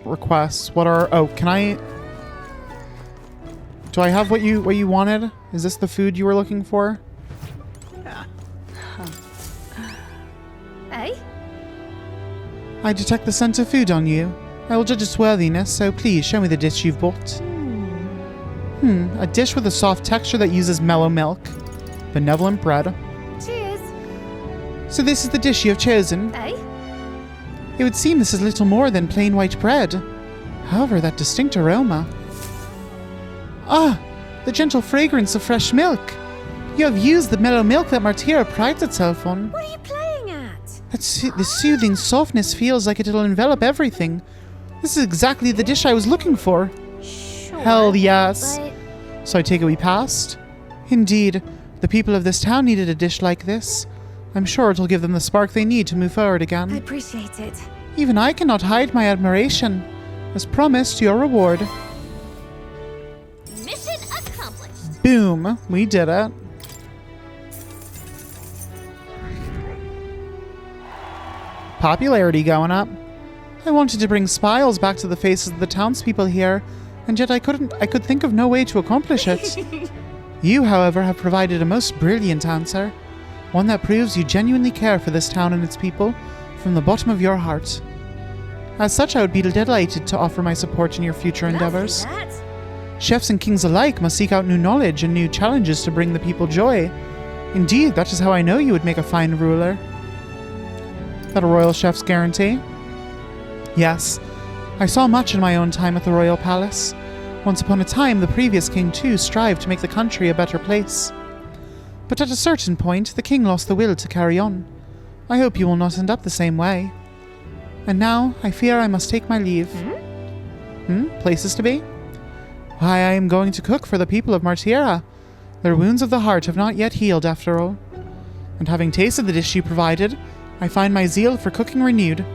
Requests. What are... Oh, can I... Do I have what you wanted? Is this the food you were looking for? I detect the scent of food on you. I will judge its worthiness, so please show me the dish you've bought. A dish with a soft texture that uses mellow milk. Benevolent bread. Cheers. So this is the dish you have chosen? Eh? It would seem this is little more than plain white bread. However, that distinct aroma. Ah, the gentle fragrance of fresh milk. You have used the mellow milk that Martyra prides itself on. What are you playing at? The soothing softness feels like it'll envelop everything. This is exactly the dish I was looking for. Sure. Hell yes. But So I take it we passed? Indeed, the people of this town needed a dish like this. I'm sure it'll give them the spark they need to move forward I again. appreciate it. Even I cannot hide my admiration. As promised, your reward. Mission accomplished. Boom, we did it. Popularity going up. I wanted to bring smiles back to the faces of the townspeople here, and yet I could think of no way to accomplish it. You, however, have provided a most brilliant answer. One that proves you genuinely care for this town and its people from the bottom of your heart. As such, I would be delighted to offer my support in your future endeavors. That. Chefs and kings alike must seek out new knowledge and new challenges to bring the people joy. Indeed, that is how I know you would make a fine ruler. That a royal chef's guarantee? Yes. I saw much in my own time at the royal palace. Once upon a time, the previous king too strived to make the country a better place. But at a certain point, the king lost the will to carry on. I hope you will not end up the same way. And now, I fear I must take my leave. Places to be? Why, I am going to cook for the people of Martyra. Their wounds of the heart have not yet healed, after all. And having tasted the dish you provided, I find my zeal for cooking renewed.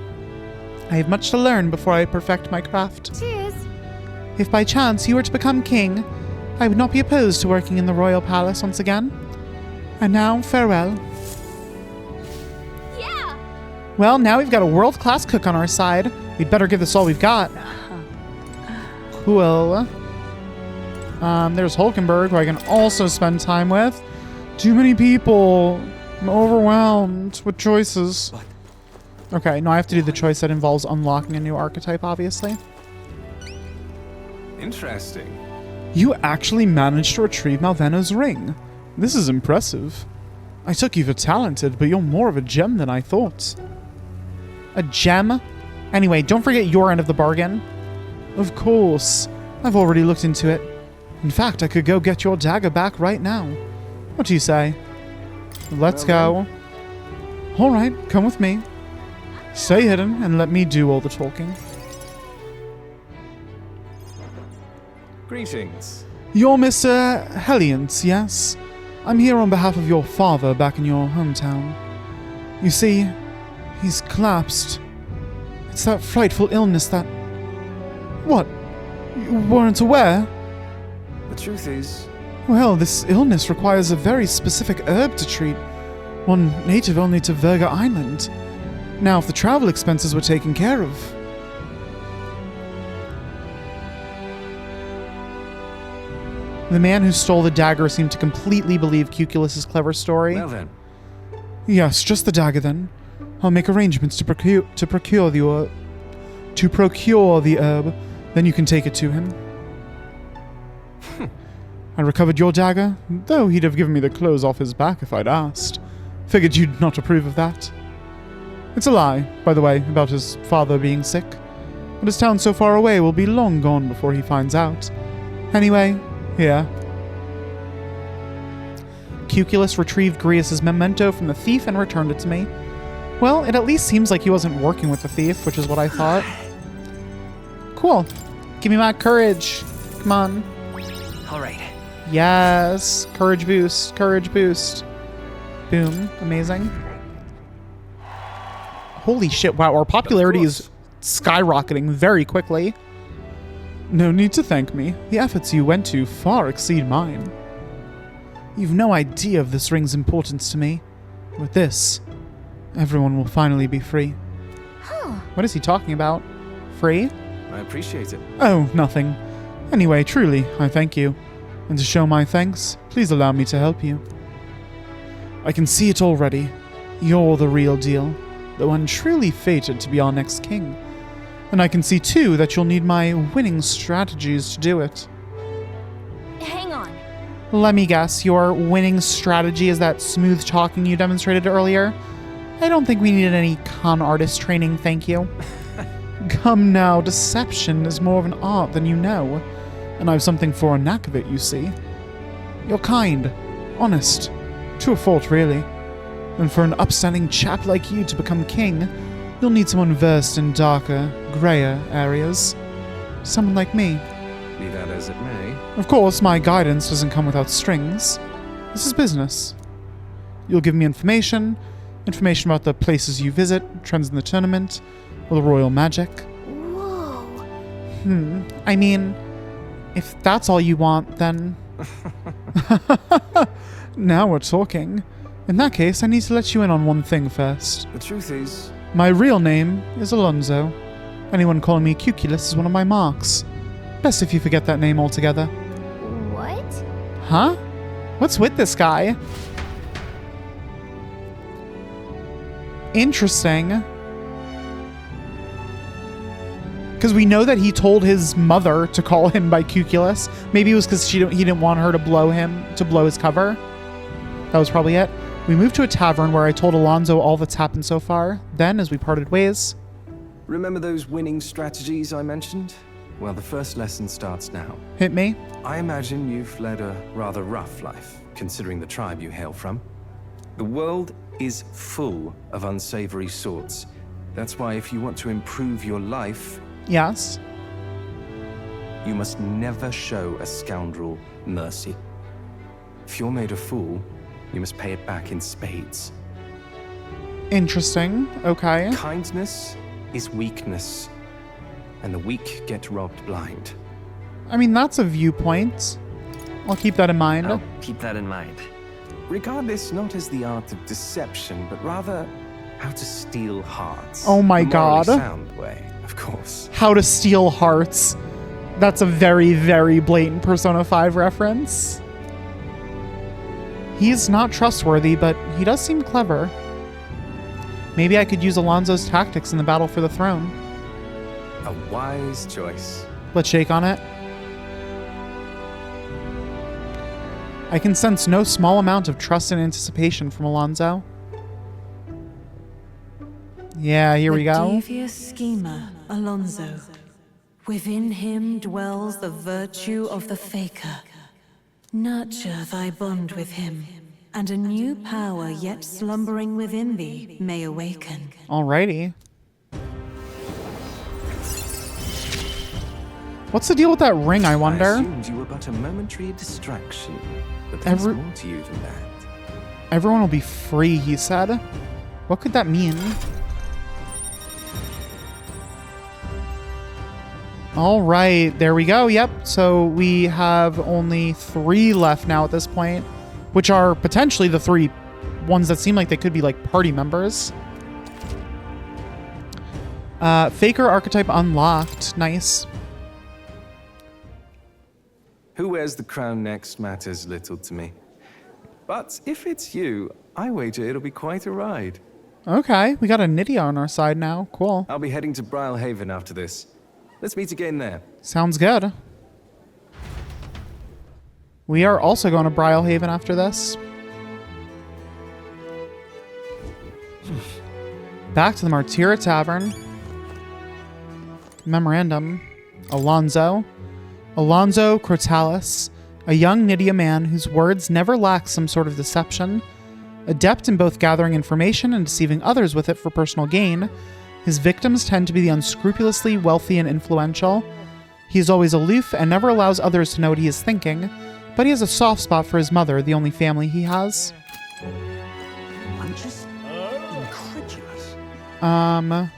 I have much to learn before I perfect my craft. Cheers. If by chance you were to become king, I would not be opposed to working in the royal palace once again. And now, farewell. Yeah. Well, now we've got a world-class cook on our side. We'd better give this all we've got. Cool. There's Hulkenberg, who I can also spend time with. Too many people. I'm overwhelmed with choices. Okay, now I have to do the choice that involves unlocking a new archetype, obviously. Interesting. You actually managed to retrieve Malveno's ring. This is impressive. I took you for talented, but you're more of a gem than I thought. A gem? Anyway, don't forget your end of the bargain. Of course. I've already looked into it. In fact, I could go get your dagger back right now. What do you say? Let's go. Alright, come with me. Stay hidden and let me do all the talking. Greetings. You're Mr. Helliant, yes? I'm here on behalf of your father back in your hometown. You see, he's collapsed. It's that frightful illness that... What? You weren't aware? The truth is... Well, this illness requires a very specific herb to treat. One native only to Verga Island. Now, if the travel expenses were taken care of... The man who stole the dagger seemed to completely believe Cuculus's clever story. Well then. Yes, just the dagger then. I'll make arrangements to procure the herb, then you can take it to him. I recovered your dagger, though he'd have given me the clothes off his back if I'd asked. Figured you'd not approve of that. It's a lie, by the way, about his father being sick. But his town so far away will be long gone before he finds out. Anyway, here. Cuculus retrieved Grius' memento from the thief and returned it to me. Well, it at least seems like he wasn't working with the thief, which is what I thought. Cool. Give me my courage. Come on. All right. Yes. Courage boost. Courage boost. Boom. Amazing. Holy shit. Wow, our popularity is skyrocketing very quickly. No need to thank me. The efforts you went to far exceed mine. You've no idea of this ring's importance to me. With this, everyone will finally be free. What is he talking about? Free? I appreciate it. Oh, nothing. Anyway, truly, I thank you. And to show my thanks, please allow me to help you. I can see it already. You're the real deal. the one truly fated to be our next king. And I can see, too, that you'll need my winning strategies to do it. Hang on. Let me guess, your winning strategy is that smooth talking you demonstrated earlier? I don't think we needed any con artist training, thank you. Come now, deception is more of an art than you know. And I've something for a knack of it, you see. You're kind, honest, to a fault, really. And for an upstanding chap like you to become king, you'll need someone versed in darker, grayer areas. Someone like me. Be that as it may. Of course, my guidance doesn't come without strings. This is business. You'll give me information about the places you visit, trends in the tournament, or the royal magic. Whoa. I mean, if that's all you want, then... Now we're talking. In that case, I need to let you in on one thing first. The truth is... My real name is Alonso. Anyone calling me Cuculus is one of my marks. Best if you forget that name altogether. What? Huh? What's with this guy? Interesting. Because we know that he told his mother to call him by Cuculus. Maybe it was because he didn't want her to blow his cover. That was probably it. We moved to a tavern where I told Alonso all that's happened so far. Then, as we parted ways... Remember those winning strategies I mentioned? Well, the first lesson starts now. Hit me. I imagine you've led a rather rough life, considering the tribe you hail from. The world is full of unsavory sorts. That's why if you want to improve your life... Yes. You must never show a scoundrel mercy. If you're made a fool, you must pay it back in spades. Interesting. Okay. Kindness is weakness, and the weak get robbed blind. I mean, that's a viewpoint. I'll keep that in mind. I'll keep that in mind. Regard this not as the art of deception, but rather how to steal hearts. Oh my The morally god. sound way, of course. How to steal hearts. That's a very, very blatant Persona 5 reference. He's not trustworthy, but he does seem clever. Maybe I could use Alonso's tactics in the battle for the throne. A wise choice. Let's shake on it. I can sense no small amount of trust and anticipation from Alonso. Yeah, here we go. The devious schemer, Alonso. Within him dwells the virtue of the faker. Nurture thy bond with him, and a new power yet slumbering within thee may awaken. Alrighty. What's the deal with that ring, I wonder? I assumed you were but a momentary distraction, but there's more to you than that. Everyone will be free, he said. What could that mean? All right, there we go. Yep. So we have only 3 left now at this point, which are potentially the 3 ones that seem like they could be like party members. Faker archetype unlocked. Nice. Who wears the crown next matters little to me. But if it's you, I wager it'll be quite a ride. Okay, we got a Nydia on our side now. Cool. I'll be heading to Brylehaven after this. Let's meet again there. Sounds good. We are also going to Brylehaven after this. Back to the Martyra Tavern. Memorandum. Alonso Crotalis, a young Nydia man whose words never lack some sort of deception. Adept in both gathering information and deceiving others with it for personal gain, his victims tend to be the unscrupulously wealthy and influential. He is always aloof and never allows others to know what he is thinking, but he has a soft spot for his mother, the only family he has. I'm just incredulous. Are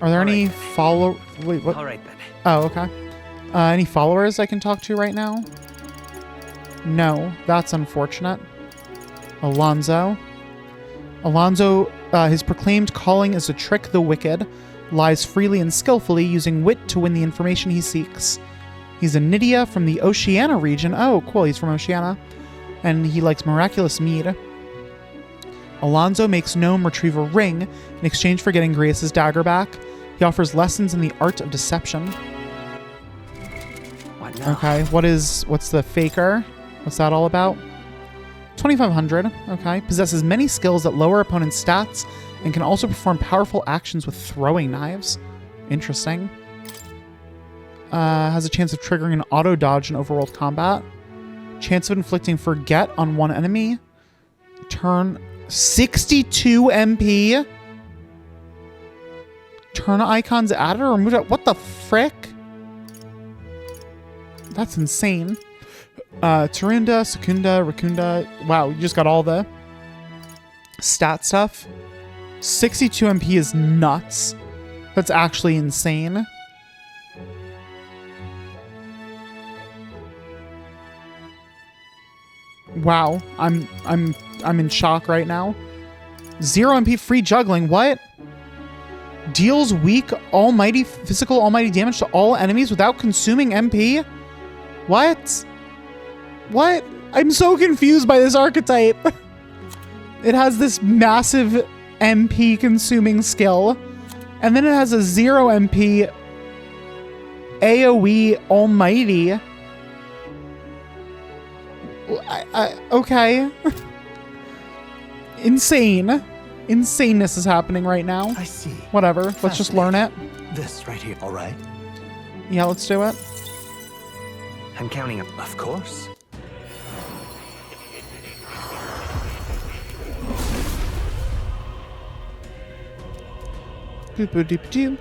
there any follow... Wait, what? All right, then. Oh, okay. Any followers I can talk to right now? No, that's unfortunate. Alonso, his proclaimed calling is to trick the wicked, lies freely and skillfully, using wit to win the information he seeks. He's a Nydia from the Oceania region. Oh, cool, he's from Oceania. And he likes miraculous mead. Alonso makes Gnome retrieve a ring in exchange for getting Grius' dagger back. He offers lessons in the art of deception. What now? Okay, what's the faker? What's that all about? 2,500, okay. Possesses many skills that lower opponent's stats and can also perform powerful actions with throwing knives. Interesting. Has a chance of triggering an auto dodge in overworld combat. Chance of inflicting forget on one enemy. Turn 62 MP. Turn icons added or removed. What the frick? That's insane. Tarunda, Secunda, Racunda. Wow, you just got all the stat stuff. 62 MP is nuts. That's actually insane. Wow, I'm in shock right now. 0 MP free juggling. What? Deals weak physical almighty damage to all enemies without consuming MP? What? What? I'm so confused by this archetype. It has this massive MP consuming skill, and then it has a 0 MP AoE almighty. Okay. Insane. Insaneness is happening right now. I see. Whatever. Let's just learn it. This right here, all right? Yeah, let's do it. I'm counting up. Of course. Boop-a-doop-doo.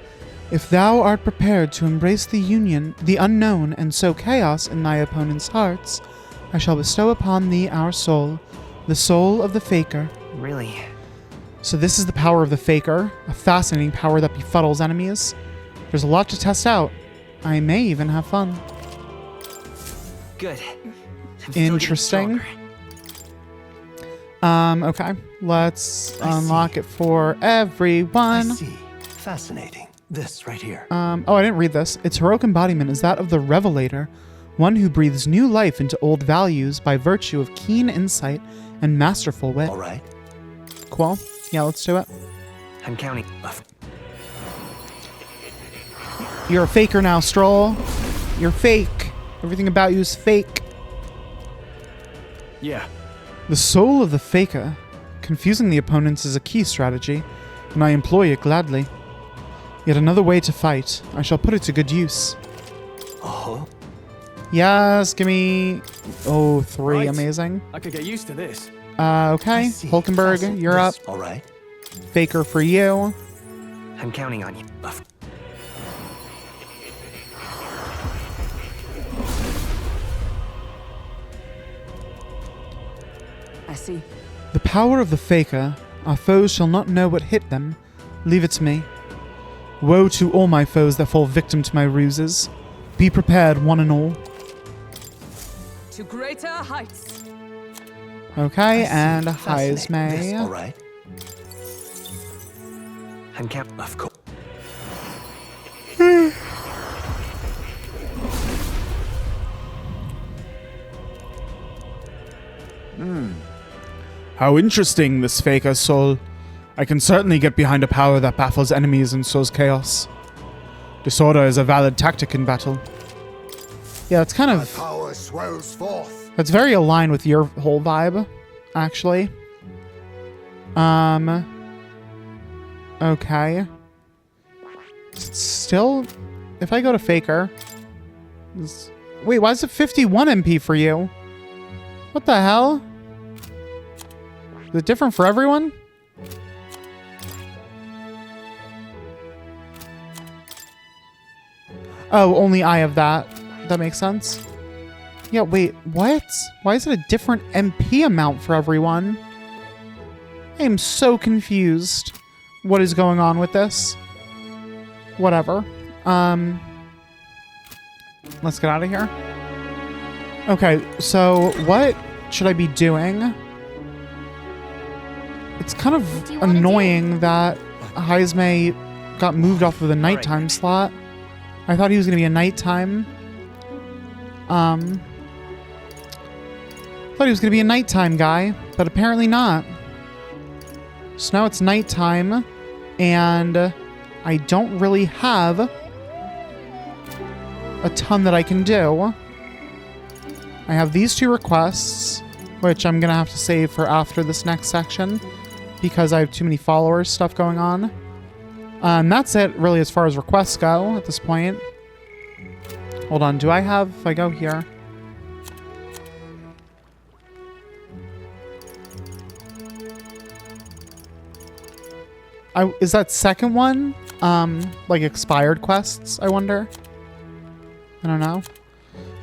If thou art prepared to embrace the union, the unknown, and sow chaos in thy opponent's hearts, I shall bestow upon thee our soul, the soul of the Faker. Really? So this is the power of the Faker, a fascinating power that befuddles enemies. There's a lot to test out. I may even have fun. Good. I'm still Interesting. Okay. Let's unlock it for everyone. I see. Fascinating. This right here. Oh, I didn't read this. Its heroic embodiment is that of the Revelator, one who breathes new life into old values by virtue of keen insight and masterful wit. All right. Cool. Yeah, let's do it. I'm counting. You're a faker now, Stroll. You're fake. Everything about you is fake. Yeah. The soul of the Faker. Confusing the opponents is a key strategy, and I employ it gladly. Yet another way to fight. I shall put it to good use. Oh. Yes, give me... Oh, 3. Right. Amazing. I could get used to this. Okay. Hulkenberg, you're up. All right. Faker for you. I'm counting on you. I see. The power of the Faker. Our foes shall not know what hit them. Leave it to me. Woe to all my foes that fall victim to my ruses. Be prepared, one and all. To greater heights. Okay, and Fascinating. This, all Heismay. right. I'm counting. Of course. How interesting, this Faker soul. I can certainly get behind a power that baffles enemies and sows chaos. Disorder is a valid tactic in battle. Yeah, it's kind My of... power swells forth. That's very aligned with your whole vibe, actually. Okay. Still, if I go to Faker... Wait, why is it 51 MP for you? What the hell? Is it different for everyone? Oh, only I have that. That makes sense. Yeah, wait, what? Why is it a different MP amount for everyone? I am so confused. What is going on with this? Whatever. Let's get out of here. Okay, so what should I be doing? It's kind of annoying that Heismay got moved off of the nighttime slot. I thought he was going to be a nighttime. Thought he was going to be a nighttime guy, but apparently not. So now it's nighttime, and I don't really have a ton that I can do. I have these 2 requests, which I'm going to have to save for after this next section because I have too many followers stuff going on. And that's it really as far as requests go at this point. Hold on, do I have, if I go here... is that second one, like expired quests, I wonder? I don't know.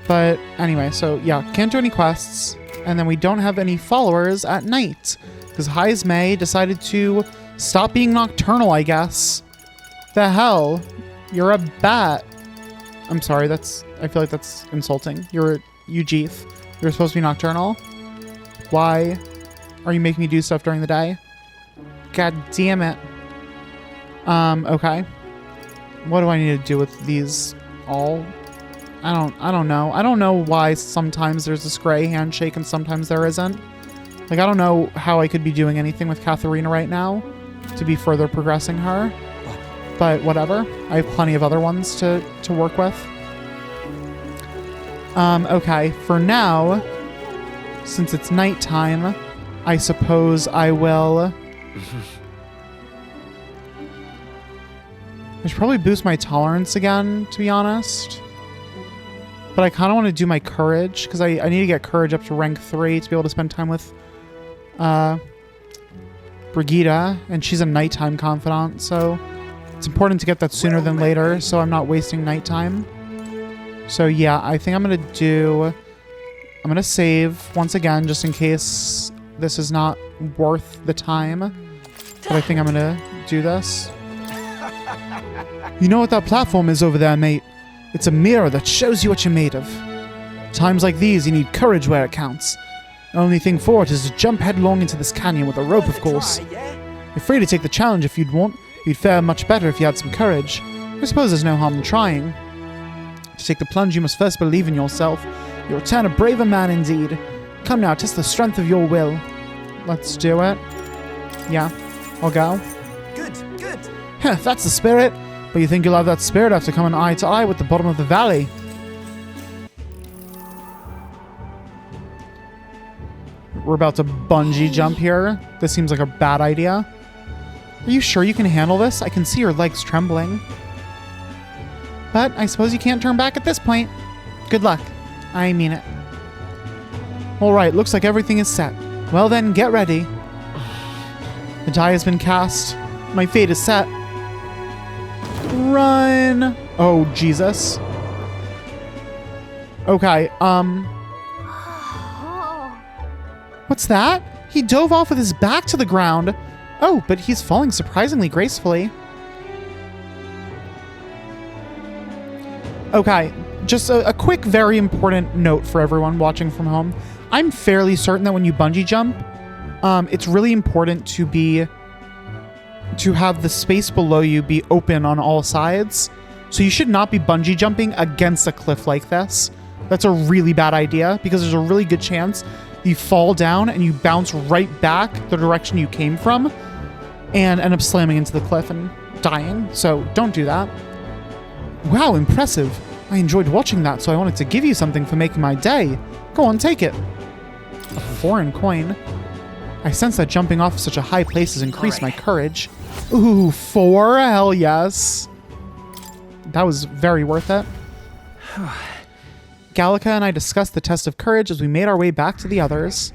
But anyway, so yeah, can't do any quests. And then we don't have any followers at night. Because Heismay decided to stop being nocturnal, I guess. The hell? You're a bat. I'm sorry, I feel like that's insulting. You're Eugif. You're supposed to be nocturnal? Why are you making me do stuff during the day? God damn it. Okay. What do I need to do with these all? I don't know. I don't know why sometimes there's this gray handshake and sometimes there isn't. Like, I don't know how I could be doing anything with Katharina right now to be further progressing her. But whatever. I have plenty of other ones to work with. Okay. For now, since it's nighttime, I suppose I will... I should probably boost my tolerance again, to be honest. But I kind of want to do my courage, because I need to get courage up to rank 3 to be able to spend time with Brigida, and she's a nighttime confidant, so it's important to get that sooner than later, so I'm not wasting nighttime. So yeah, I think I'm going to save once again, just in case this is not worth the time. But I think I'm going to do this. You know what that platform is over there, mate? It's a mirror that shows you what you're made of. Times like these, you need courage where it counts. The only thing for it is to jump headlong into this canyon with a rope, of course. You're free to take the challenge if you'd want. You'd fare much better if you had some courage. I suppose there's no harm in trying. To take the plunge, you must first believe in yourself. You'll return a braver man indeed. Come now, test the strength of your will. Let's do it. Yeah, I'll go. Good. Heh, that's the spirit. But you think you'll have that spirit after coming eye to eye with the bottom of the valley? We're about to bungee jump here. This seems like a bad idea. Are you sure you can handle this? I can see your legs trembling. But I suppose you can't turn back at this point. Good luck. I mean it. Alright, looks like everything is set. Well then, get ready. The die has been cast. My fate is set. Run! Oh, Jesus. Okay, what's that? He dove off with his back to the ground. Oh, but he's falling surprisingly gracefully. Okay, just a quick, very important note for everyone watching from home. I'm fairly certain that when you bungee jump, it's really important to have the space below you be open on all sides. So you should not be bungee jumping against a cliff like this. That's a really bad idea because there's a really good chance you fall down and you bounce right back the direction you came from and end up slamming into the cliff and dying. So don't do that. Wow, impressive. I enjoyed watching that, so I wanted to give you something for making my day. Go on, take it. A foreign coin. I sense that jumping off such a high place has increased my courage. Ooh, 4? Hell yes. That was very worth it. Gallica and I discussed the test of courage as we made our way back to the others.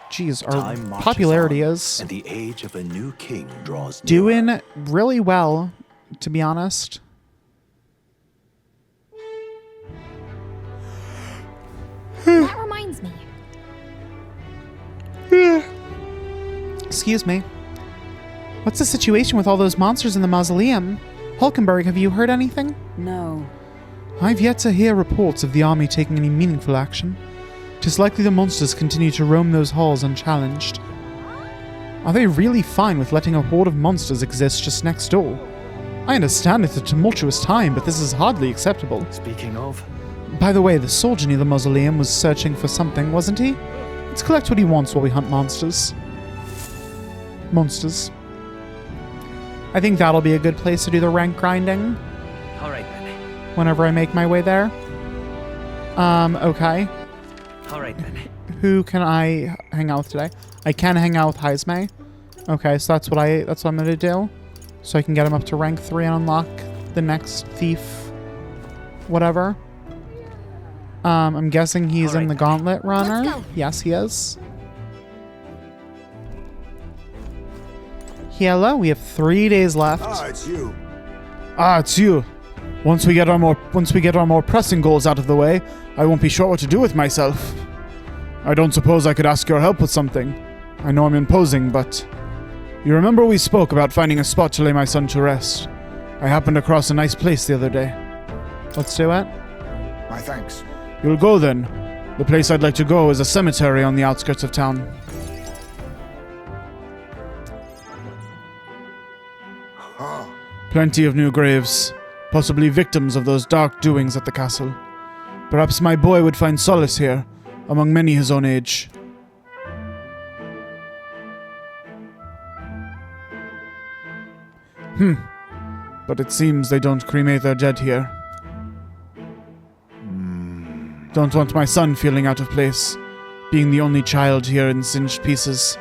Jeez, our popularity is and the age of a new king draws doing really well, to be honest. That reminds me. Excuse me. What's the situation with all those monsters in the mausoleum? Hulkenberg, have you heard anything? No. I've yet to hear reports of the army taking any meaningful action. 'Tis likely the monsters continue to roam those halls unchallenged. Are they really fine with letting a horde of monsters exist just next door? I understand it's a tumultuous time, but this is hardly acceptable. Speaking of... By the way, the soldier near the mausoleum was searching for something, wasn't he? Let's collect what he wants while we hunt monsters. monsters. I think that'll be a good place to do the rank grinding. All right then. Whenever I make my way there. Okay. All right then. Who can I hang out with today? I can hang out with Heisme. Okay, so that's what I'm gonna do. So I can get him up to rank 3 and unlock the next thief. Whatever. I'm guessing he's in the gauntlet runner. Yes, he is. Hello, we have 3 days left. Ah, it's you. Ah, it's you. Once we get our more pressing goals out of the way, I won't be sure what to do with myself. I don't suppose I could ask your help with something. I know I'm imposing, but you remember we spoke about finding a spot to lay my son to rest. I happened across a nice place the other day. Let's do it. My thanks. You'll go then. The place I'd like to go is a cemetery on the outskirts of town. Plenty of new graves, possibly victims of those dark doings at the castle. Perhaps my boy would find solace here, among many his own age. But it seems they don't cremate their dead here. Don't want my son feeling out of place, being the only child here in singed pieces.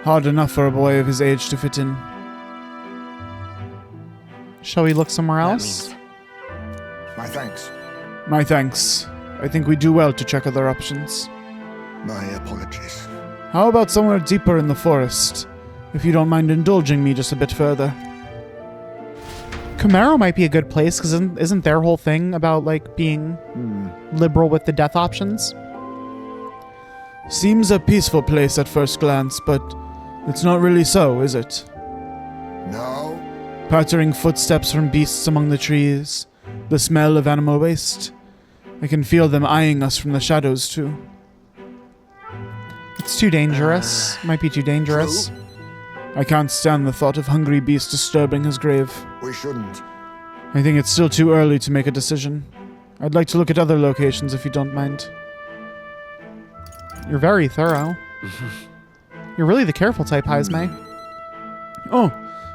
Hard enough for a boy of his age to fit in. Shall we look somewhere else? My thanks. My thanks. I think we do well to check other options. My apologies. How about somewhere deeper in the forest? If you don't mind indulging me just a bit further. Camaro might be a good place, because isn't their whole thing about, like, being liberal with the death options? Seems a peaceful place at first glance, but it's not really so, is it? No. Pattering footsteps from beasts among the trees, the smell of animal waste. I can feel them eyeing us from the shadows, too. It's too dangerous. Might be too dangerous. True. I can't stand the thought of hungry beasts disturbing his grave. We shouldn't. I think it's still too early to make a decision. I'd like to look at other locations if you don't mind. You're very thorough. You're really the careful type, Heisme. Oh,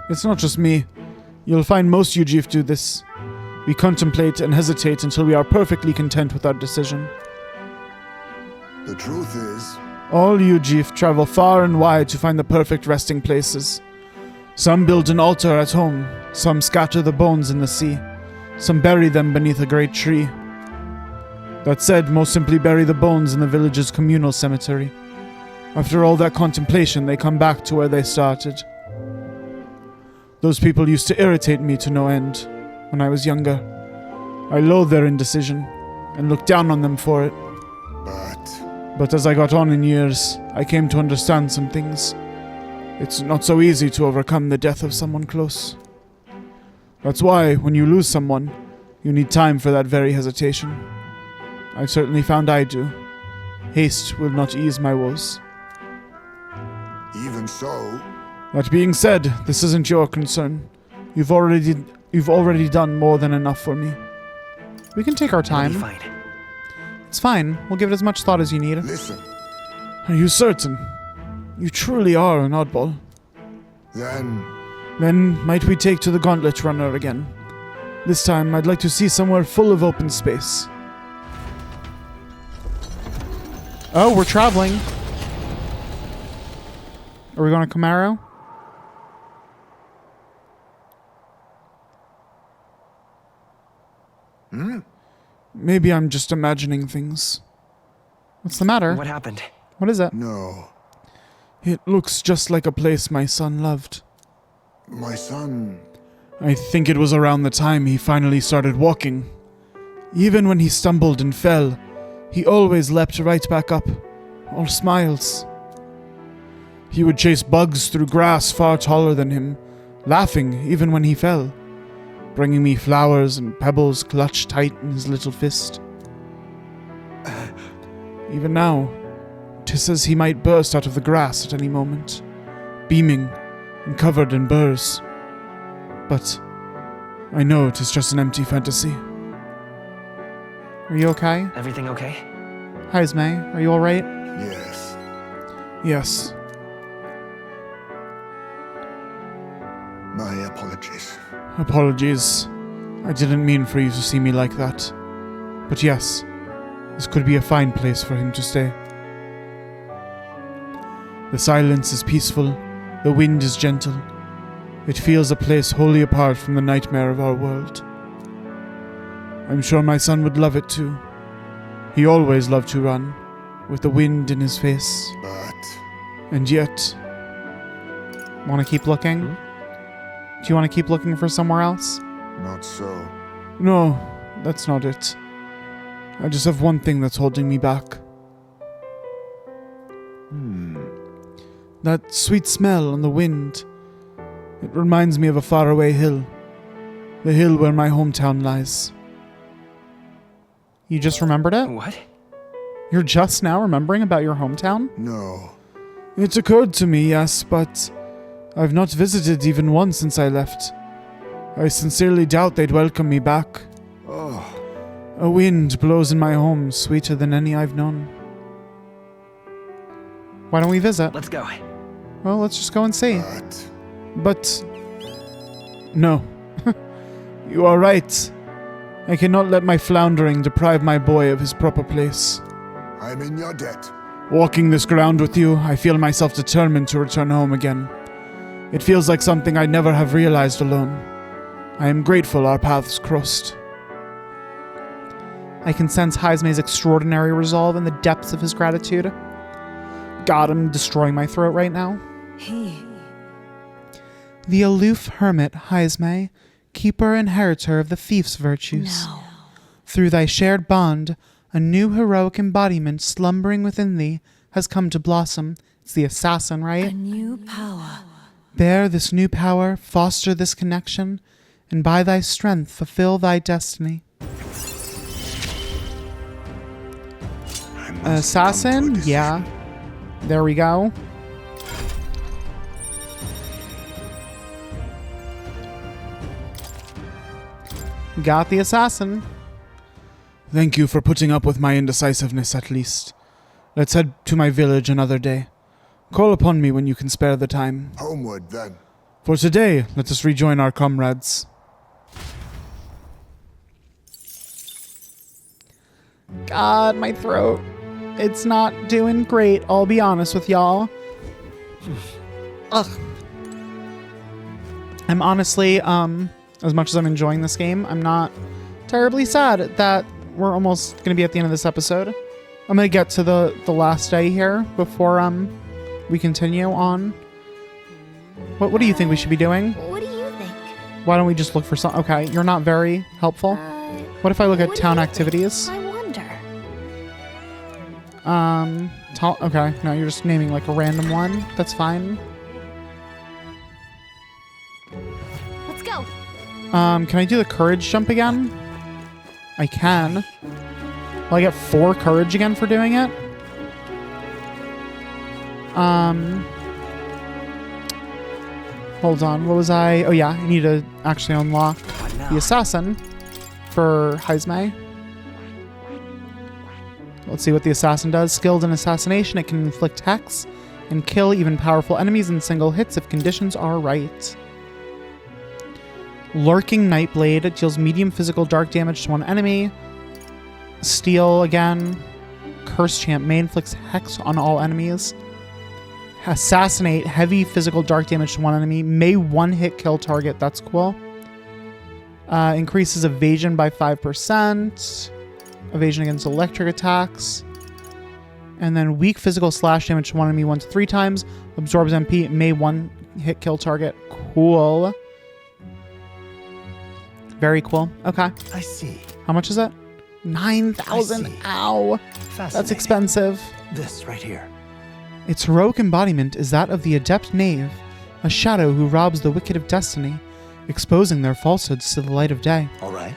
it's not just me. You'll find most Ujif do this. We contemplate and hesitate until we are perfectly content with our decision. The truth is, all Ujif travel far and wide to find the perfect resting places. Some build an altar at home, some scatter the bones in the sea, some bury them beneath a great tree. That said, most simply bury the bones in the village's communal cemetery. After all that contemplation, they come back to where they started. Those people used to irritate me to no end when I was younger. I loathed their indecision and looked down on them for it. But as I got on in years, I came to understand some things. It's not so easy to overcome the death of someone close. That's why, when you lose someone, you need time for that very hesitation. I've certainly found I do. Haste will not ease my woes. even so... That being said, this isn't your concern. You've already done more than enough for me. We can take our time. It'll be fine. It's fine. We'll give it as much thought as you need. Listen. Are you certain? You truly are an oddball. Then might we take to the Gauntlet Runner again? This time, I'd like to see somewhere full of open space. Oh, we're traveling. Are we going to Camaro? Maybe I'm just imagining things. What's the matter? What happened? What is it? No. It looks just like a place my son loved. My son... I think it was around the time he finally started walking. Even when he stumbled and fell, he always leapt right back up, all smiles. He would chase bugs through grass far taller than him, laughing even when he fell, bringing me flowers and pebbles clutched tight in his little fist. Even now, 'tis as he might burst out of the grass at any moment, beaming and covered in burrs. But I know 'tis just an empty fantasy. Are you okay? Everything okay? Hi, Esme. Are you alright? Yes. Yes. My apologies. Apologies. I didn't mean for you to see me like that. But yes, this could be a fine place for him to stay. The silence is peaceful, the wind is gentle. It feels a place wholly apart from the nightmare of our world. I'm sure my son would love it too. He always loved to run, with the wind in his face. But... And yet... Want to keep looking? Do you want to keep looking for somewhere else? Not so. No, that's not it. I just have one thing that's holding me back. That sweet smell on the wind. It reminds me of a faraway hill. The hill where my hometown lies. You just remembered it? What? You're just now remembering about your hometown? No. It occurred to me, yes, but I've not visited even once since I left. I sincerely doubt they'd welcome me back. Oh. A wind blows in my home sweeter than any I've known. Why don't we visit? Let's go. Well, let's just go and see. But... No. You are right. I cannot let my floundering deprive my boy of his proper place. I'm in your debt. Walking this ground with you, I feel myself determined to return home again. It feels like something I'd never have realized alone. I am grateful our paths crossed. I can sense Heismay's extraordinary resolve in the depths of his gratitude. God, I'm destroying my throat right now. The aloof hermit, Heismay, keeper and inheritor of the thief's virtues. No. Through thy shared bond, a new heroic embodiment slumbering within thee has come to blossom. It's the assassin, right? A new power. Bear this new power, foster this connection, and by thy strength fulfill thy destiny. Assassin? Yeah. There we go. Got the assassin. Thank you for putting up with my indecisiveness at least. Let's head to my village another day. Call upon me when you can spare the time. Homeward, then. For today, let us rejoin our comrades. God, my throat. It's not doing great, I'll be honest with y'all. Ugh. I'm honestly, as much as I'm enjoying this game, I'm not terribly sad that we're almost going to be at the end of this episode. I'm going to get to the last day here before we continue on. What do you think we should be doing? What do you think? Why don't we just look for some... Okay, you're not very helpful. What if I look at town activities? I wonder. Okay, no, you're just naming like a random one. That's fine. Let's go. Can I do the courage jump again? I can. Will I get 4 courage again for doing it? Hold on, what was I? Oh yeah, I need to actually unlock the assassin for Heismay. Let's see what the assassin does. Skilled in assassination, it can inflict hex and kill even powerful enemies in single hits if conditions are right. Lurking Nightblade, it deals medium physical dark damage to one enemy. Steal again. Curse Champ, may inflicts hex on all enemies. Assassinate, heavy physical dark damage to one enemy. May one-hit kill target, that's cool. Increases evasion by 5%. Evasion against electric attacks. And then weak physical slash damage to one enemy 1 to 3 times. Absorbs MP, may one-hit kill target. Cool. Very cool. Okay. I see. How much is it? 9,000. Ow. That's expensive. This right here. Its heroic embodiment is that of the adept knave, a shadow who robs the wicked of destiny, exposing their falsehoods to the light of day. All right.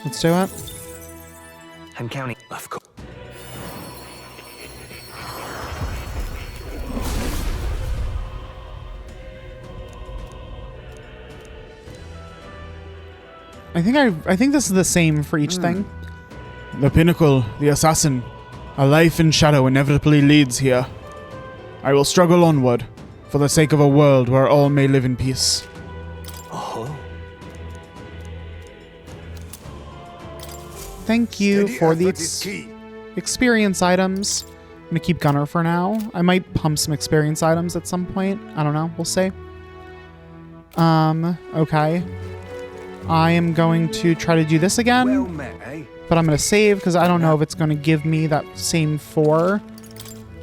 Let's do it. I'm counting. Of course. I think this is the same for each thing. The pinnacle, the assassin. A life in shadow inevitably leads here. I will struggle onward, For the sake of a world where all may live in peace. Oh. Thank you Steady for the effort is key. experience items. I'm gonna keep Gunner for now. I might pump some experience items at some point. I don't know. We'll see. Okay. I am going to try to do this again. Well met, eh? But I'm gonna save because I don't know if it's gonna give me that same 4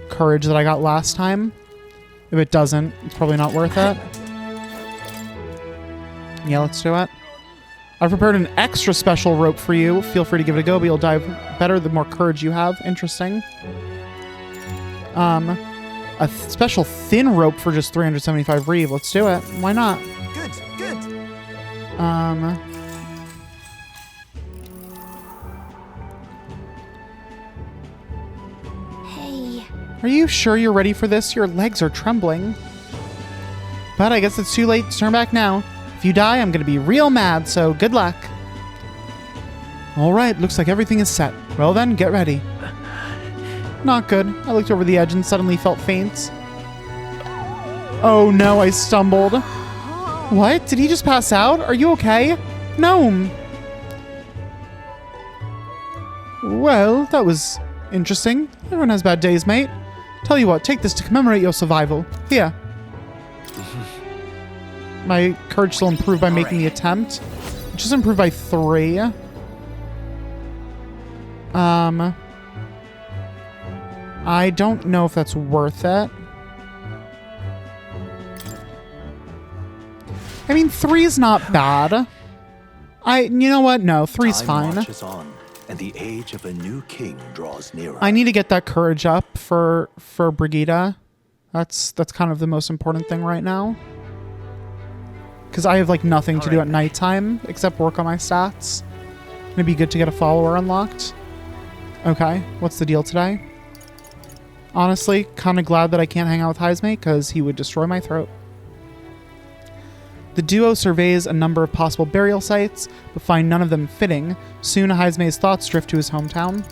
courage that I got last time. If it doesn't, it's probably not worth it. Yeah, let's do it. I've prepared an extra special rope for you. Feel free to give it a go, but you'll dive better the more courage you have. Interesting. A special thin rope for just 375 reeve. Let's do it. Why not? Good, good. Hey. Are you sure you're ready for this? Your legs are trembling. But I guess it's too late to turn back now. If you die, I'm gonna be real mad, so good luck. Alright, looks like everything is set. Well then, get ready. Not good. I looked over the edge and suddenly felt faint. Oh no, I stumbled. What? Did he just pass out? Are you okay? Gnome! Well, that was interesting. Everyone has bad days, mate. Tell you what, take this to commemorate your survival. Here. My courage still improved by making the attempt. Which is improved by 3. I don't know if that's worth it. I mean, 3 is not bad. You know what? No, 3's fine. Marches on, and the age of a new king draws nearer. I need to get that courage up for Brigida. That's kind of the most important thing right now. Because I have like nothing to do at nighttime except work on my stats. It'd be good to get a follower unlocked. Okay, what's the deal today? Honestly, kind of glad that I can't hang out with Heismate because he would destroy my throat. The duo surveys a number of possible burial sites, but find none of them fitting. Soon, Heismate's thoughts drift to his hometown.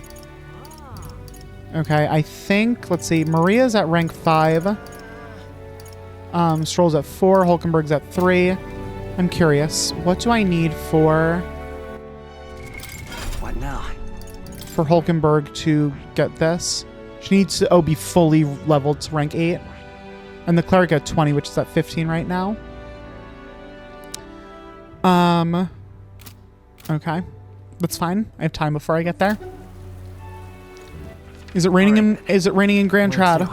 Okay, I think, let's see, Maria's at rank 5. Stroll's at 4, Hulkenberg's at 3. I'm curious, what do I need for... What now? For Hulkenberg to get this? She needs to, be fully leveled to rank 8. And the cleric at 20, which is at 15 right now. Okay. That's fine. I have time before I get there. Is it raining in Grand Trad?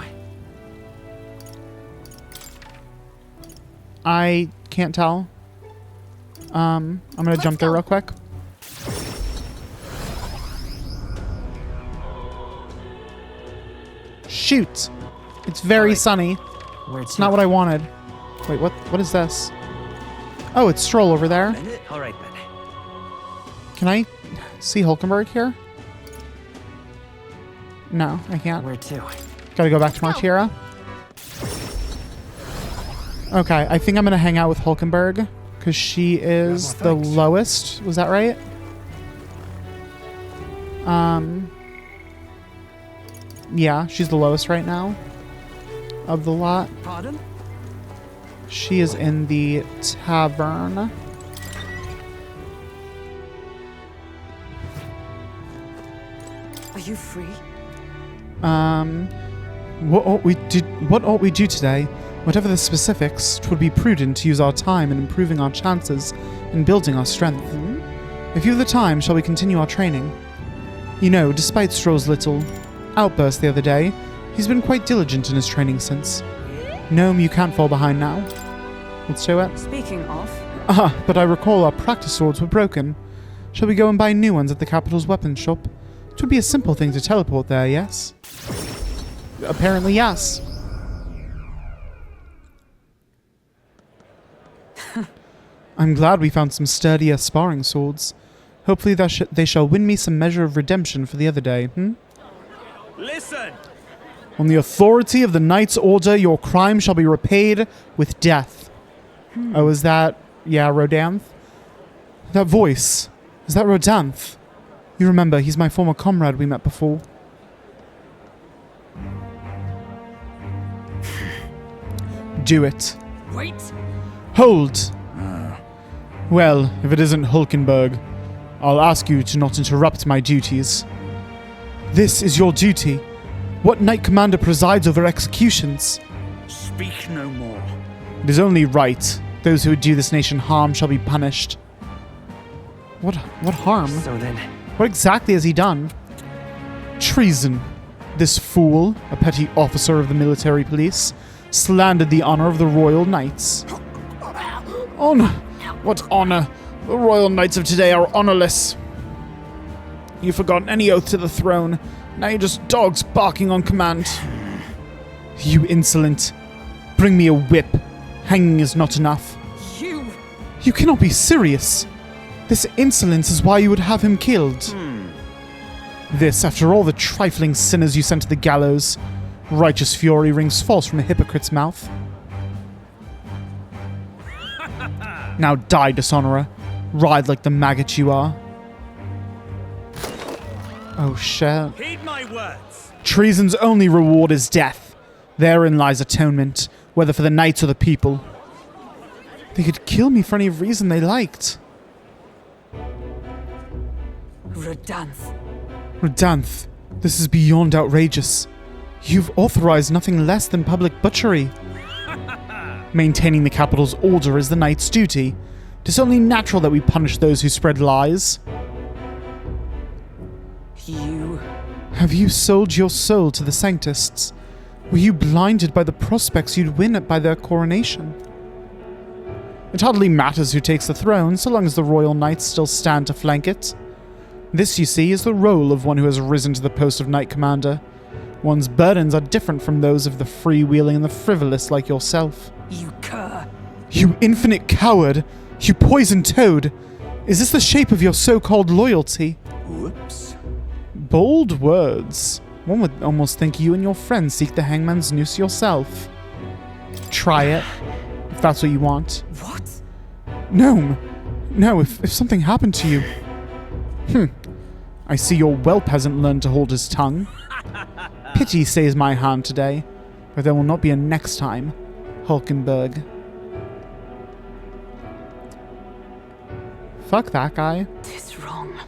I can't tell. I'm gonna jump there real quick. Shoot! It's very sunny. It's not what I wanted. Wait, what is this? Oh, it's Stroll over there. All right, then. Can I see Hulkenberg here? No, I can't. Where to? Gotta go back to Martira. Okay, I think I'm gonna hang out with Hulkenberg because she is the lowest. Was that right? Yeah, she's the lowest right now of the lot. Pardon? She is in the tavern. Are you free? What ought we do today? Whatever the specifics, 'twould be prudent to use our time in improving our chances and building our strength. If you have the time, shall we continue our training? You know, despite Stroll's little outburst the other day, he's been quite diligent in his training since. Gnome, you can't fall behind now. Let's do it. Speaking of... But I recall our practice swords were broken. Shall we go and buy new ones at the capital's weapons shop? It would be a simple thing to teleport there, yes? Apparently, yes. I'm glad we found some sturdier sparring swords. Hopefully they shall win me some measure of redemption for the other day, Listen! On the authority of the Knight's Order, your crime shall be repaid with death. Oh, is that... Yeah, Rodanth? That voice. Is that Rodanth? You remember, he's my former comrade we met before. do it. Wait. Hold! Well, if it isn't Hulkenberg, I'll ask you to not interrupt my duties. This is your duty. What Knight Commander presides over executions? Speak no more. It is only right. Those who would do this nation harm shall be punished. What harm? So then... What exactly has he done? Treason. This fool, a petty officer of the military police, slandered the honor of the Royal Knights. Honor? What honor? The Royal Knights of today are honorless. You've forgotten any oath to the throne. Now you're just dogs barking on command. You insolent. Bring me a whip. Hanging is not enough. You cannot be serious. This insolence is why you would have him killed. This, after all the trifling sinners you sent to the gallows. Righteous fury rings false from a hypocrite's mouth. Now die, dishonorer. Ride like the maggot you are. Oh shit. Heed my words. Treason's only reward is death. Therein lies atonement, whether for the knights or the people. They could kill me for any reason they liked. Redanth. Redanth, this is beyond outrageous. You've authorized nothing less than public butchery. Maintaining the capital's order is the knight's duty. It is only natural that we punish those who spread lies. Have you sold your soul to the Sanctists? Were you blinded by the prospects you'd win by their coronation? It hardly matters who takes the throne, so long as the royal knights still stand to flank it. This, you see, is the role of one who has risen to the post of Knight Commander. One's burdens are different from those of the freewheeling and the frivolous like yourself. You cur. You infinite coward! You poisoned toad! Is this the shape of your so-called loyalty? Whoops. Bold words. One would almost think you and your friends seek the hangman's noose yourself. Try it, if that's what you want. What? No, if something happened to you. I see your well peasant learned to hold his tongue. Pity stays my hand today, but there will not be a next time, Hulkenberg. Fuck that guy. This wrong.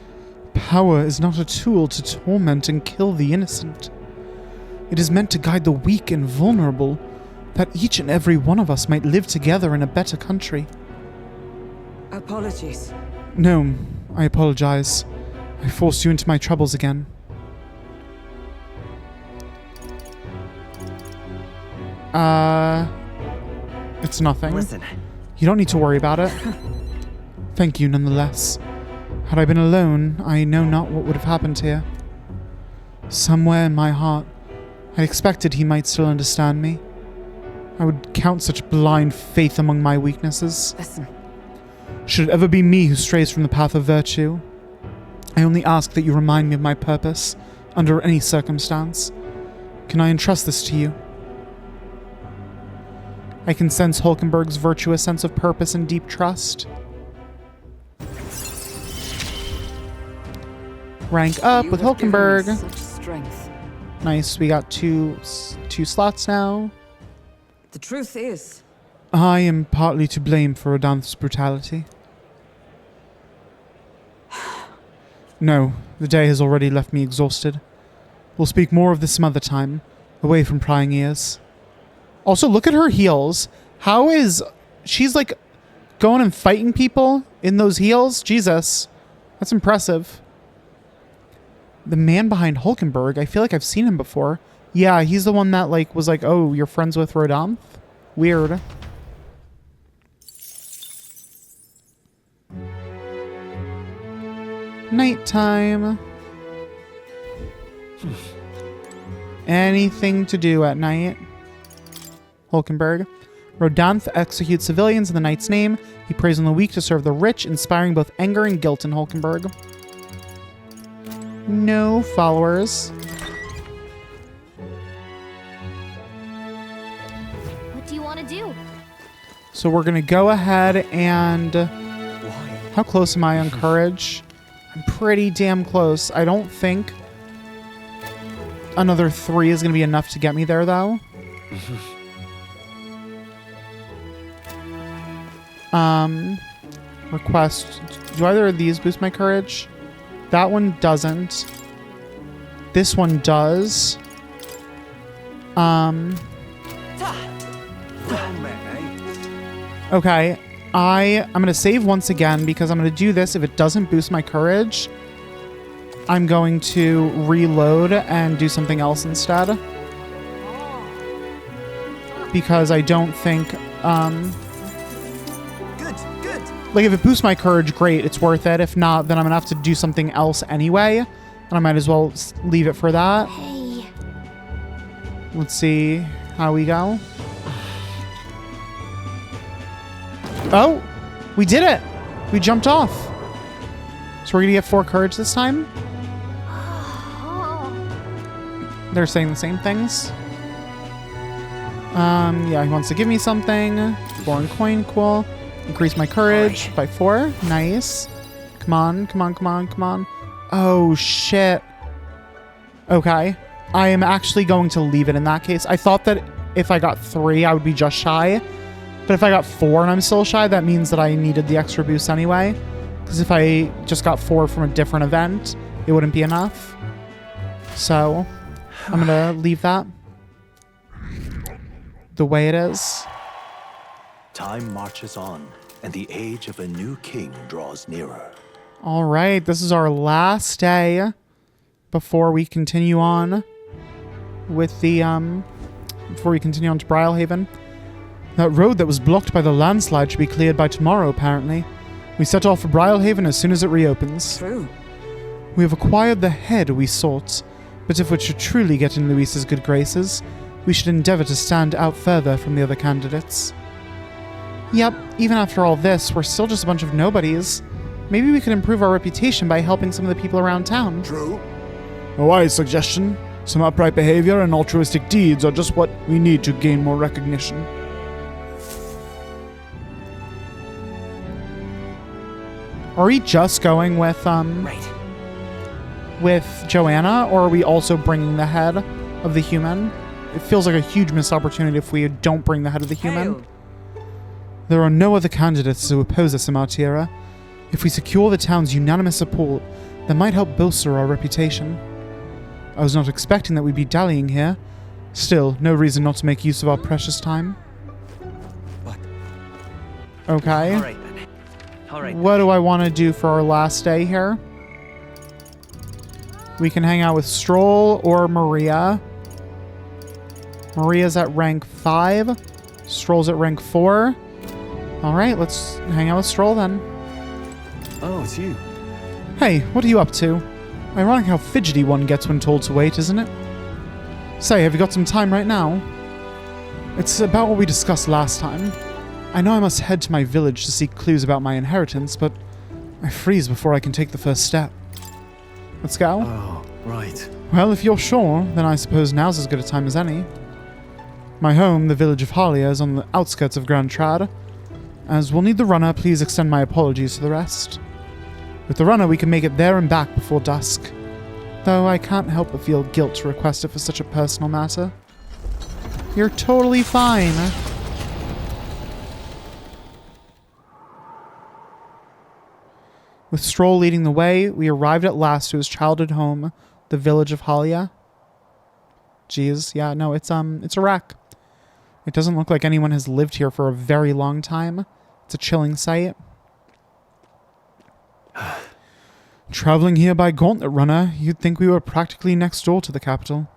Power is not a tool to torment and kill the innocent. It is meant to guide the weak and vulnerable, that each and every one of us might live together in a better country. Apologies. No, I apologize. I forced you into my troubles again. It's nothing. Listen. You don't need to worry about it. Thank you nonetheless. Had I been alone, I know not what would have happened here. Somewhere in my heart, I expected he might still understand me. I would count such blind faith among my weaknesses. Listen. Should it ever be me who strays from the path of virtue, I only ask that you remind me of my purpose, under any circumstance. Can I entrust this to you? I can sense Hulkenberg's virtuous sense of purpose and deep trust. Rank up with Hulkenberg. Such strength. Nice, we got two slots now. The truth is, I am partly to blame for Redanth's brutality. No, the day has already left me exhausted. We'll speak more of this some other time, away from prying ears. Also, look at her heels. How is... She's like going and fighting people in those heels? Jesus. That's impressive. The man behind Hulkenberg, I feel like I've seen him before. Yeah, he's the one that like was like, oh, you're friends with Redanth? Weird. Nighttime. Anything to do at night? Hulkenberg. Redanth executes civilians in the knight's name. He preys on the weak to serve the rich, inspiring both anger and guilt in Hulkenberg. No followers. What do you want to do? So we're gonna go ahead and... How close am I on courage? I'm pretty damn close. I don't think another 3 is gonna be enough to get me there, though. Request. Do either of these boost my courage? That one doesn't. This one does. Okay. I'm going to save once again because I'm going to do this. If it doesn't boost my courage, I'm going to reload and do something else instead. Because I don't think... Good. Like, if it boosts my courage, great, it's worth it. If not, then I'm going to have to do something else anyway. And I might as well leave it for that. Hey. Let's see how we go. Oh! We did it! We jumped off. So we're going to get 4 courage this time? They're saying the same things. Yeah, he wants to give me something. Foreign coin, cool. Increase my courage by 4. Nice. Come on. Oh, shit. Okay. I am actually going to leave it in that case. I thought that if I got 3, I would be just shy. But if I got 4 and I'm still shy, that means that I needed the extra boost anyway. Because if I just got 4 from a different event, it wouldn't be enough. So, I'm going to leave that the way it is. Time marches on, and the age of a new king draws nearer. All right, this is our last day before we continue on with the before we continue on to Brilehaven. That road that was blocked by the landslide should be cleared by tomorrow, apparently. We set off for Brilehaven as soon as it reopens. True. We have acquired the head we sought, but if we should truly get in Luis's good graces, we should endeavor to stand out further from the other candidates. Yep, even after all this, we're still just a bunch of nobodies. Maybe we could improve our reputation by helping some of the people around town. True. A wise suggestion. Some upright behavior and altruistic deeds are just what we need to gain more recognition. Are we just going with, with Joanna, or are we also bringing the head of the human? It feels like a huge missed opportunity if we don't bring the head of the human. There are no other candidates to oppose us in Martira. If we secure the town's unanimous support, that might help bolster our reputation. I was not expecting that we'd be dallying here. Still, no reason not to make use of our precious time. What? Okay. All right, then. All right. What do I want to do for our last day here? We can hang out with Stroll or Maria. Maria's at rank 5. Stroll's at rank 4. Alright, let's hang out with Stroll then. Oh, it's you. Hey, what are you up to? Ironic how fidgety one gets when told to wait, isn't it? Say, have you got some time right now? It's about what we discussed last time. I know I must head to my village to seek clues about my inheritance, but I freeze before I can take the first step. Let's go. Oh, right. Well, if you're sure, then I suppose now's as good a time as any. My home, the village of Halia, is on the outskirts of Grand Trad. As we'll need the runner, please extend my apologies to the rest. With the runner, we can make it there and back before dusk. Though I can't help but feel guilt to request it for such a personal matter. You're totally fine. With Stroll leading the way, we arrived at last to his childhood home, the village of Halia. Jeez, yeah, no, it's a wreck. It doesn't look like anyone has lived here for a very long time. It's a chilling sight. Traveling here by Gauntlet Runner, you'd think we were practically next door to the capital.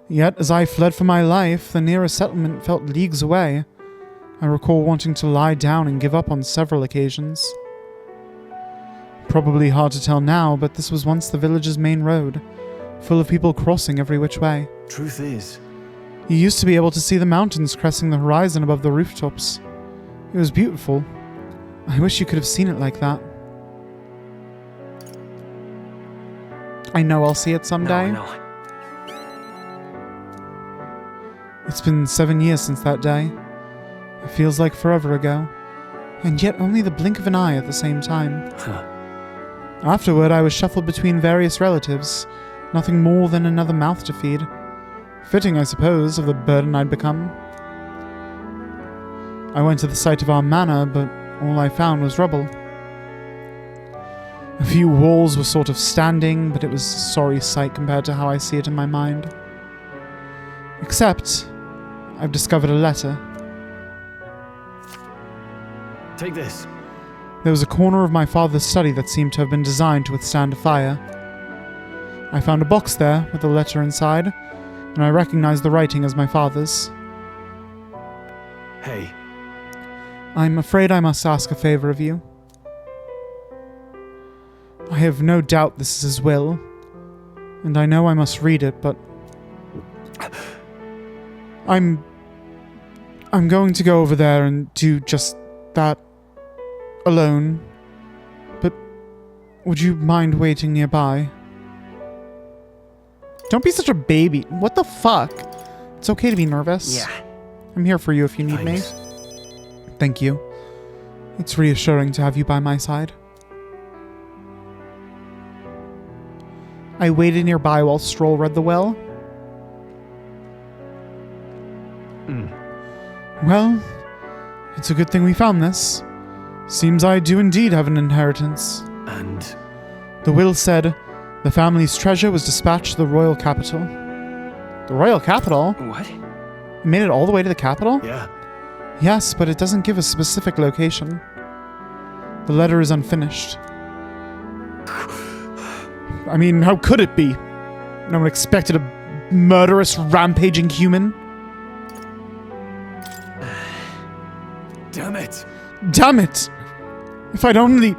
Yet, as I fled for my life, the nearest settlement felt leagues away. I recall wanting to lie down and give up on several occasions. Probably hard to tell now, but this was once the village's main road, full of people crossing every which way. Truth is, you used to be able to see the mountains cresting the horizon above the rooftops. It was beautiful. I wish you could have seen it like that. I know I'll see it someday. No. It's been 7 years since that day. It feels like forever ago. And yet only the blink of an eye at the same time. Huh. Afterward, I was shuffled between various relatives. Nothing more than another mouth to feed. Fitting, I suppose, of the burden I'd become. I went to the site of our manor, but all I found was rubble. A few walls were sort of standing, but it was a sorry sight compared to how I see it in my mind. Except, I've discovered a letter. Take this. There was a corner of my father's study that seemed to have been designed to withstand a fire. I found a box there with a letter inside, and I recognized the writing as my father's. Hey. I'm afraid I must ask a favor of you. I have no doubt this is his will, and I know I must read it, but I'm going to go over there and do just that alone, but would you mind waiting nearby? Don't be such a baby. What the fuck? It's okay to be nervous. Yeah. I'm here for you if you need me. Thank you. It's reassuring to have you by my side. I waited nearby while Stroll read the will. Well, it's a good thing we found this. Seems I do indeed have an inheritance. And? The will said, the family's treasure was dispatched to the royal capital. The royal capital? What? You made it all the way to the capital? Yeah. Yes, but it doesn't give a specific location. The letter is unfinished. I mean, how could it be? No one expected a murderous, rampaging human. Damn it! Damn it! If I'd only...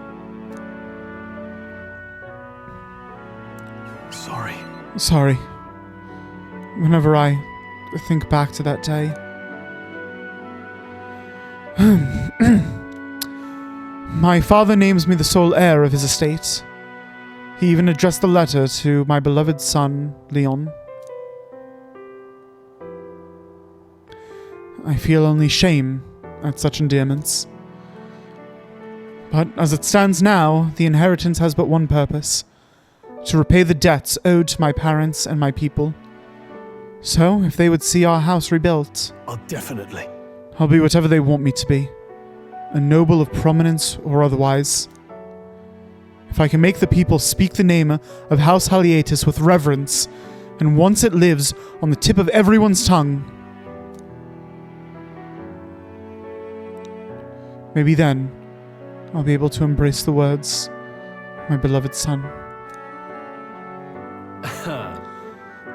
Sorry. Whenever I think back to that day... My father names me the sole heir of his estate. He even addressed the letter to my beloved son, Leon. I feel only shame at such endearments. But as it stands now, the inheritance has but one purpose: to repay the debts owed to my parents and my people. So, if they would see our house rebuilt... Definitely. I'll be whatever they want me to be. A noble of prominence or otherwise. If I can make the people speak the name of House Halietis with reverence, and once it lives on the tip of everyone's tongue, maybe then I'll be able to embrace the words, my beloved son.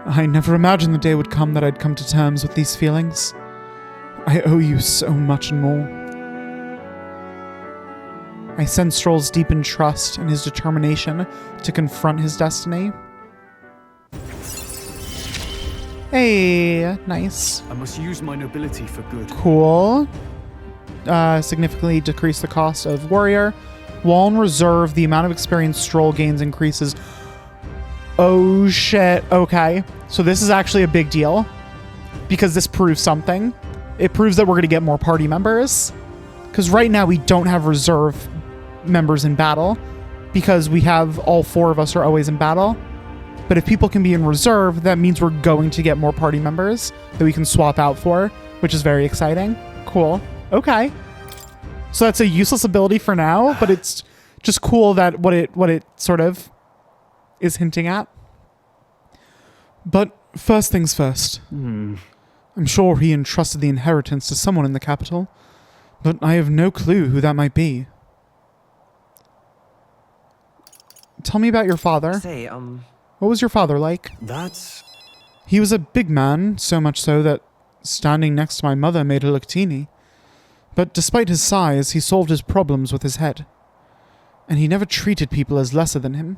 I never imagined the day would come that I'd come to terms with these feelings. I owe you so much and more. I sense Stroll's deepened trust and his determination to confront his destiny. Hey, nice. I must use my nobility for good. Cool. Significantly decrease the cost of warrior. While in reserve, the amount of experience Stroll gains increases. Oh shit, okay. So this is actually a big deal, because this proves something. It proves that we're going to get more party members. Because right now we don't have reserve members in battle, because we have all four of us are always in battle. But if people can be in reserve, that means we're going to get more party members that we can swap out for, which is very exciting. Cool. Okay. So that's a useless ability for now, but it's just cool that what it sort of is hinting at. But first things first. I'm sure he entrusted the inheritance to someone in the capital, but I have no clue who that might be. Tell me about your father. Say, What was your father like? He was a big man, so much so that standing next to my mother made her look teeny. But despite his size, he solved his problems with his head. And he never treated people as lesser than him.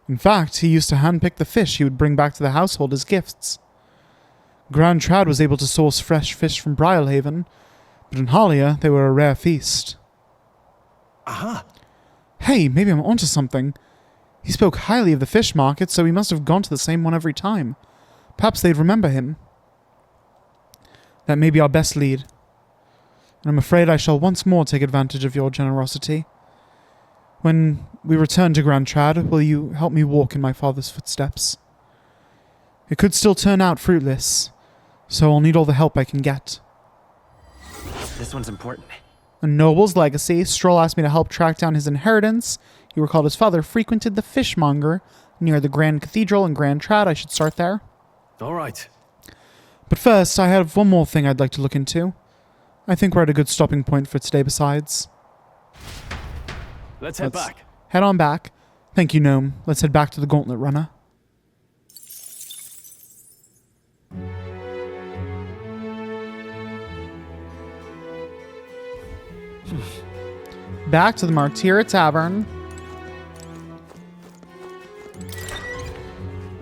In fact, he used to handpick the fish he would bring back to the household as gifts. Grand Trad was able to source fresh fish from Brialhaven, but in Halia, they were a rare feast. Aha! Hey, maybe I'm onto something. He spoke highly of the fish market, so he must have gone to the same one every time. Perhaps they'd remember him. That may be our best lead. And I'm afraid I shall once more take advantage of your generosity. When we return to Grand Trad, will you help me walk in my father's footsteps? It could still turn out fruitless, so I'll need all the help I can get. The This one's important. A noble's legacy. Stroll asked me to help track down his inheritance. He recalled his father frequented the fishmonger near the Grand Cathedral in Grand Trad. I should start there. All right. But first, I have one more thing I'd like to look into. I think we're at a good stopping point for today besides. Let's head back. Head on back. Thank you, Gnome. Let's head back to the Gauntlet Runner. Back to the Martyra Tavern.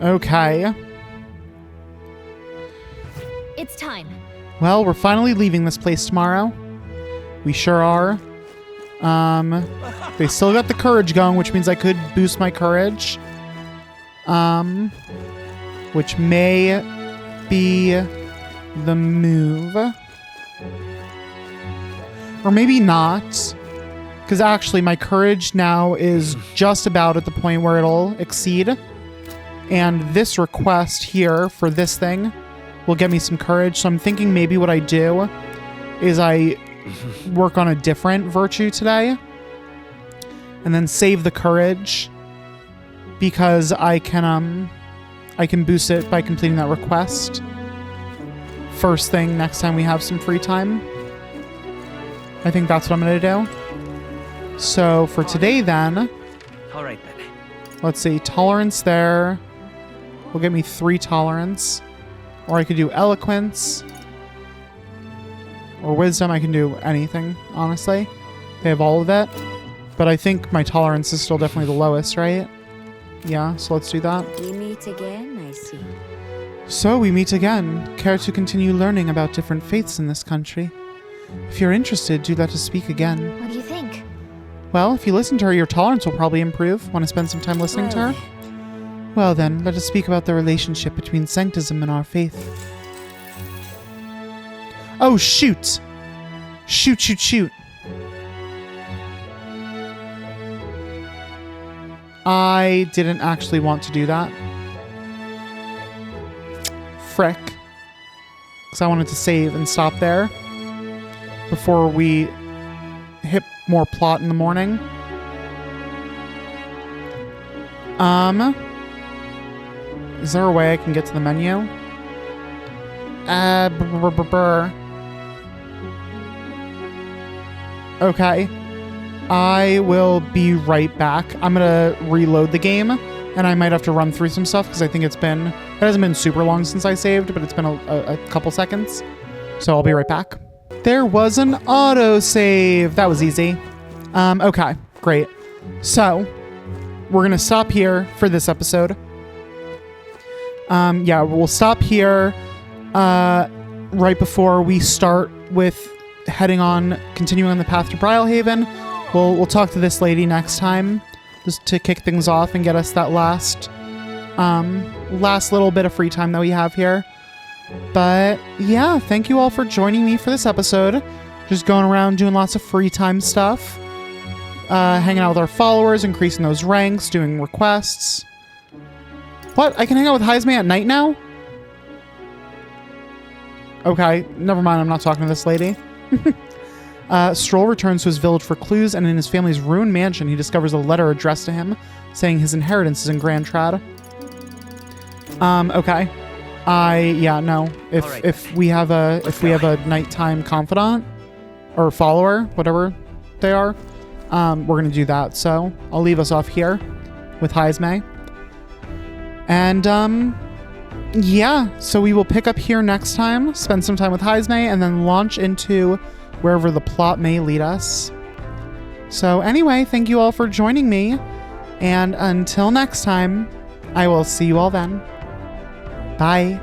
Okay. It's time. Well, we're finally leaving this place tomorrow. We sure are. They still got the courage going, which means I could boost my courage. Which may be the move. Or maybe not. Because actually my courage now is just about at the point where it'll exceed. And this request here for this thing will get me some courage. So I'm thinking maybe what I do is I work on a different virtue today. And then save the courage. Because I can boost it by completing that request. First thing next time we have some free time. I think that's what I'm going to do. So for today then, All right then. let's see, tolerance there will get me 3 tolerance. Or I could do eloquence. Or wisdom, I can do anything, honestly. They have all of it. But I think my tolerance is still definitely the lowest, right? Yeah, so let's do that. We meet again, I see. So we meet again. Care to continue learning about different faiths in this country? If you're interested, do let us speak again. What do you think? Well, if you listen to her, your tolerance will probably improve. Want to spend some time listening to her? Well then, let us speak about the relationship between sanctism and our faith. Oh, shoot! Shoot, shoot, shoot. I didn't actually want to do that. Frick. Because I wanted to save and stop there before we hit more plot in the morning. Is there a way I can get to the menu? Okay. I will be right back. I'm gonna reload the game, and I might have to run through some stuff because I think it hasn't been super long since I saved, but it's been a couple seconds. So I'll be right back. There was an autosave. That was easy. Okay, great. So we're gonna stop here for this episode. Yeah, we'll stop here right before we start with continuing on the path to Brylehaven. We'll talk to this lady next time just to kick things off and get us that last little bit of free time that we have here. But yeah, thank you all for joining me for this episode. Just going around doing lots of free time stuff. Hanging out with our followers, increasing those ranks, doing requests. What? I can hang out with Heisme at night now? Okay, never mind. I'm not talking to this lady. Stroll returns to his village for clues, and in his family's ruined mansion, he discovers a letter addressed to him, saying his inheritance is in Grand Trad. Okay. If we have a nighttime confidant or follower, whatever they are, we're gonna do that. So I'll leave us off here with Heisme. And yeah, so we will pick up here next time, spend some time with Heisme, and then launch into wherever the plot may lead us. So anyway, thank you all for joining me, and until next time, I will see you all then. Bye.